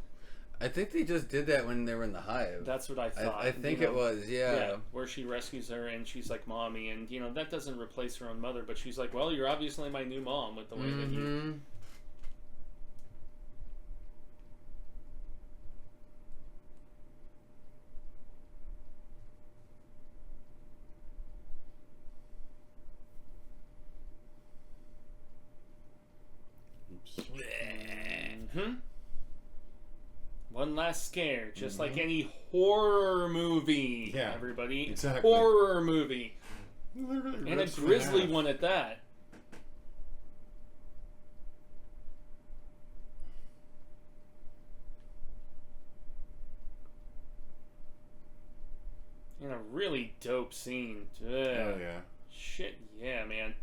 I think they just did that when they were in the hive. that's what I thought. I think you it know? was, yeah. Where she rescues her and she's like, mommy, and that doesn't replace her own mother, but she's like, well, you're obviously my new mom with the way that you... Mm-hmm. Oops. Hmm? One last scare, just like any horror movie, Yeah, everybody. exactly. Horror movie. Literally And a rips in grisly half. one at that. And a really dope scene. Ugh. Oh yeah. Shit, yeah, man.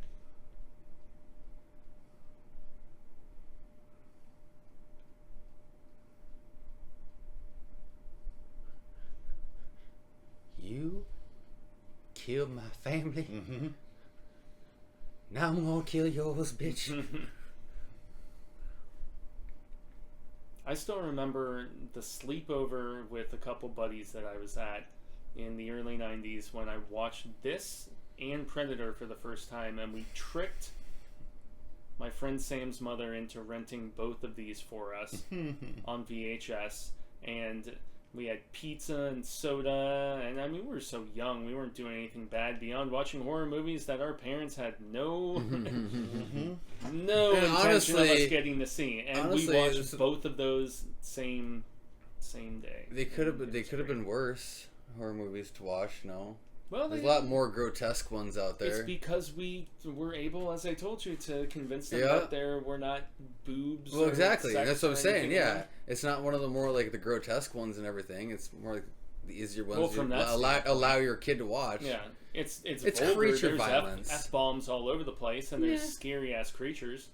You killed my family. Mm-hmm. Now I'm gonna kill yours, bitch. I still remember the sleepover with a couple buddies that I was at in the early 90s when I watched this and Predator for the first time, and we tricked my friend Sam's mother into renting both of these for us on VHS. And We had pizza and soda, and I mean, we were so young. We weren't doing anything bad beyond watching horror movies that our parents had no intention honestly, of us getting to see. And we honestly, watched both of those same day. They could have been worse horror movies to watch. No, Well, there's a lot more grotesque ones out there. It's because we were able, as I told you, to convince them Yeah. that there were not boobs. Well, or exactly. sex That's what or I'm saying. anything Yeah, like it's not one of the more like the grotesque ones and everything. It's more like the easier ones Well, from you that allow your kid to watch. that. Yeah, it's It's vulgar. creature There's violence. F-bombs all over the place, and there's Yeah. scary ass creatures.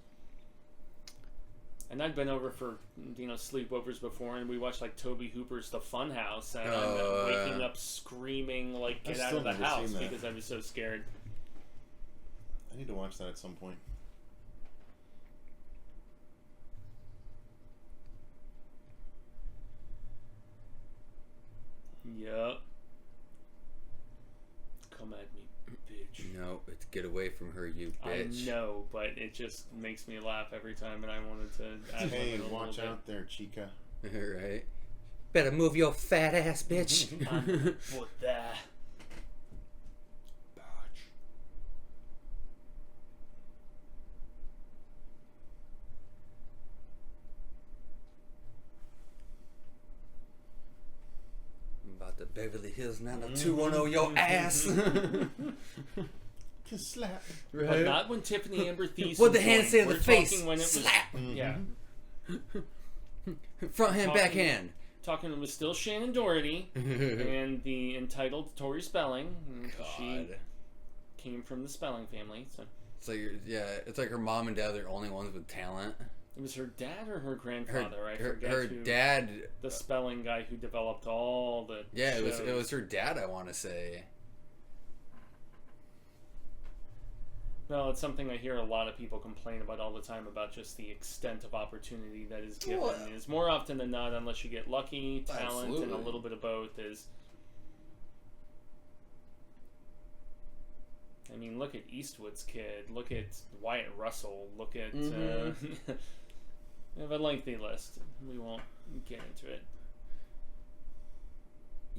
And I've been over for sleepovers before, and we watched like Toby Hooper's The Funhouse, and I'm waking up screaming like I've get out still of the never house seen that. because I was so scared. I need to watch that at some point. Yup. Come at me, bitch. No, it's get away from her, you bitch. I know, but it just makes me laugh every time, and I wanted to add Hey, a little watch bit. out there, Chica. Right. Better move your fat ass, bitch. What that? About the Beverly Hills 90210 your ass. Kiss slap. But not when Tiffany Amber Thiessen. What the hand joined. say to the We're face? talking when it was, Slap. Yeah. Front hand, Talking- back hand. Talking it was still Shannon Doherty and the entitled Tori Spelling. She God. came from the Spelling family, so It's like it's like her mom and dad are the only ones with talent. it was her dad or her grandfather. I Her forget who. dad. The spelling guy who developed all the Yeah, it shows. was her dad. I want to say. No, it's something I hear a lot of people complain about all the time about just the extent of opportunity that is given. Well, Is more often than not, unless you get lucky, talent, and a Absolutely. little bit of both is. I mean, look at Eastwood's kid. Look at Wyatt Russell. Look at. We have a lengthy list. We won't get into it.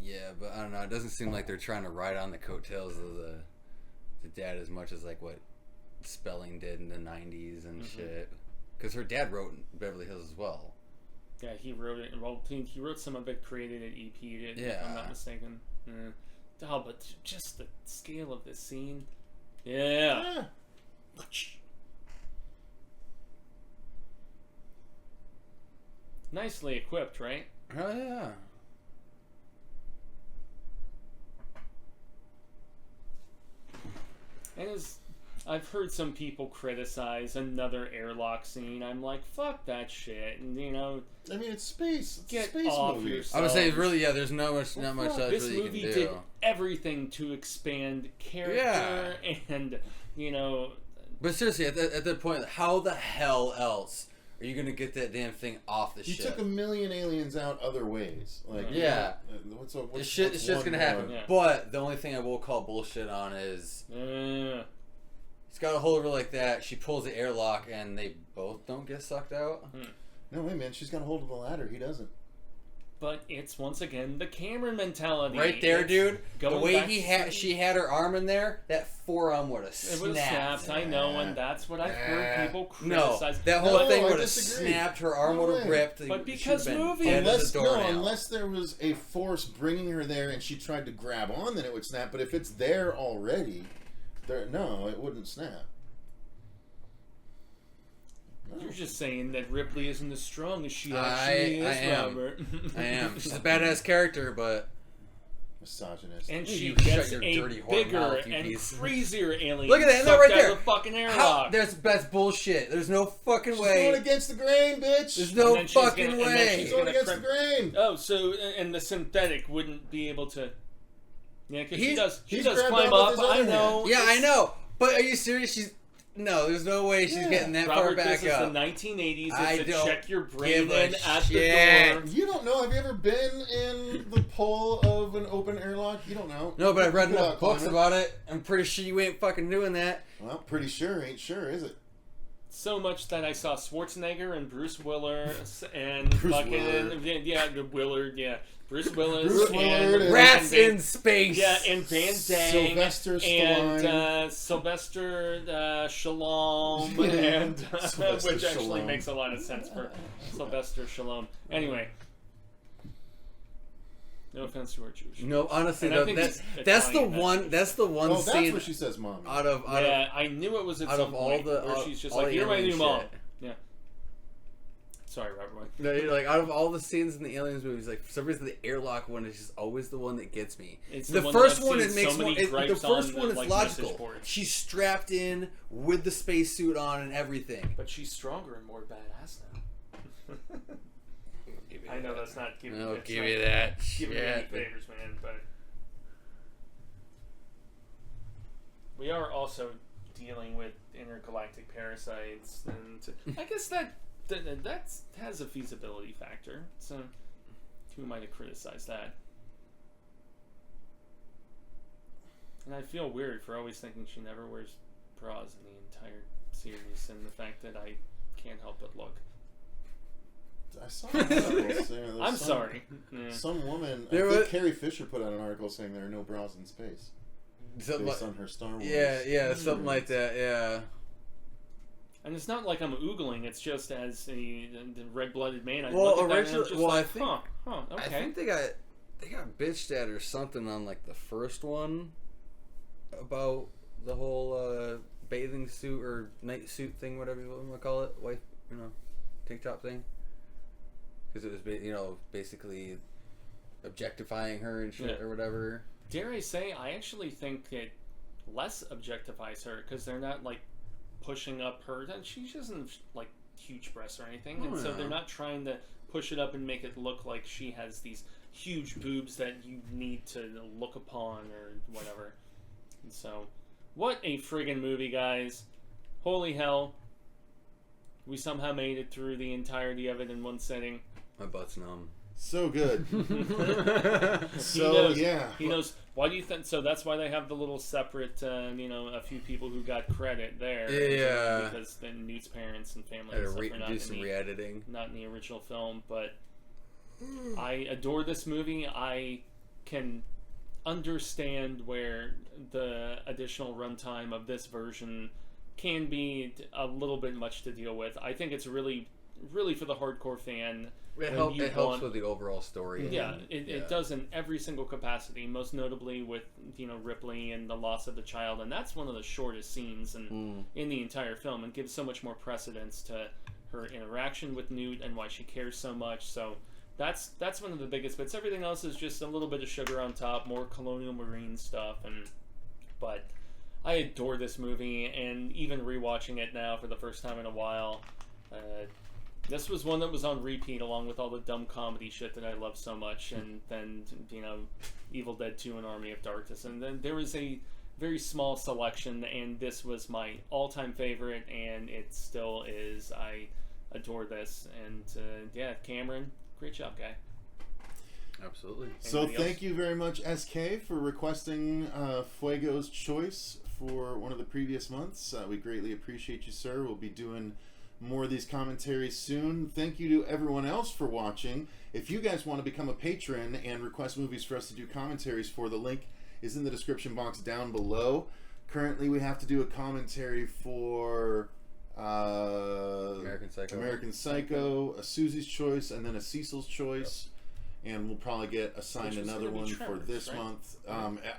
Yeah, but I don't know. It doesn't seem like they're trying to ride on the coattails of the dad as much as like what Spelling did in the 90s and shit. Because her dad wrote Beverly Hills as well. Yeah, he wrote it. Well, he wrote some of it, created it, EP'd it, if Yeah. I'm not mistaken. Oh, but just the scale of this scene. Yeah. Nicely equipped, right? Oh yeah. And as I've heard some people criticize another airlock scene, I'm like, fuck that shit. And I mean, it's space. It's Get a space off movie. yourself. I would say really, yeah. There's not much else this really you movie can did do. everything to expand character and But seriously, at that point, how the hell else are you gonna get that damn thing off the You ship? took a million aliens out other ways. Like, Yeah. What's It's just one gonna more? happen. Yeah. But the only thing I will call bullshit on is he's got a hold of her like that. She pulls the airlock, and they both don't get sucked out. No, wait, man. She's got a hold of the ladder. He doesn't. but it's once again the Cameron mentality. Right there, It's dude. The going way back to she had her arm in there, that forearm would have It would snapped. have snapped, I know, and that's what I've heard people No, criticize. that whole No, thing I would have disagree. snapped. Her arm No would have way. ripped. But She because would've been movie- dead as a doornail. Unless there was a force bringing her there and she tried to grab on, then it would snap. But if it's there already, no, it wouldn't snap. No. You're just saying that Ripley isn't as strong as she I actually is, am. Robert. I am. She's a badass character, but Misogynist. And You she shut gets your a dirty whore bigger mouth, you and piece. crazier alien. Look at that, and they're sucked right out there. of the fucking how? airlock. That's bullshit. There's no fucking She's way. going against the grain, bitch. There's And no then she's fucking gonna- and then way. She's going gonna against the grain. Oh, so and the synthetic wouldn't be able to. Yeah, because she does he's climb grabbed on up. with his I other know. Yeah, I It's- know. But are you serious? There's no way she's getting that far Robert, back this is up. the 1980s. I It's a don't check your brain give a in at shit. the door. You don't know. Have you ever been in the pole of an open airlock? You don't know. No, but I've read You enough climb books it. about it. I'm pretty sure you ain't fucking doing that. Well, pretty sure ain't sure, is it? So much that I saw Schwarzenegger and Bruce Willis and Bruce fucking Willard. yeah, Willard, yeah, Bruce Willis, Bruce Willard and Rats Van- in space. yeah, and Van Damme, Sylvester Stallone. and Sylvester Shalom, and Sylvester which actually Stallone. makes a lot of sense for Sylvester Shalom. Anyway. No offense to our Jewish. No, honestly, And I though, think that's it's that's the Italian, one. That's the one Oh, that's scene what she says, Mom. out of Yeah, I knew it was at out some of all point the where she's just all like, the "You're my alien new mom." shit. Yeah. Sorry, Robert. What? No, like out of all the scenes in the Aliens movies, like for some reason the airlock one is just always the one that gets me. It's the one first that I've one seen it makes so many more. The gripes first on, one is like, logical. message boards. She's strapped in with the spacesuit on and everything. But she's stronger and more badass now. I know that's not giving. No, it's give not me that giving me any shit. favors, man. But we are also dealing with intergalactic parasites, and I guess that has a feasibility factor. So who might have criticized that? And I feel weird for always thinking she never wears bras in the entire series, and the fact that I can't help but look. I saw an article saying there's I'm some- sorry. Yeah. Some woman, There I think was- Carrie Fisher put out an article saying there are no bras in space. Something Based like, on her Star Wars. yeah, something like that. Yeah. And it's not like I'm oogling, it's just as the red-blooded man. I Well, look at that and I'm originally- just well, like, I think- okay. I think they got bitched at or something on like the first one about the whole bathing suit or night suit thing, whatever you want to call it, wife, tank top thing, because it was basically objectifying her and shit Yeah. or whatever. Dare I say, I actually think it less objectifies her because they're not like pushing up her. And she doesn't like huge breasts or anything, and so yeah. they're not trying to push it up and make it look like she has these huge boobs that you need to look upon or whatever. And so, what a friggin' movie, guys! Holy hell! We somehow made it through the entirety of it in one sitting. My butt's numb. So good. So, He knows. yeah. He knows. Why do you think? So that's why they have the little separate, a few people who got credit there. Yeah. Because then Newt's parents and family Had and to stuff are not do in some the, re-editing. not in the original film. But I adore this movie. I can understand where the additional runtime of this version can be a little bit much to deal with. I think it's really, really for the hardcore fan. It when you helps want- with the overall story. Yeah, and- it does in every single capacity, most notably with Ripley and the loss of the child, and that's one of the shortest scenes in the entire film, and gives so much more precedence to her interaction with Newt and why she cares so much. So that's one of the biggest bits. Everything else is just a little bit of sugar on top, more colonial marine stuff, but I adore this movie, and even rewatching it now for the first time in a while. This was one that was on repeat along with all the dumb comedy shit that I love so much, and then Evil Dead 2 and Army of Darkness, and then there was a very small selection, and this was my all-time favorite, and it still is. I adore this, and Cameron, great job, guy. Absolutely. So Anybody thank you very much, SK, for requesting Fuego's choice for one of the previous months. We greatly appreciate you, sir. We'll be doing more of these commentaries soon. Thank you to everyone else for watching. If you guys want to become a patron and request movies for us to do commentaries for, the link is in the description box down below. Currently, we have to do a commentary for American Psycho, a Susie's Choice, and then a Cecil's Choice. And we'll probably get assigned Which was another gonna be one for Tremors, this right? month.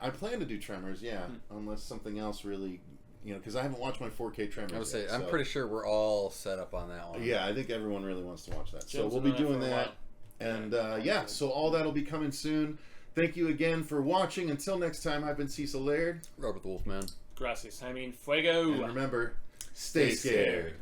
I plan to do Tremors, yeah, unless something else really, because I haven't watched my 4K Tremors. I would say yet, I'm so- pretty sure we're all set up on that one. Yeah, I think everyone really wants to watch that. So Joe's we'll been be on doing for a that. while. And so all that'll be coming soon. Thank you again for watching. Until next time, I've been Cecil Laird. Robert the Wolfman. Gracias. I mean, Fuego. And remember, stay scared.